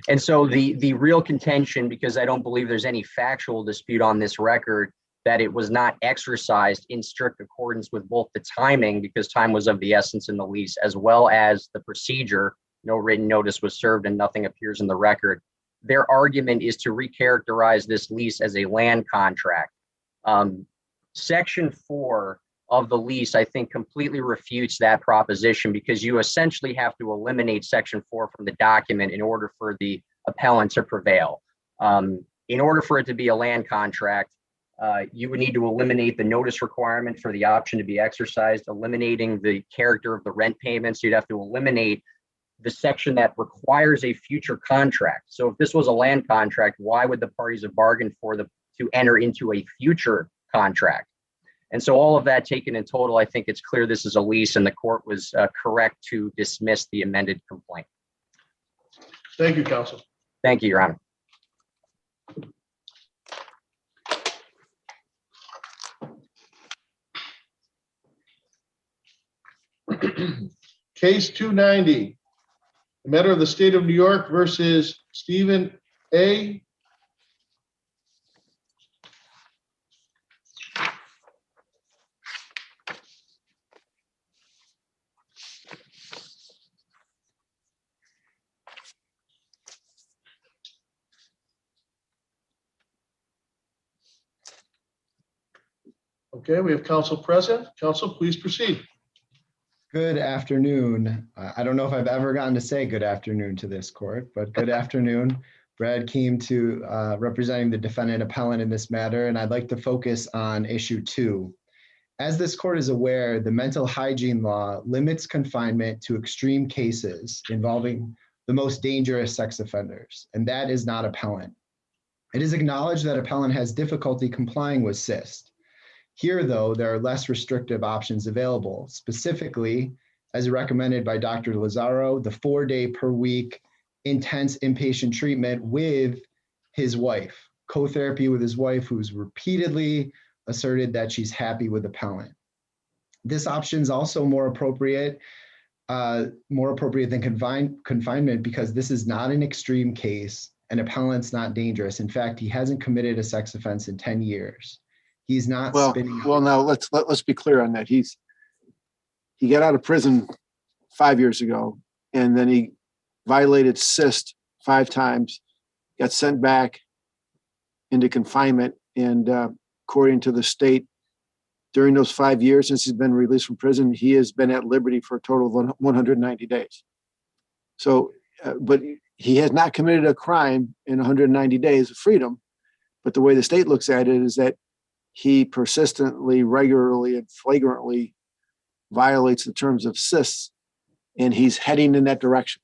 And so the real contention, because I don't believe there's any factual dispute on this record, that it was not exercised in strict accordance with both the timing, because time was of the essence in the lease, as well as the procedure. No written notice was served and nothing appears in the record. Their argument is to recharacterize this lease as a land contract. Section 4 of the lease, I think, completely refutes that proposition, because you essentially have to eliminate Section 4 from the document in order for the appellant to prevail. In order for it to be a land contract, you would need to eliminate the notice requirement for the option to be exercised, eliminating the character of the rent payments. You'd have to eliminate the section that requires a future contract. So if this was a land contract, why would the parties have bargained to enter into a future contract? And so all of that taken in total, I think it's clear this is a lease, and the court was correct to dismiss the amended complaint. Thank you, counsel. Thank you, Your Honor. Case 290, the matter of the state of New York versus Stephen A. Okay, we have counsel present. Counsel, please proceed. Good afternoon. I don't know if I've ever gotten to say good afternoon to this court, but good afternoon. Brad Keem representing the defendant appellant in this matter, and I'd like to focus on issue 2. As this court is aware, the mental hygiene law limits confinement to extreme cases involving the most dangerous sex offenders, and that is not appellant. It is acknowledged that appellant has difficulty complying with SIST. Here, though, there are less restrictive options available, specifically, as recommended by Dr. Lazaro, the 4-day per week intense inpatient treatment with his wife, co-therapy with his wife, who's repeatedly asserted that she's happy with appellant. This option is also more appropriate than confinement because this is not an extreme case and appellant's not dangerous. In fact, he hasn't committed a sex offense in 10 years. He's not spinning. Well, now let's be clear on that. He got out of prison 5 years ago, and then he violated SIST 5 times, got sent back into confinement, and according to the state, during those 5 years since he's been released from prison, he has been at liberty for a total of 190 days. So, but he has not committed a crime in 190 days of freedom. But the way the state looks at it is that he persistently, regularly, and flagrantly violates the terms of SIS, and he's heading in that direction.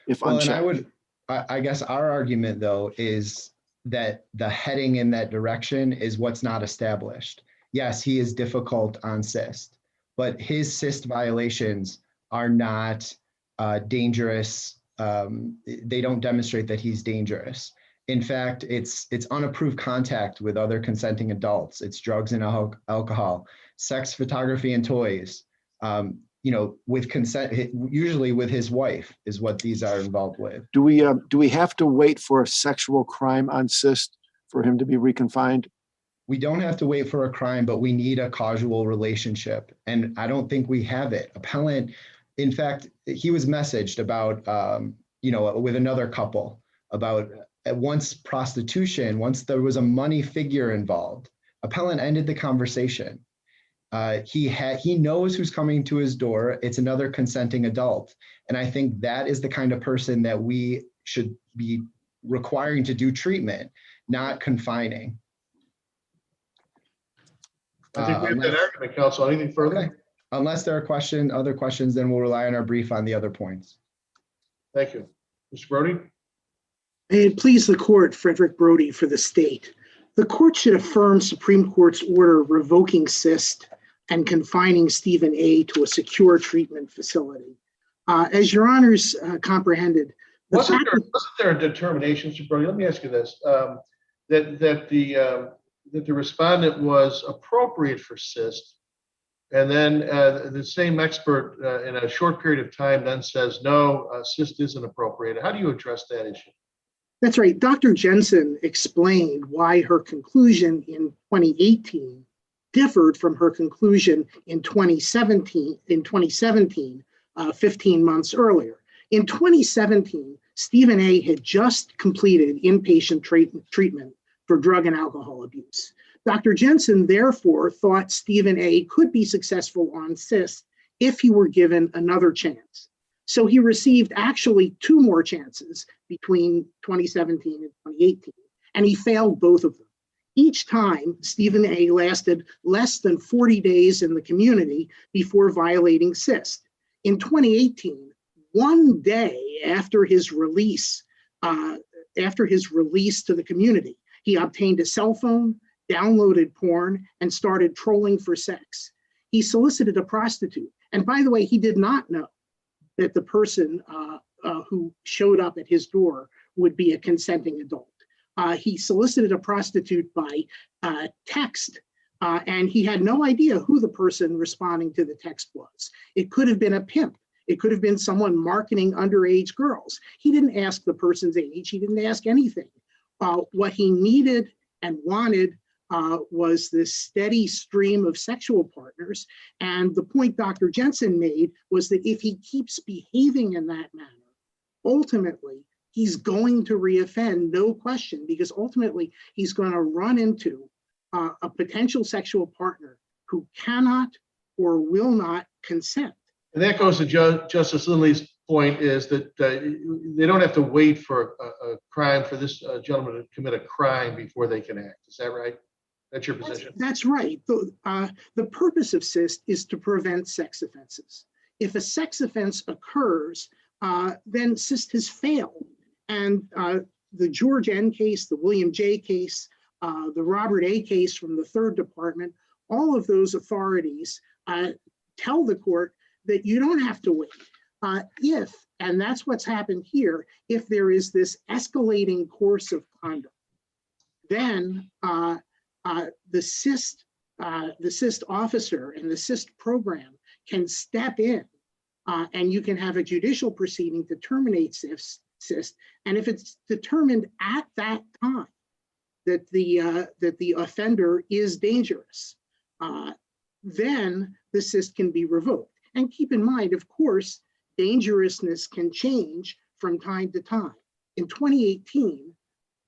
If unchecked. I guess our argument, though, is that the heading in that direction is what's not established. Yes, he is difficult on SIST, but his SIST violations are not dangerous. They don't demonstrate that he's dangerous. In fact, it's unapproved contact with other consenting adults. It's drugs and alcohol, sex, photography, and toys. With consent, usually with his wife is what these are involved with. Do we have to wait for a sexual crime on SIST for him to be reconfined? We don't have to wait for a crime, but we need a causal relationship. And I don't think we have it. Appellant, in fact, he was messaged about, with another couple about once prostitution, once there was a money figure involved, appellant ended the conversation. He knows who's coming to his door. It's another consenting adult. And I think that is the kind of person that we should be requiring to do treatment, not confining. I think we have that argument, counsel. Anything further? Okay. Unless there are other questions, then we'll rely on our brief on the other points. Thank you. Mr. Brody? May it please the court, Frederick Brody for the state. The court should affirm Supreme Court's order revoking SIST and confining Stephen A. to a secure treatment facility. As your honors comprehended, wasn't there a determination, Mr. Brody? Let me ask you this: that the respondent was appropriate for SIST, and then the same expert in a short period of time then says no, SIST isn't appropriate. How do you address that issue? That's right. Dr. Jensen explained why her conclusion in 2018 differed from her conclusion in 2017, 15 months earlier. In 2017, Stephen A. had just completed inpatient treatment for drug and alcohol abuse. Dr. Jensen therefore thought Stephen A. could be successful on SIST if he were given another chance. So he received actually 2 more chances between 2017 and 2018, and he failed both of them. Each time, Stephen A. lasted less than 40 days in the community before violating SIST. In 2018, 1 day after his release to the community, he obtained a cell phone, downloaded porn, and started trolling for sex. He solicited a prostitute. And by the way, he did not know that the person who showed up at his door would be a consenting adult. He solicited a prostitute by text, and he had no idea who the person responding to the text was. It could have been a pimp. It could have been someone marketing underage girls. He didn't ask the person's age. He didn't ask anything. What he needed and wanted was this steady stream of sexual partners. And the point Dr. Jensen made was that if he keeps behaving in that manner, ultimately, he's going to reoffend, no question, because ultimately he's going to run into a potential sexual partner who cannot or will not consent. And that goes to Justice Lindley's point is that they don't have to wait for a crime for this gentleman to commit a crime before they can act. Is that right? That's your position? That's right. The purpose of SIST is to prevent sex offenses. If a sex offense occurs, then SIST has failed. And the George N. case, the William J. case, the Robert A. case from the 3rd Department, all of those authorities tell the court that you don't have to wait. If, and that's what's happened here, if there is this escalating course of conduct, then the SIST officer and the SIST program can step in and you can have a judicial proceeding to terminate SIST. And if it's determined at that time that the offender is dangerous, then the SIST can be revoked. And keep in mind, of course, dangerousness can change from time to time. In 2018,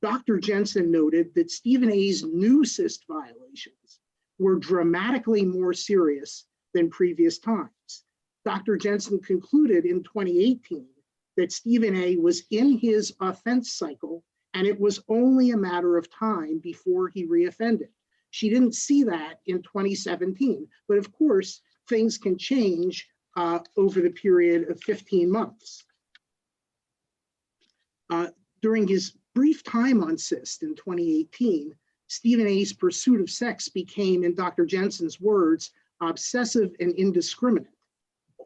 Dr. Jensen noted that Stephen A.'s new SIST violations were dramatically more serious than previous times. Dr. Jensen concluded in 2018 that Stephen A. was in his offense cycle and it was only a matter of time before he reoffended. She didn't see that in 2017, but of course, things can change over the period of 15 months. During his brief time on SIST in 2018, Stephen A.'s pursuit of sex became, in Dr. Jensen's words, obsessive and indiscriminate.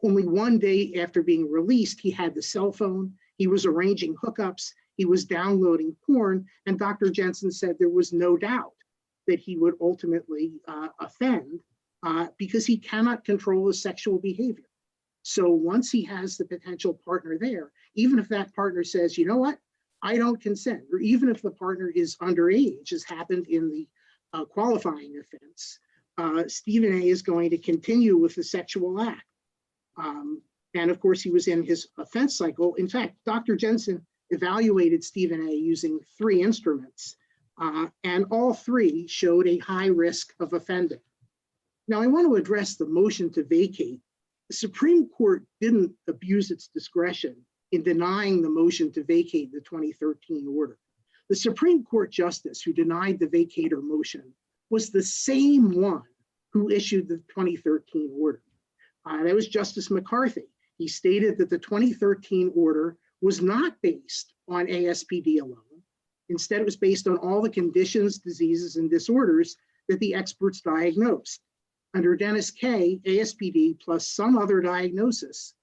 Only one day after being released, he had the cell phone, he was arranging hookups, he was downloading porn, and Dr. Jensen said there was no doubt that he would ultimately offend because he cannot control his sexual behavior. So once he has the potential partner there, even if that partner says, you know what, I don't consent, or even if the partner is underage, as happened in the qualifying offense, Stephen A. is going to continue with the sexual act. And of course, he was in his offense cycle. In fact, Dr. Jensen evaluated Stephen A. using 3 instruments, and all 3 showed a high risk of offending. Now, I want to address the motion to vacate. The Supreme Court didn't abuse its discretion in denying the motion to vacate the 2013 order. The Supreme Court justice who denied the vacator motion was the same one who issued the 2013 order. That was Justice McCarthy. He stated that the 2013 order was not based on ASPD alone. Instead, it was based on all the conditions, diseases, and disorders that the experts diagnosed. Under Dennis K., ASPD plus some other diagnosis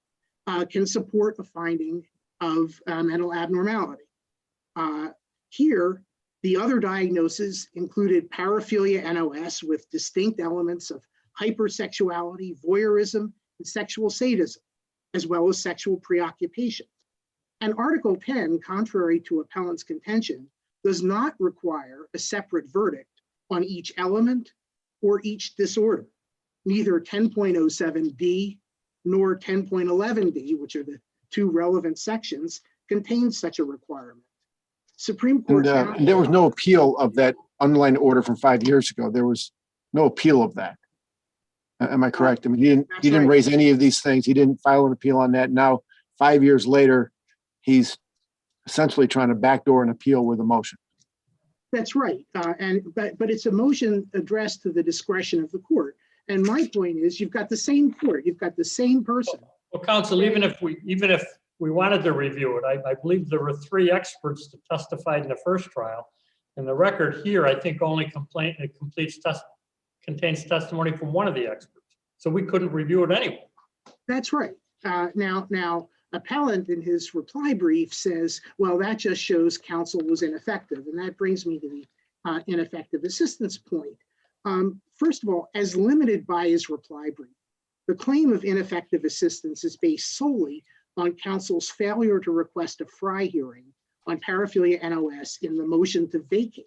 can support a finding of mental abnormality. Here, the other diagnoses included paraphilia NOS with distinct elements of hypersexuality, voyeurism, and sexual sadism, as well as sexual preoccupation. And Article 10, contrary to appellant's contention, does not require a separate verdict on each element or each disorder. Neither 10.07D nor 10.11D, which are the 2 relevant sections, contain such a requirement. Supreme Court and there was no appeal of that underlying order from 5 years ago. There was no appeal of that. Am I correct? I mean, he didn't raise any of these things. He didn't file an appeal on that. Now, 5 years later, he's essentially trying to backdoor an appeal with a motion. That's right. But it's a motion addressed to the discretion of the court. And my point is, you've got the same court, you've got the same person. Well, counsel, even if we wanted to review it, I believe there were 3 experts that testified in the first trial. And the record here, I think, only contains testimony from one of the experts. So we couldn't review it anyway. That's right. Now, appellant in his reply brief says, well, that just shows counsel was ineffective. And that brings me to the ineffective assistance point. First of all, as limited by his reply brief, the claim of ineffective assistance is based solely on counsel's failure to request a Fry hearing on paraphilia NOS in the motion to vacate.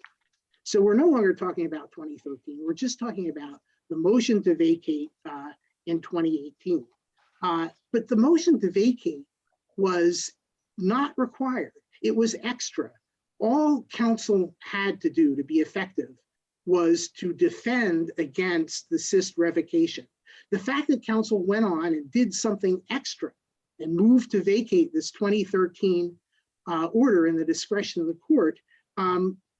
So we're no longer talking about 2013. We're just talking about the motion to vacate in 2018. But the motion to vacate was not required. It was extra. All counsel had to do to be effective was to defend against the SIST revocation. The fact that counsel went on and did something extra and move to vacate this 2013 order in the discretion of the court,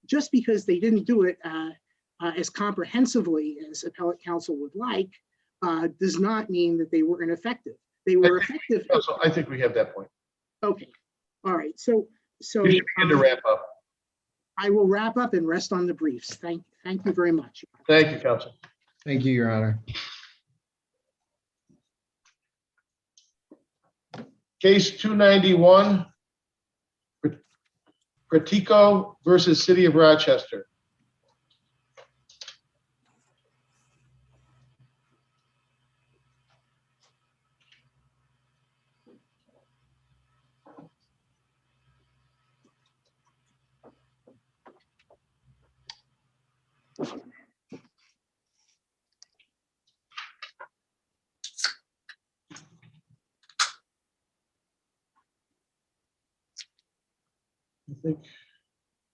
just because they didn't do it as comprehensively as appellate counsel would like, does not mean that they were ineffective. They were effective. So I think we have that point. Okay. All right. So You should begin to wrap up. I will wrap up and rest on the briefs. Thank you very much. Thank you, counsel. Thank you, Your Honor. Case 291, Pratico versus City of Rochester. I think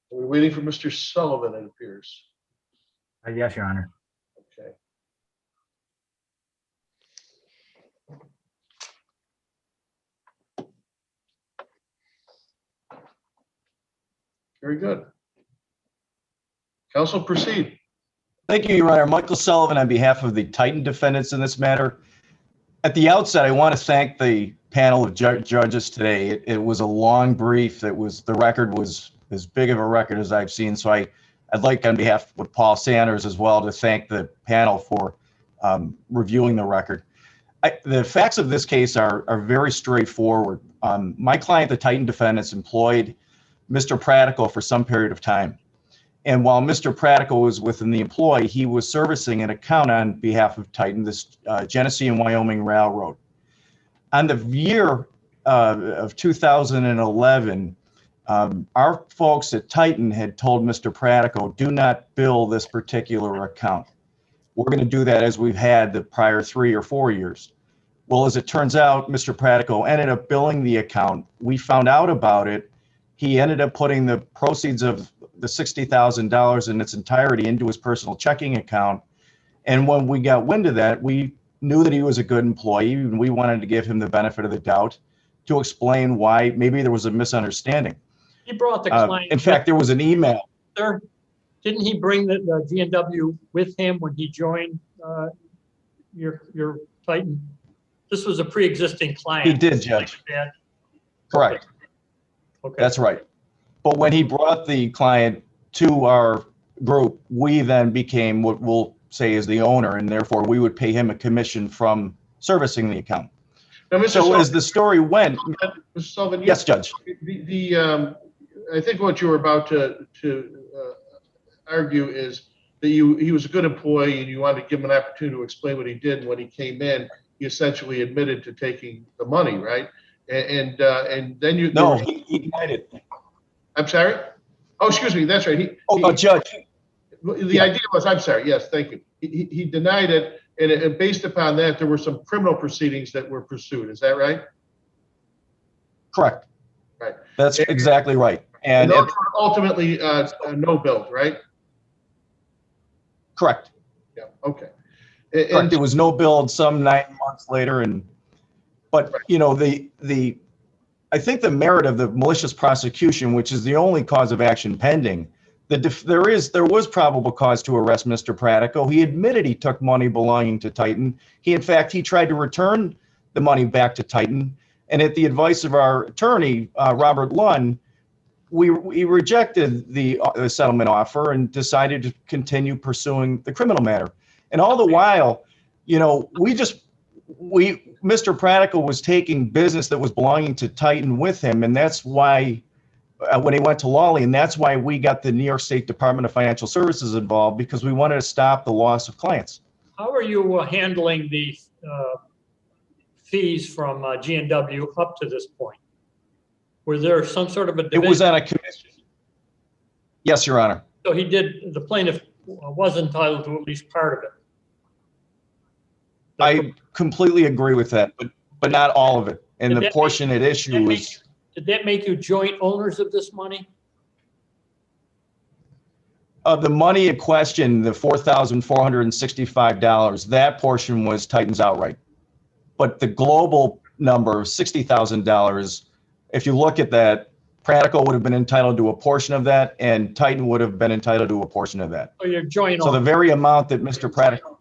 we're waiting for Mr. Sullivan, it appears. Yes, Your Honor. Okay. Very good. Counsel, proceed. Thank you, Your Honor. Michael Sullivan on behalf of the Titan defendants in this matter. At the outset, I want to thank the panel of judges today. It was a long brief. The record was as big of a record as I've seen. So I'd like, on behalf of Paul Sanders as well, to thank the panel for reviewing the record. The facts of this case are very straightforward. My client, the Titan defendants, employed Mr. Pratico for some period of time. And while Mr. Pratico was within the employ, he was servicing an account on behalf of Titan, this Genesee and Wyoming Railroad. On the year of 2011, our folks at Titan had told Mr. Pratico, do not bill this particular account. We're going to do that as we've had the prior 3 or 4 years. Well, as it turns out, Mr. Pratico ended up billing the account. We found out about it. He ended up putting the proceeds of the $60,000 in its entirety into his personal checking account. And when we got wind of that, we knew that he was a good employee, and we wanted to give him the benefit of the doubt to explain why maybe there was a misunderstanding. He brought the client. In fact, there was an email. Sir, didn't he bring the G&W with him when he joined your Titan? This was a pre-existing client. He did, Judge. Correct. Okay. That's right. But when he brought the client to our group, we then became what we'll say is the owner, and therefore we would pay him a commission from servicing the account. Now, Mr. So Sullivan, as the story went, Mr. Sullivan, yes, Judge. I think what you were about to argue is that he was a good employee and you wanted to give him an opportunity to explain what he did. And when he came in, he essentially admitted to taking the money, right? And then you. No, he denied it. I'm sorry? Oh, excuse me. That's right. Judge. The idea was, I'm sorry. Yes, thank you. He denied it. And based upon that, there were some criminal proceedings that were pursued. Is that right? Correct. Right. That's exactly right. And those were ultimately no bills, right? Correct. Yeah. Okay. Correct. There was no build some 9 months later, but you know I think the merit of the malicious prosecution, which is the only cause of action pending, there was probable cause to arrest Mr. Pratico. He admitted he took money belonging to Titan. He tried to return the money back to Titan, and at the advice of our attorney, Robert Lund, we rejected the settlement offer and decided to continue pursuing the criminal matter. And all the while, you know, Mr. Pratico was taking business that was belonging to Titan with him, and that's why when he went to Lawley, and that's why we got the New York State Department of Financial Services involved, because we wanted to stop the loss of clients. How are you handling the fees from G&W up to this point? Was there some sort of a division? It was on a commission. Yes, Your Honor. So the plaintiff was entitled to at least part of it. I completely agree with that, but not all of it. And the portion at issue was. Did that make you joint owners of this money? The money in question, the $4,465, that portion was Titan's outright. But the global number, $60,000, if you look at that, Pratico would have been entitled to a portion of that, and Titan would have been entitled to a portion of that. So you're joint So the owners. very amount that Mr. Pratico,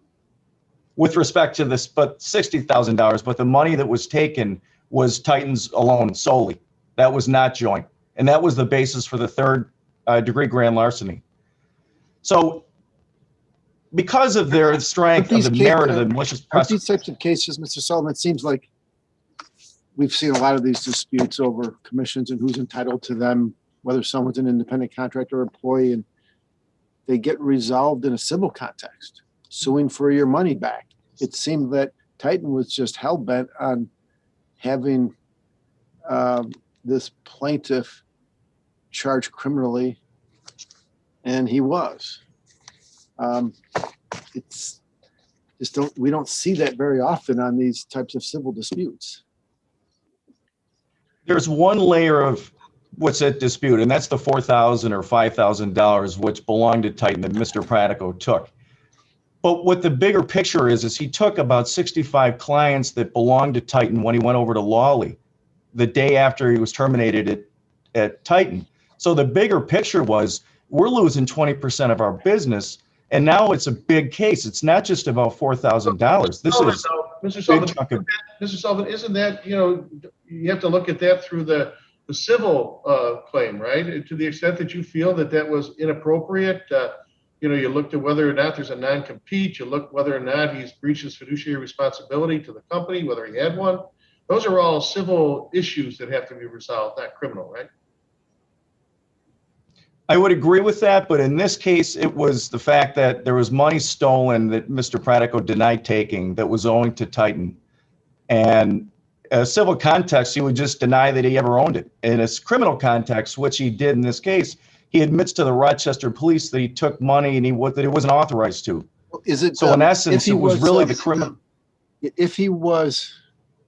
with respect to this, but $60,000, but the money that was taken was Titan's alone solely. That was not joint. And that was the basis for the third degree grand larceny. So because of their strength of the merit of the malicious prosecution. These types of cases, Mr. Sullivan, it seems like we've seen a lot of these disputes over commissions and who's entitled to them, whether someone's an independent contractor or employee, and they get resolved in a civil context, suing for your money back. It seemed that Titan was just hell-bent on having this plaintiff charged criminally, and he was. It's just we don't see that very often on these types of civil disputes. There's one layer of what's at dispute, and that's the $4,000 or $5,000 which belonged to Titan that Mr. Pratico took. But what the bigger picture is he took about 65 clients that belonged to Titan when he went over to Lawley the day after he was terminated at Titan. So the bigger picture was we're losing 20% of our business, and now it's a big case. It's not just about $4,000. This is Mr. Sullivan, Mr. Sullivan, isn't that, you have to look at that through the civil claim, right? To the extent that you feel that that was inappropriate, you looked at whether or not there's a non-compete, you look whether or not he's breached his fiduciary responsibility to the company, whether he had one. Those are all civil issues that have to be resolved, not criminal, right? I would agree with that, but in this case, it was the fact that there was money stolen that Mr. Pratico denied taking that was owing to Titan. And in a civil context, he would just deny that he ever owned it. In a criminal context, which he did in this case, he admits to the Rochester police that he took money and that he wasn't authorized to. Is it so? In essence, it was really the criminal. If he was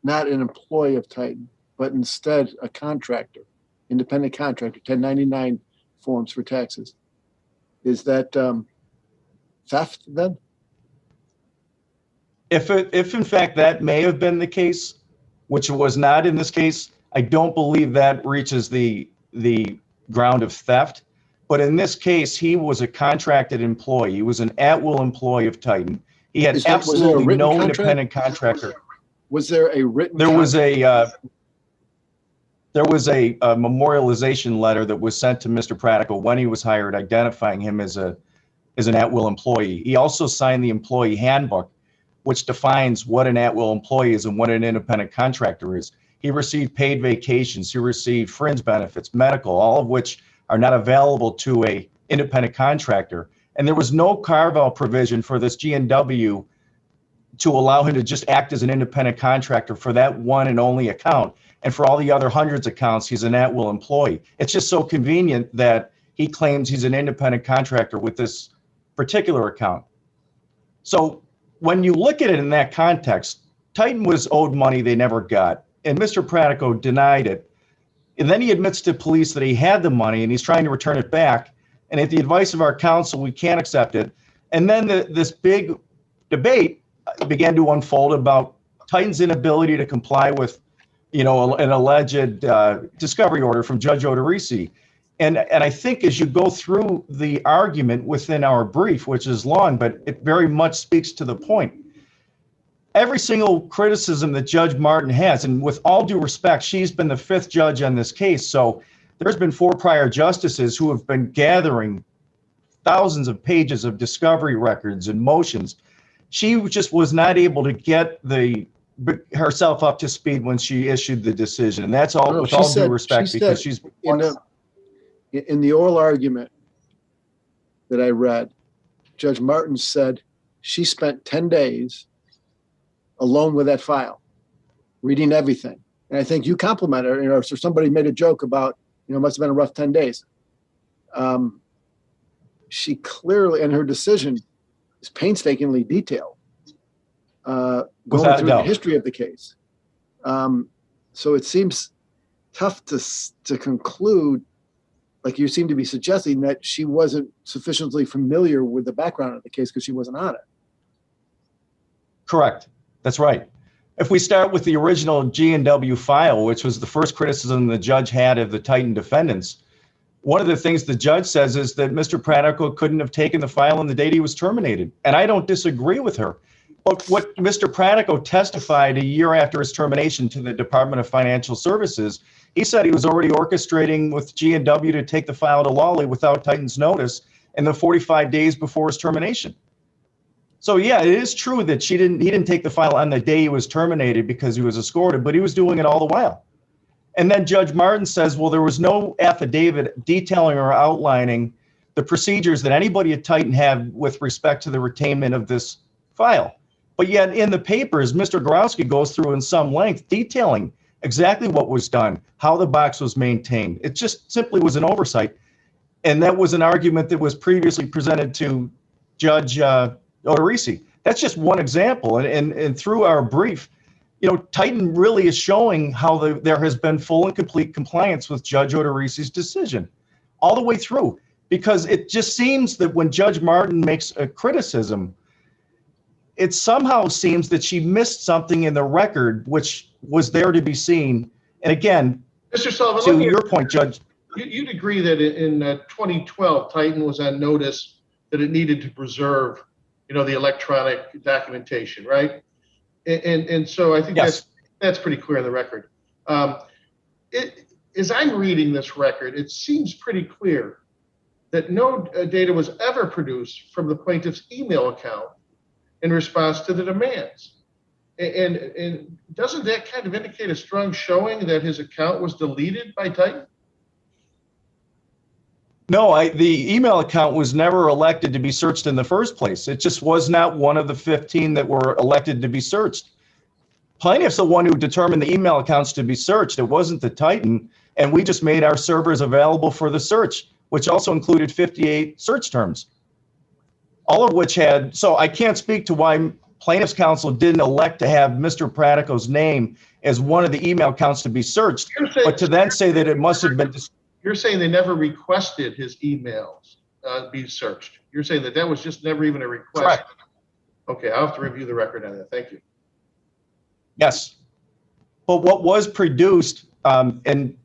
not an employee of Titan, but instead a contractor, independent contractor, 1099 forms for taxes, is that theft then? If in fact that may have been the case, which it was not in this case, I don't believe that reaches the ground of theft. But in this case, he was a contracted employee. He was an at-will employee of Titan. He had absolutely no independent contractor. Was there a written? There was a memorialization letter that was sent to Mr. Pratico when he was hired, identifying him as an at-will employee. He also signed the employee handbook, which defines what an at-will employee is and what an independent contractor is. He received paid vacations. He received fringe benefits, medical, all of which are not available to a independent contractor. And there was no carve-out provision for this G&W to allow him to just act as an independent contractor for that one and only account. And for all the other hundreds of accounts, he's an at-will employee. It's just so convenient that he claims he's an independent contractor with this particular account. So when you look at it in that context, Titan was owed money they never got, and Mr. Pratico denied it. And then he admits to police that he had the money and he's trying to return it back. And at the advice of our counsel, we can't accept it. And then this big debate began to unfold about Titan's inability to comply with, an alleged discovery order from Judge Odorizzi. And I think as you go through the argument within our brief, which is long, but it very much speaks to the point. Every single criticism that Judge Martin has, and with all due respect, she's been the fifth judge on this case. So there's been 4 prior justices who have been gathering thousands of pages of discovery records and motions. She just was not able to get herself up to speed when she issued the decision. And that's all with all due respect, because she's in the oral argument that I read, Judge Martin said she spent 10 days alone with that file, reading everything. And I think you complimented her, so somebody made a joke about, it must have been a rough 10 days. She clearly, and her decision is painstakingly detailed, going through the history of the case. So it seems tough to conclude, like you seem to be suggesting, that she wasn't sufficiently familiar with the background of the case because she wasn't on it. Correct. That's right. If we start with the original G&W file, which was the first criticism the judge had of the Titan defendants, one of the things the judge says is that Mr. Pratico couldn't have taken the file on the date he was terminated. And I don't disagree with her. But what Mr. Pratico testified a year after his termination to the Department of Financial Services, he said he was already orchestrating with G&W to take the file to Lawley without Titan's notice in the 45 days before his termination. So yeah, it is true that he didn't take the file on the day he was terminated because he was escorted, but he was doing it all the while. And then Judge Martin says, well, there was no affidavit detailing or outlining the procedures that anybody at Titan had with respect to the retainment of this file. But yet in the papers, Mr. Gorowski goes through in some length detailing exactly what was done, how the box was maintained. It just simply was an oversight. And that was an argument that was previously presented to Judge Odorizzi. That's just one example. And through our brief, you know, Titan really is showing how there has been full and complete compliance with Judge Odorizzi's decision all the way through. Because it just seems that when Judge Martin makes a criticism, it somehow seems that she missed something in the record which was there to be seen. And again, Mr. Sullivan, to your point, Judge. You'd agree that in 2012, Titan was on notice that it needed to preserve, you know, the electronic documentation, right? And so I think yes, that's pretty clear in the record. As I'm reading this record, it seems pretty clear that no data was ever produced from the plaintiff's email account in response to the demands. And doesn't that kind of indicate a strong showing that his account was deleted by Titan? No, the email account was never elected to be searched in the first place. It just was not one of the 15 that were elected to be searched. Plaintiff's the one who determined the email accounts to be searched. It wasn't the Titan. And we just made our servers available for the search, which also included 58 search terms, all of which had, so I can't speak to why plaintiff's counsel didn't elect to have Mr. Pratico's name as one of the email accounts to be searched, but to then say that it must have been. You're saying they never requested his emails be searched. You're saying that was just never even a request. Correct. Okay, I'll have to review the record on that. Thank you. Yes. But what was produced and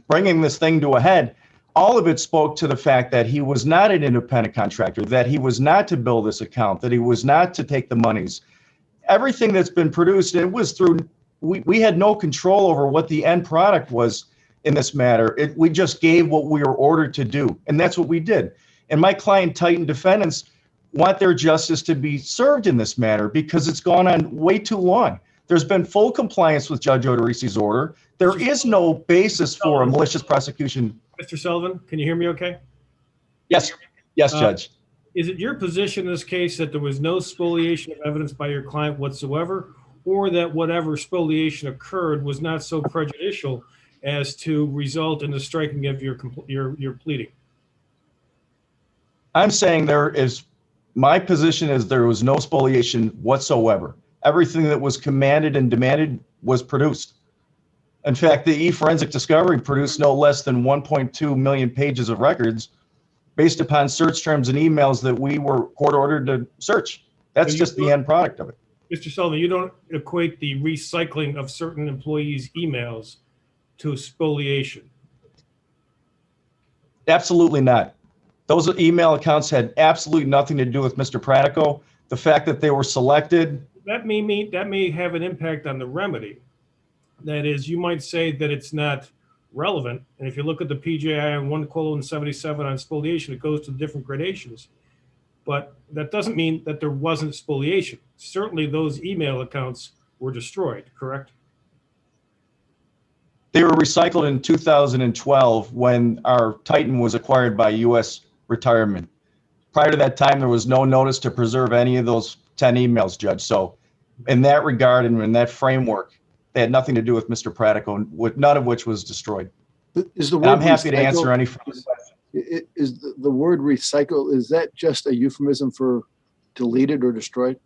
bringing this thing to a head, all of it spoke to the fact that he was not an independent contractor, that he was not to bill this account, that he was not to take the monies. Everything that's been produced, it was through, we had no control over what the end product was in this matter. We just gave what we were ordered to do, and that's what we did. And my client Titan defendants want their justice to be served in this matter because it's gone on way too long. There's been full compliance with Judge Odorizzi's order. There is no basis for a malicious prosecution. Mr. Sullivan, can you hear me okay? Yes, yes, Judge. Is it your position in this case that there was no spoliation of evidence by your client whatsoever, or that whatever spoliation occurred was not so prejudicial as to result in the striking of your pleading? I'm saying my position is there was no spoliation whatsoever. Everything that was commanded and demanded was produced. In fact, the e-forensic discovery produced no less than 1.2 million pages of records based upon search terms and emails that we were court ordered to search. That's just the end product of it. Mr. Sullivan, you don't equate the recycling of certain employees' emails to spoliation? Absolutely not. Those email accounts had absolutely nothing to do with Mr. Pratico. The fact that they were selected. That may have an impact on the remedy. That is, you might say that it's not relevant. And if you look at the PJI on 1:77 on spoliation, it goes to different gradations. But that doesn't mean that there wasn't spoliation. Certainly those email accounts were destroyed, correct? They were recycled in 2012 when our Titan was acquired by U.S. Retirement. Prior to that time, there was no notice to preserve any of those 10 emails, Judge. So in that regard and in that framework, they had nothing to do with Mr. Pratico, none of which was destroyed. I'm happy to answer any questions. Is the word recycle, is that just a euphemism for deleted or destroyed?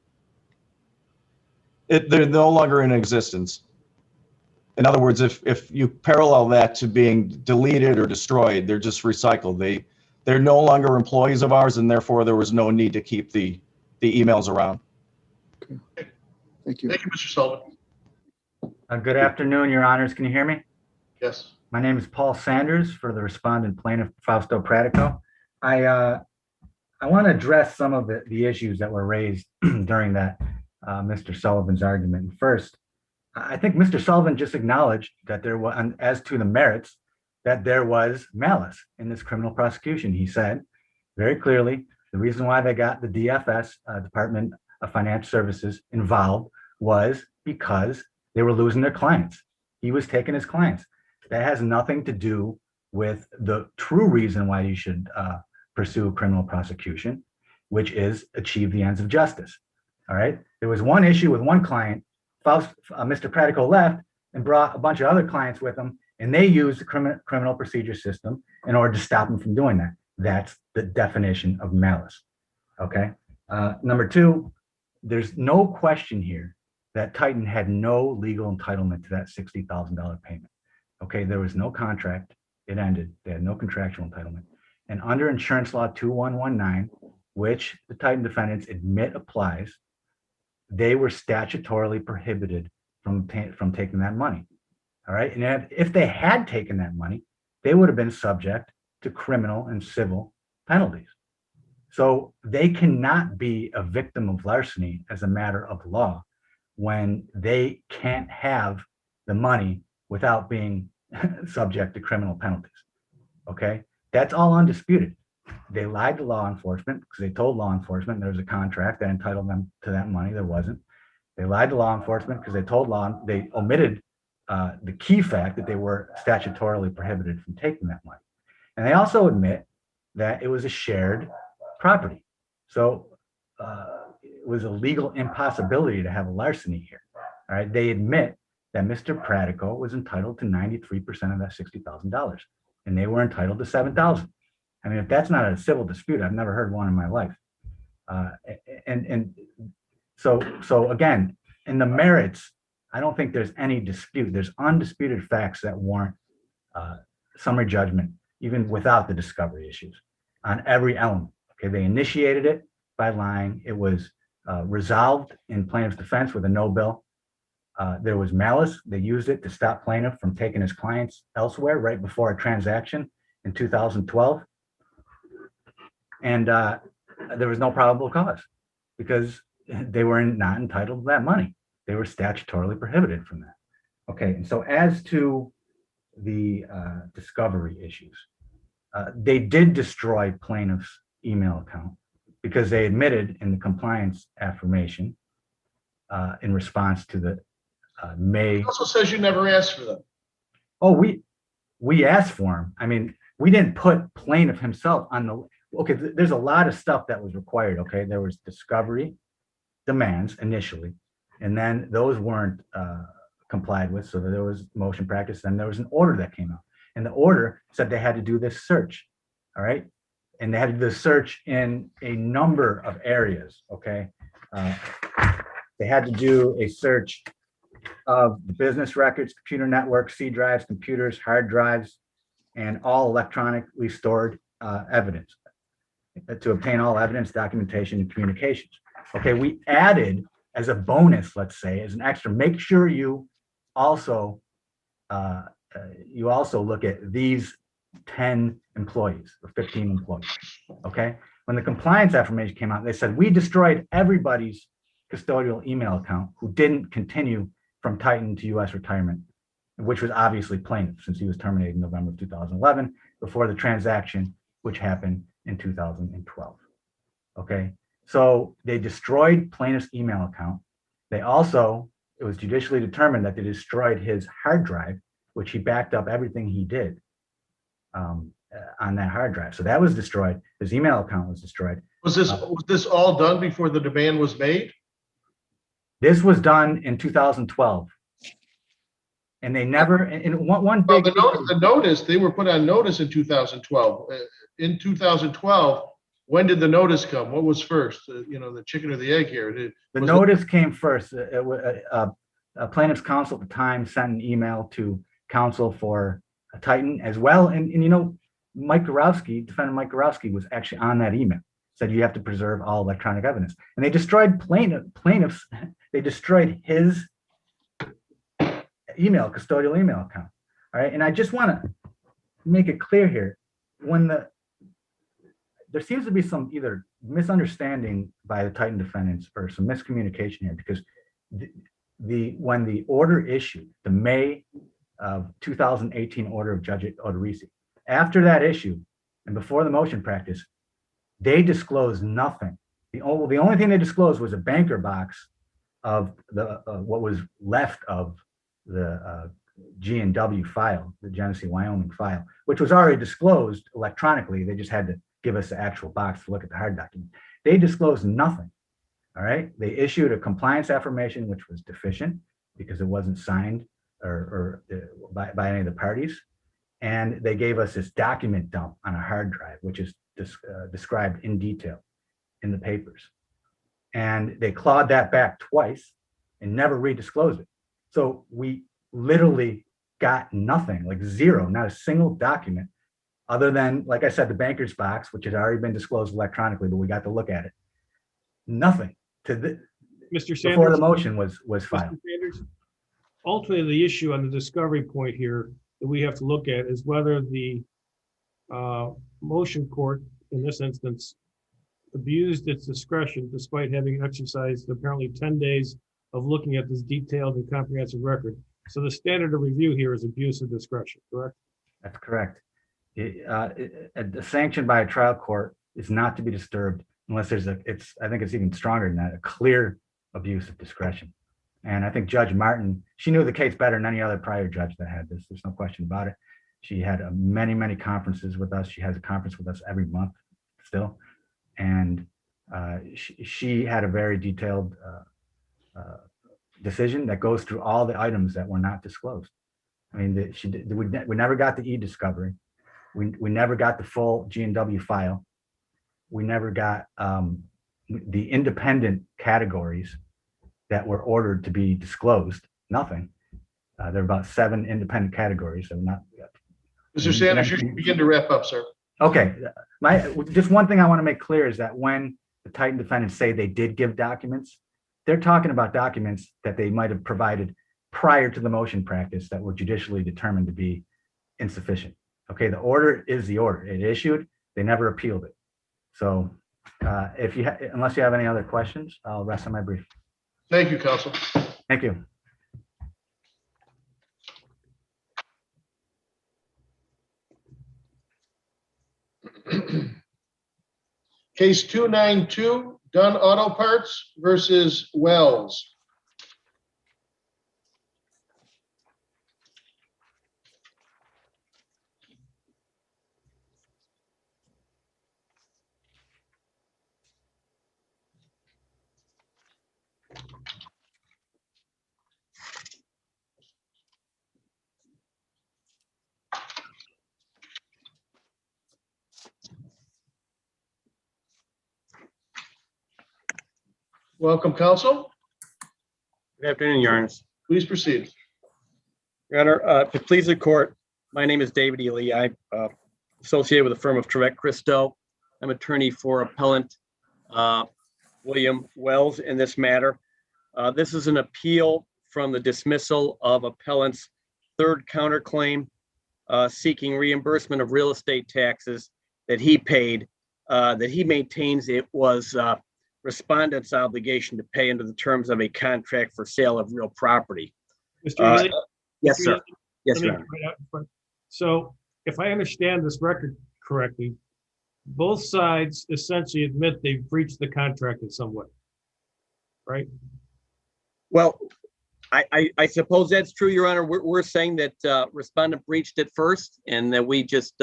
They're no longer in existence. In other words, if you parallel that to being deleted or destroyed, they're just recycled. They're no longer employees of ours, and therefore there was no need to keep the emails around. Okay. Thank you. Thank you, Mr. Sullivan. Good afternoon, Your Honors. Can you hear me? Yes. My name is Paul Sanders for the respondent plaintiff Fausto Pratico. I want to address some of the issues that were raised during that Mr. Sullivan's argument. First, I think Mr. Sullivan just acknowledged that there was, as to the merits, that there was malice in this criminal prosecution. He said very clearly the reason why they got the DFS, Department of Financial Services, involved was because they were losing their clients. He was taking his clients. That has nothing to do with the true reason why you should pursue criminal prosecution, which is achieve the ends of justice. All right. There was one issue with one client. Mr. Pratico left and brought a bunch of other clients with him, and they used the criminal procedure system in order to stop him from doing that. That's the definition of malice. Okay. Number two, there's no question here that Titan had no legal entitlement to that $60,000 payment. Okay, there was no contract. It ended. They had no contractual entitlement. And under insurance law 2119, which the Titan defendants admit applies, they were statutorily prohibited from taking that money. All right. And if they had taken that money, they would have been subject to criminal and civil penalties. So they cannot be a victim of larceny as a matter of law when they can't have the money without being subject to criminal penalties. Okay, that's all undisputed. They lied to law enforcement because they told law enforcement there was a contract that entitled them to that money. There wasn't. They lied to law enforcement because they omitted the key fact that they were statutorily prohibited from taking that money. And they also admit that it was a shared property. So it was a legal impossibility to have a larceny here. All right. They admit that Mr. Pratico was entitled to 93% of that $60,000, and they were entitled to $7,000. I mean, if that's not a civil dispute, I've never heard one in my life. So again, in the merits, I don't think there's any dispute. There's undisputed facts that warrant summary judgment, even without the discovery issues, on every element. Okay, they initiated it by lying. It was resolved in plaintiff's defense with a no bill. There was malice. They used it to stop plaintiff from taking his clients elsewhere right before a transaction in 2012. And there was no probable cause because they were not entitled to that money. They were statutorily prohibited from that. Okay, and so as to the discovery issues, they did destroy plaintiff's email account because they admitted in the compliance affirmation in response to the May. It also says you never asked for them. Oh, we asked for him. I mean, we didn't put plaintiff himself on the, okay, there's a lot of stuff that was required, okay? There was discovery demands initially, and then those weren't complied with, so there was motion practice, then there was an order that came out. And the order said they had to do this search, all right? And they had to do the search in a number of areas, okay? They had to do a search of the business records, computer networks, C drives, computers, hard drives, and all electronically stored evidence to obtain all evidence, documentation, and communications. Okay, we added as a bonus, let's say, as an extra, make sure you also look at these 10 employees or 15 employees, okay? When the compliance affirmation came out, they said, we destroyed everybody's custodial email account who didn't continue from Titan to U.S. retirement, which was obviously plaintiff since he was terminated in November of 2011 before the transaction, which happened in 2012, okay? So they destroyed plaintiff's email account. They also, it was judicially determined that they destroyed his hard drive, which he backed up everything he did on that hard drive. So that was destroyed. His email account was destroyed. Was this all done before the demand was made? This was done in 2012. And they never, in one big... Well, the notice, they were put on notice in 2012. In 2012, when did the notice come? What was first? The chicken or the egg here? The notice came first. Plaintiff's counsel at the time sent an email to counsel for Titan as well. And Mike Gorowski, defendant Mike Gorowski, was actually on that email. Said you have to preserve all electronic evidence. And they destroyed plaintiffs. They destroyed his custodial email account. All right. And I just want to make it clear here, there seems to be some either misunderstanding by the Titan defendants or some miscommunication here, because when the order issued, the May of 2018 order of Judge Odorisi, after that issue and before the motion practice, they disclosed nothing. The only thing they disclosed was a banker box of the what was left of the G&W file, the Genesee, Wyoming file, which was already disclosed electronically. They just had to give us the actual box to look at the hard document. They disclosed nothing. All right. They issued a compliance affirmation, which was deficient because it wasn't signed by any of the parties. And they gave us this document dump on a hard drive, which is described in detail in the papers. And they clawed that back twice and never redisclosed it. So we literally got nothing, like zero, not a single document, other than, like I said, the banker's box, which had already been disclosed electronically, but we got to look at it. Nothing Mr. Sanders, before the motion was filed. Mr. Sanders, ultimately, the issue on the discovery point here that we have to look at is whether the motion court, in this instance, abused its discretion despite having exercised apparently 10 days of looking at this detailed and comprehensive record. So the standard of review here is abuse of discretion, correct? That's correct. The sanction by a trial court is not to be disturbed unless there's I think it's even stronger than that, a clear abuse of discretion. And I think Judge Martin, she knew the case better than any other prior judge that had this. There's no question about it. She had many, many conferences with us. She has a conference with us every month still. And she had a very detailed decision that goes through all the items that were not disclosed. I mean, we never got the e-discovery. We never got the full G&W file. We never got the independent categories that were ordered to be disclosed. Nothing. There are about 7 independent categories that were not. Mr. Sanders, you should begin to wrap up, sir. Okay. Just one thing I want to make clear is that when the Titan defendants say they did give documents, they're talking about documents that they might have provided prior to the motion practice that were judicially determined to be insufficient. Okay, the order is the order. It issued, they never appealed it. So unless you have any other questions, I'll rest on my brief. Thank you, counsel. Thank you. Case 292, Dunn Auto Parts versus Wells. Welcome, counsel. Good afternoon, Your Honors. Please proceed. Your Honor, to please the court, my name is David Ely. I'm associated with the firm of Trevette Christo. I'm attorney for appellant William Wells in this matter. This is an appeal from the dismissal of appellant's third counterclaim seeking reimbursement of real estate taxes that he paid, that he maintains it was respondent's obligation to pay under the terms of a contract for sale of real property. Mr. Ely? Yes, Mr. sir. Ely, Yes, let me Your Honor. right out in front. So if I understand this record correctly, both sides essentially admit they've breached the contract in some way, right? Well, I suppose that's true, Your Honor. We're saying that respondent breached it first and that we just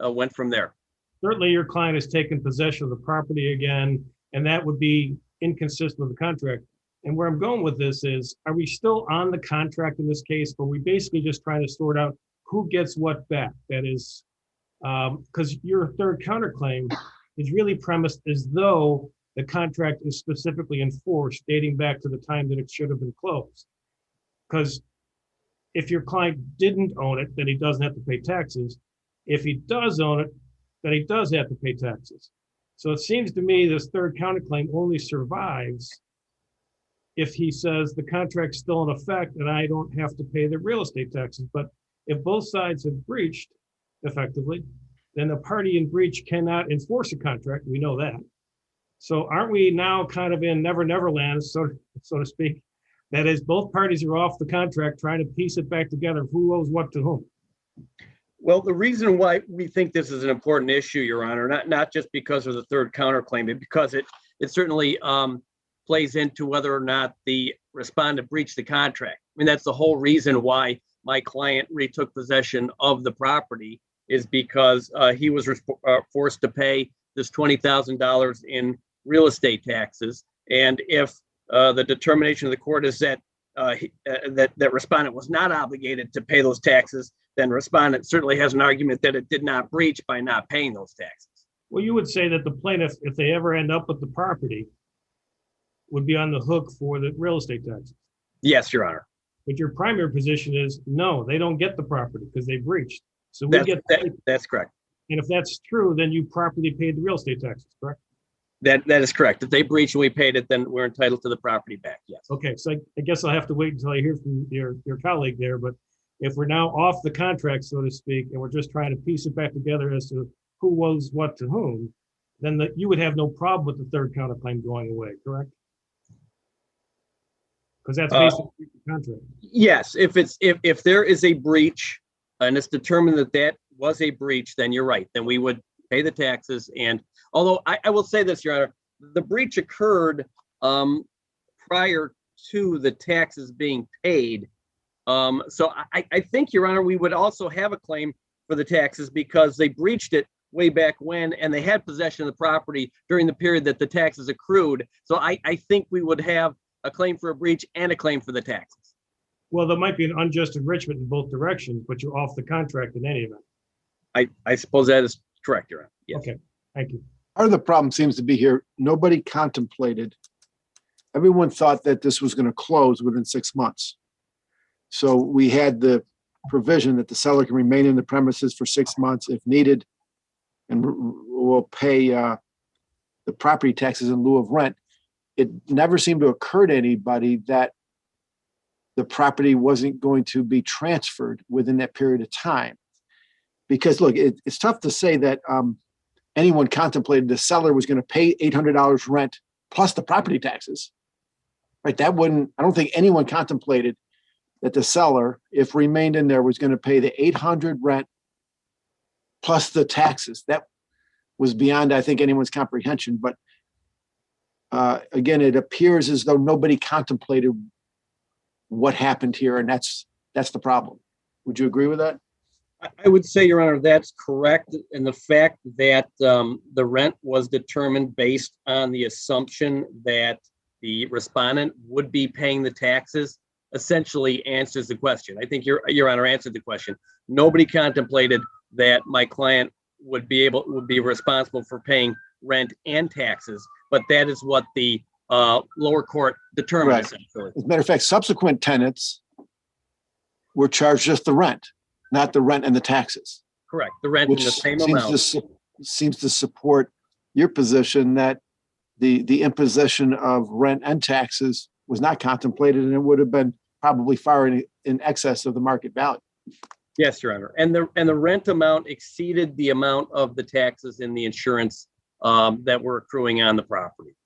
went from there. Certainly your client has taken possession of the property again, and that would be inconsistent with the contract. And where I'm going with this is, are we still on the contract in this case, or are we basically just trying to sort out who gets what back? That is, because your third counterclaim is really premised as though the contract is specifically enforced dating back to the time that it should have been closed. Because if your client didn't own it, then he doesn't have to pay taxes. If he does own it, then he does have to pay taxes. So it seems to me this third counterclaim only survives if he says the contract's still in effect and I don't have to pay the real estate taxes. But if both sides have breached effectively, then the party in breach cannot enforce a contract. We know that. So aren't we now kind of in never, never land, so to speak? That is, both parties are off the contract trying to piece it back together. Who owes what to whom? Well, the reason why we think this is an important issue, Your Honor, not just because of the third counterclaim, but because it certainly plays into whether or not the respondent breached the contract. I mean, that's the whole reason why my client retook possession of the property, is because he was forced to pay this $20,000 in real estate taxes. And if the determination of the court is that that respondent was not obligated to pay those taxes, then respondent certainly has an argument that it did not breach by not paying those taxes. Well, you would say that the plaintiff, if they ever end up with the property, would be on the hook for the real estate taxes. Yes, Your Honor. But your primary position is no, they don't get the property because they breached. So that's correct. And if that's true, then you properly paid the real estate taxes, correct? That is correct. If they breached and we paid it, then we're entitled to the property back. Yes. Okay, so I guess I'll have to wait until I hear from your colleague there. But if we're now off the contract, so to speak, and we're just trying to piece it back together as to who owes what to whom, then you would have no problem with the third counterclaim going away, correct? Because that's basically the contract. Yes, if there is a breach and it's determined that that was a breach, then you're right. Then we would pay the taxes. And although I will say this, Your Honor, the breach occurred prior to the taxes being paid. So I think, Your Honor, we would also have a claim for the taxes because they breached it way back when, and they had possession of the property during the period that the taxes accrued. So I think we would have a claim for a breach and a claim for the taxes. Well, there might be an unjust enrichment in both directions, but you're off the contract in any event. I suppose that is correct, Your Honor. Yes. Okay, thank you. Part of the problem seems to be here, nobody contemplated. Everyone thought that this was going to close within 6 months. So we had the provision that the seller can remain in the premises for 6 months if needed, and will pay the property taxes in lieu of rent. It never seemed to occur to anybody that the property wasn't going to be transferred within that period of time. Because look, it's tough to say that anyone contemplated the seller was going to pay $800 rent plus the property taxes, right? I don't think anyone contemplated that the seller, if remained in there, was going to pay the $800 rent plus the taxes. That was beyond, I think, anyone's comprehension. But again, it appears as though nobody contemplated what happened here, and that's the problem. Would you agree with that? I would say, Your Honor, that's correct. And the fact that the rent was determined based on the assumption that the respondent would be paying the taxes essentially answers the question. I think Your Honor answered the question. Nobody contemplated that my client would be responsible for paying rent and taxes, but that is what the lower court determined. Right. Essentially. As a matter of fact, subsequent tenants were charged just the rent, not the rent and the taxes. Correct. The rent in the same amount. Seems to support your position that the imposition of rent and taxes was not contemplated, and it would have been probably far in excess of the market value. Yes, Your Honor. And the rent amount exceeded the amount of the taxes and the insurance that were accruing on the property.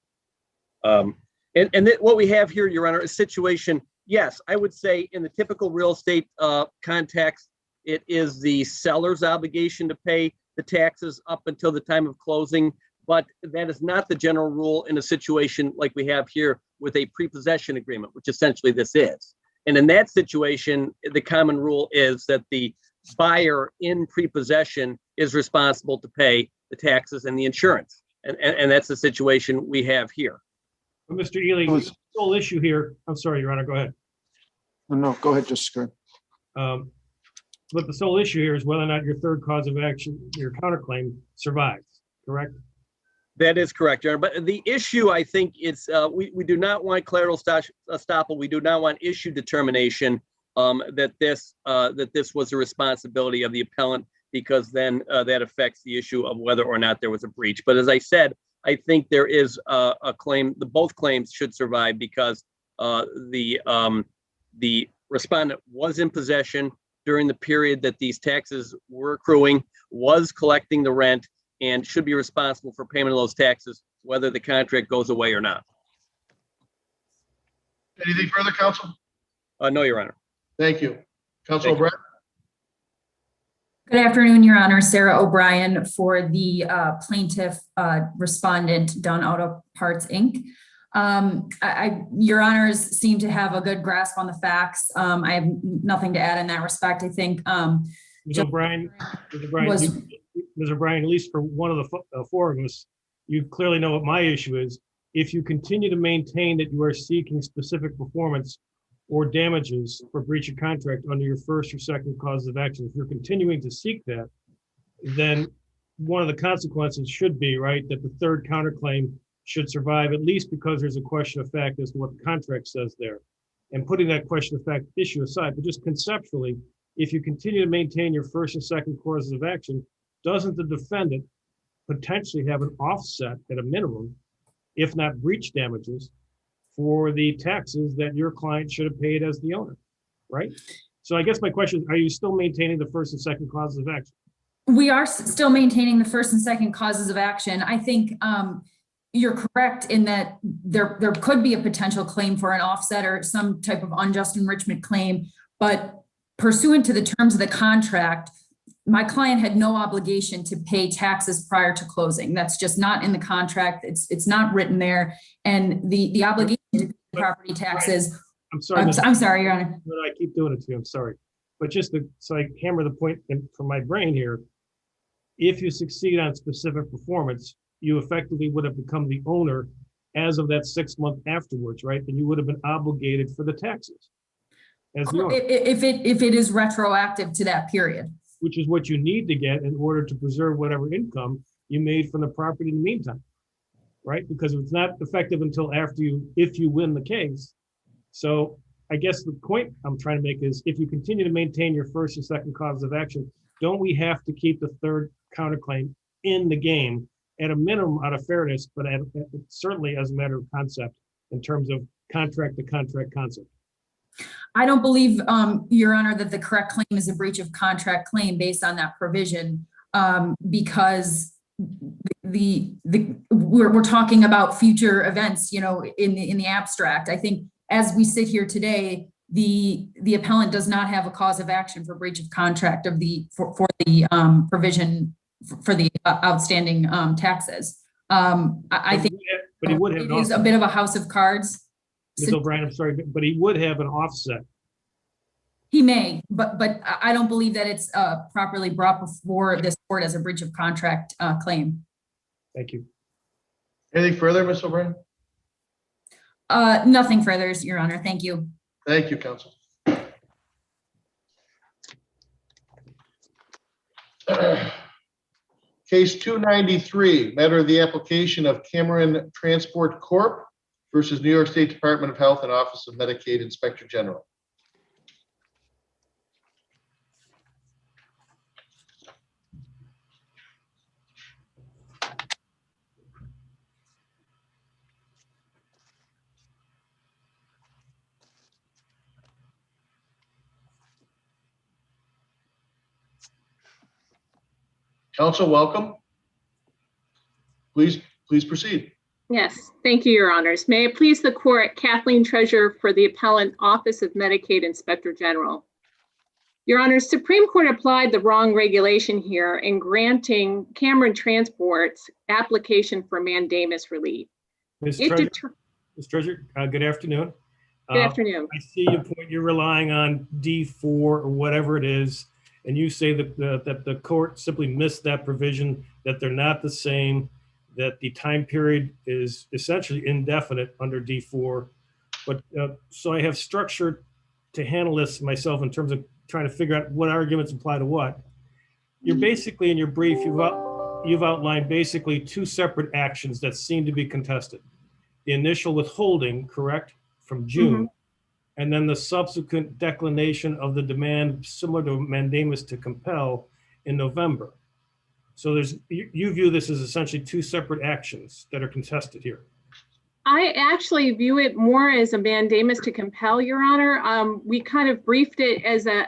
What we have here, Your Honor, is a situation, yes, I would say in the typical real estate context, it is the seller's obligation to pay the taxes up until the time of closing, but that is not the general rule in a situation like we have here with a prepossession agreement, which essentially this is. And in that situation, the common rule is that the buyer in prepossession is responsible to pay the taxes and the insurance. And that's the situation we have here. But Mr. Ely, the sole issue here, I'm sorry, Your Honor, go ahead. No, go ahead, Justice But the sole issue here is whether or not your third cause of action, your counterclaim, survives, correct? That is correct, Your Honor. But the issue, I think, is we do not want collateral estoppel. We do not want issue determination that this was a responsibility of the appellant, because then that affects the issue of whether or not there was a breach. But as I said, I think there is a claim. Both claims should survive because the respondent was in possession during the period that these taxes were accruing, was collecting the rent, and should be responsible for payment of those taxes, whether the contract goes away or not. Anything further, counsel? No, Your Honor. Thank you. Counsel O'Brien? Good afternoon, Your Honor. Sarah O'Brien for the plaintiff respondent, Dunn Auto Parts, Inc. Your Honors seem to have a good grasp on the facts. I have nothing to add in that respect. I think Ms. O'Brien, at least for one of the four of us, you clearly know what my issue is. If you continue to maintain that you are seeking specific performance or damages for breach of contract under your first or second cause of action, if you're continuing to seek that, then one of the consequences should be, right, that the third counterclaim should survive, at least because there's a question of fact as to what the contract says there. And putting that question of fact issue aside, but just conceptually, if you continue to maintain your first and second causes of action, doesn't the defendant potentially have an offset at a minimum, if not breach damages, for the taxes that your client should have paid as the owner, right? So I guess my question is, are you still maintaining the first and second causes of action? we are still maintaining the first and second causes of action. I think you're correct in that there could be a potential claim for an offset or some type of unjust enrichment claim, but pursuant to the terms of the contract, my client had no obligation to pay taxes prior to closing. That's just not in the contract. It's not written there. And the obligation to pay property taxes. I'm sorry. I'm sorry, Your Honor. I keep doing it to you. I'm sorry. But just so I hammer the point from my brain here, if you succeed on specific performance, you effectively would have become the owner as of that 6 month afterwards, right? And you would have been obligated for the taxes. As the owner. If it is retroactive to that period. Which is what you need to get in order to preserve whatever income you made from the property in the meantime, right? Because it's not effective until if you win the case. So I guess the point I'm trying to make is if you continue to maintain your first and second cause of action, don't we have to keep the third counterclaim in the game at a minimum out of fairness, but certainly as a matter of concept in terms of contract to contract concept? I don't believe, Your Honor, that the correct claim is a breach of contract claim based on that provision, because we're talking about future events, you know, in the abstract. I think as we sit here today, the appellant does not have a cause of action for breach of contract of for the provision for the outstanding taxes. I think but he would have it is a bit of a house of cards. Ms. O'Brien, I'm sorry, but he would have an offset. He may, but I don't believe that it's properly brought before this court as a breach of contract claim. Thank you. Anything further, Ms. O'Brien? Nothing further, Your Honor. Thank you. Thank you, counsel. Case 293, matter of the application of Cameron Transport Corp. Versus New York State Department of Health and Office of Medicaid Inspector General. Counsel, welcome. Please proceed. Yes, thank you, Your Honors. May it please the court, Kathleen Treasurer for the Appellant Office of Medicaid Inspector General. Your Honors, Supreme Court applied the wrong regulation here in granting Cameron Transport's application for mandamus relief. Ms. Treasurer, good afternoon. Good afternoon. I see your point. You're relying on D4 or whatever it is, and you say that the court simply missed that provision, that they're not the same, that the time period is essentially indefinite under D4. But so I have structured to handle this myself in terms of trying to figure out what arguments apply to what. You're basically in your brief, you've outlined basically two separate actions that seem to be contested. The initial withholding, correct, from June, and then the subsequent declination of the demand similar to mandamus to compel in November. So you view this as essentially two separate actions that are contested here. I actually view it more as a mandamus to compel, Your Honor. We kind of briefed it as a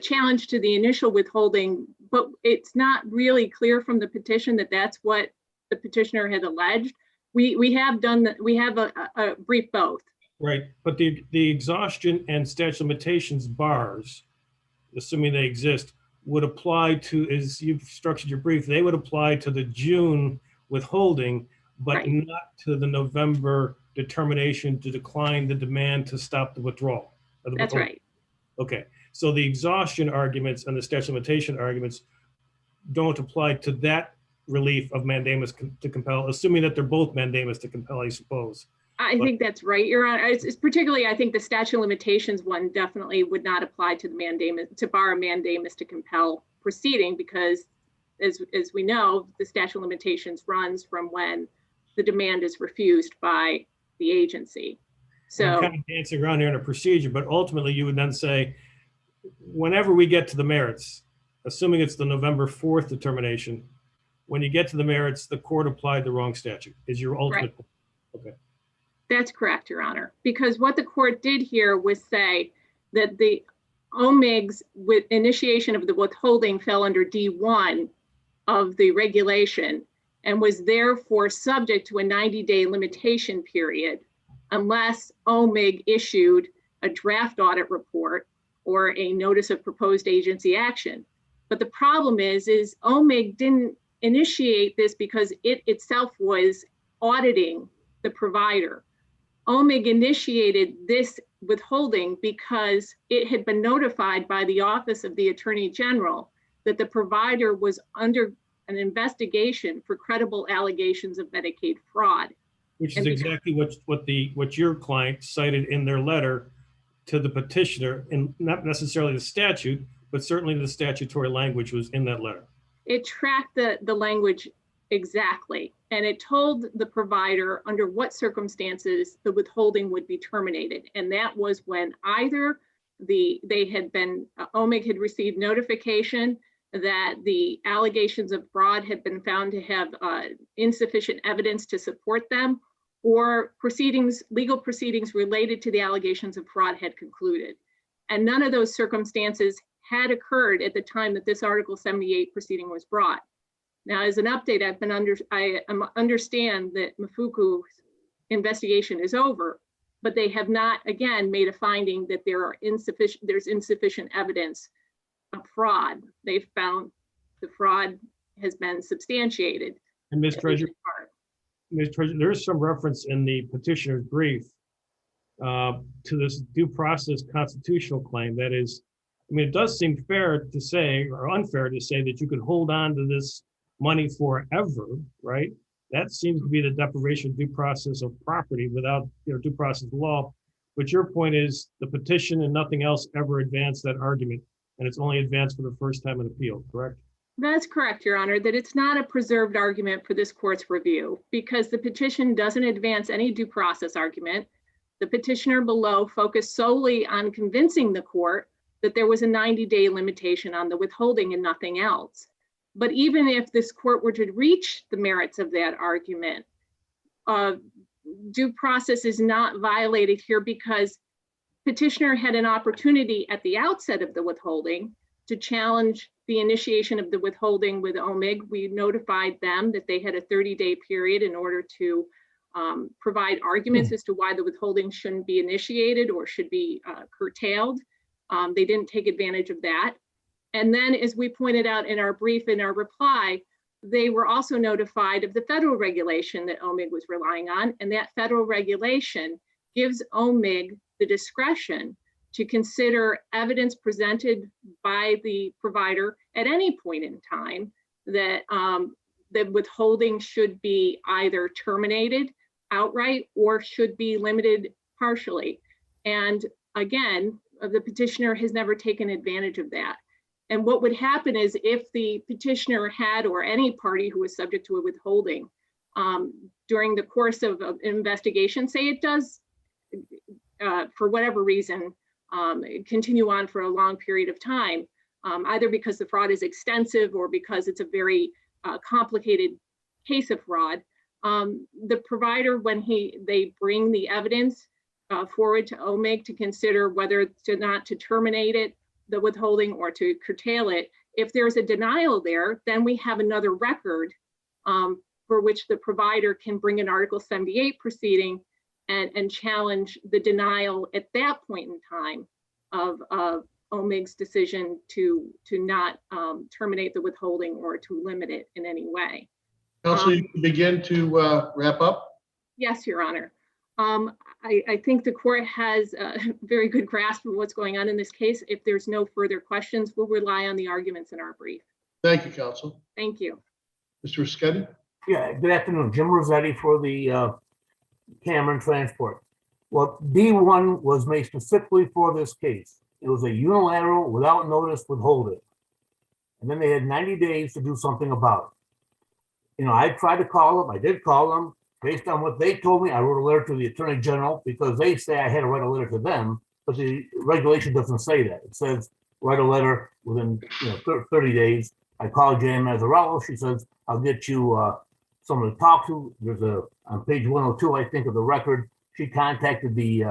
challenge to the initial withholding, but it's not really clear from the petition that that's what the petitioner had alleged. We have a brief both. Right, but the exhaustion and statute of limitations bars, assuming they exist, would apply to, as you've structured your brief, they would apply to the June withholding, but Right. not to the November determination to decline the demand to stop the withdrawal. of the That's withholding. right. Okay, so the exhaustion arguments and the statute of limitation arguments don't apply to that relief of mandamus to compel, assuming that they're both mandamus to compel, I suppose. I think that's right, Your Honor. It's particularly, I think the statute of limitations one definitely would not apply to the mandamus, to bar a mandamus to compel proceeding, because as we know, the statute of limitations runs from when the demand is refused by the agency. So I'm kind of dancing around here in a procedure, but ultimately you would then say, whenever we get to the merits, assuming it's the November 4th determination, when you get to the merits, the court applied the wrong statute, is your ultimate. Right. Okay. That's correct, Your Honor, because what the court did here was say that the OMIG's with initiation of the withholding fell under D1 of the regulation and was therefore subject to a 90-day limitation period unless OMIG issued a draft audit report or a notice of proposed agency action. But the problem is OMIG didn't initiate this because it itself was auditing the provider. OMIG initiated this withholding because it had been notified by the Office of the Attorney General that the provider was under an investigation for credible allegations of Medicaid fraud. Which is exactly what your client cited in their letter to the petitioner, and not necessarily the statute, but certainly the statutory language was in that letter. It tracked the language exactly, and it told the provider under what circumstances the withholding would be terminated. And that was when either OMIG had received notification that the allegations of fraud had been found to have insufficient evidence to support them, or legal proceedings related to the allegations of fraud had concluded. And none of those circumstances had occurred at the time that this Article 78 proceeding was brought. Now, as an update, I understand that Mafuku's investigation is over, but they have not, again, made a finding that there's insufficient evidence of fraud. They've found the fraud has been substantiated. And Ms. Treasurer, there is some reference in the petitioner's brief to this due process constitutional claim. That is, I mean, it does seem fair to say, or unfair to say, that you could hold on to this money forever, right? That seems to be the deprivation of due process of property without, due process of law. But your point is the petition and nothing else ever advanced that argument, and it's only advanced for the first time in appeal, correct? That's correct, Your Honor, that it's not a preserved argument for this court's review because the petition doesn't advance any due process argument. The petitioner below focused solely on convincing the court that there was a 90-day limitation on the withholding and nothing else. But even if this court were to reach the merits of that argument, due process is not violated here because petitioner had an opportunity at the outset of the withholding to challenge the initiation of the withholding with OMIG. We notified them that they had a 30-day period in order to provide arguments as to why the withholding shouldn't be initiated or should be curtailed. They didn't take advantage of that. And then, as we pointed out in our brief, in our reply, they were also notified of the federal regulation that OMIG was relying on. And that federal regulation gives OMIG the discretion to consider evidence presented by the provider at any point in time that the withholding should be either terminated outright or should be limited partially. And again, the petitioner has never taken advantage of that. And what would happen is if the petitioner had, or any party who was subject to a withholding during the course of an investigation, say it does, for whatever reason, continue on for a long period of time, either because the fraud is extensive or because it's a very complicated case of fraud. The provider, when they bring the evidence forward to OMIG to consider whether to terminate the withholding or to curtail it, if there's a denial there, then we have another record for which the provider can bring an Article 78 proceeding and challenge the denial at that point in time of OMIG's decision to not terminate the withholding or to limit it in any way. Counsel, you can begin to wrap up. Yes, Your Honor. I think the court has a very good grasp of what's going on in this case. If there's no further questions, we'll rely on the arguments in our brief. Thank you, counsel. Thank you. Mr. Ruscetti? Yeah, good afternoon. Jim Rossetti for the Cameron Transport. Well, D1 was made specifically for this case. It was a unilateral, without notice, withholding. And then they had 90 days to do something about it. You know, I tried to call them. I did call them. Based on what they told me, I wrote a letter to the Attorney General because they say I had to write a letter to them, but the regulation doesn't say that. It says write a letter within 30 days. I called Jan Mazzarello. She says, I'll get you someone to talk to. There's on page 102, I think, of the record, she contacted the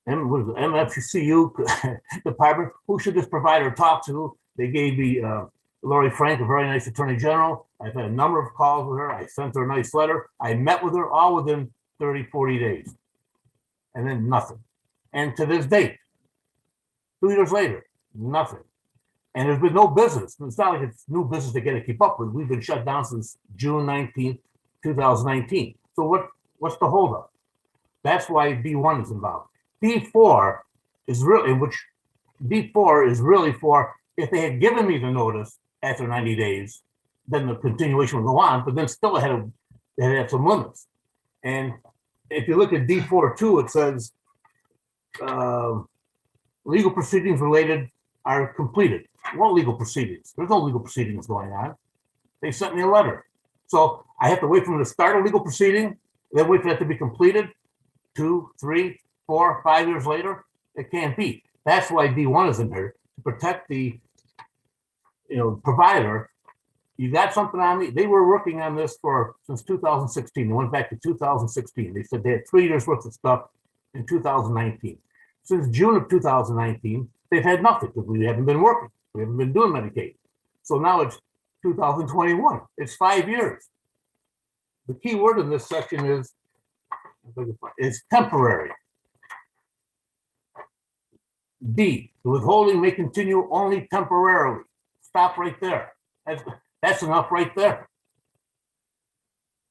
MFCU department. Who should this provider talk to? They gave me Lori Frank, a very nice Attorney General. I've had a number of calls with her. I sent her a nice letter. I met with her all within 30, 40 days. And then nothing. And to this date, 2 years later, nothing. And there's been no business. It's not like it's new business they got to keep up with. We've been shut down since June 19th, 2019. So what's the holdup? That's why D1 is involved. D4 is really for if they had given me the notice after 90 days, then the continuation would go on, but then still they had to have some limits. And if you look at D4 too, it says legal proceedings related are completed. What legal proceedings? There's no legal proceedings going on. They sent me a letter. So I have to wait for them to start a legal proceeding, then wait for that to be completed 2, 3, 4, 5 years later. It can't be. That's why D1 is in there, to protect the provider. You got something on me? They were working on this since 2016. They went back to 2016. They said they had 3 years worth of stuff in 2019. Since June of 2019, they've had nothing because we haven't been working. We haven't been doing Medicaid. So now it's 2021. It's 5 years. The key word in this section is temporary. D, the withholding may continue only temporarily. Stop right there. That's enough right there.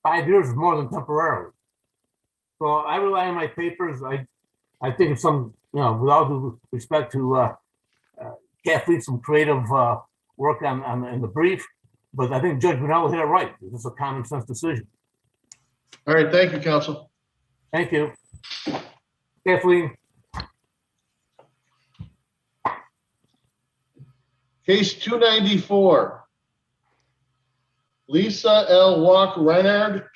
5 years is more than temporarily. So I rely on my papers. I think it's with all due respect to Kathleen, some creative work in the brief, but I think Judge Brunello hit it right. This is a common sense decision. All right, thank you, counsel. Thank you. Kathleen. Case 294. Lisa L. Walk-Reinard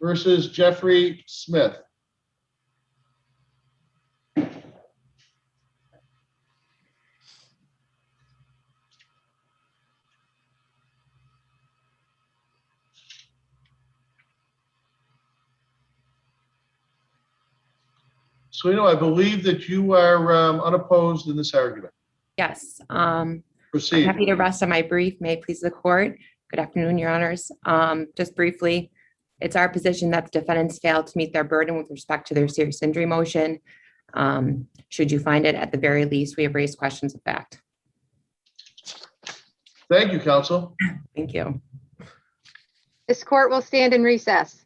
versus Jeffrey Smith. So, I believe that you are unopposed in this argument. Yes. Proceed. I'm happy to rest on my brief. May it please the court. Good afternoon, Your Honors. Just briefly, it's our position that the defendants failed to meet their burden with respect to their serious injury motion. Should you find it, at the very least, we have raised questions of fact. Thank you, counsel. Thank you. This court will stand in recess.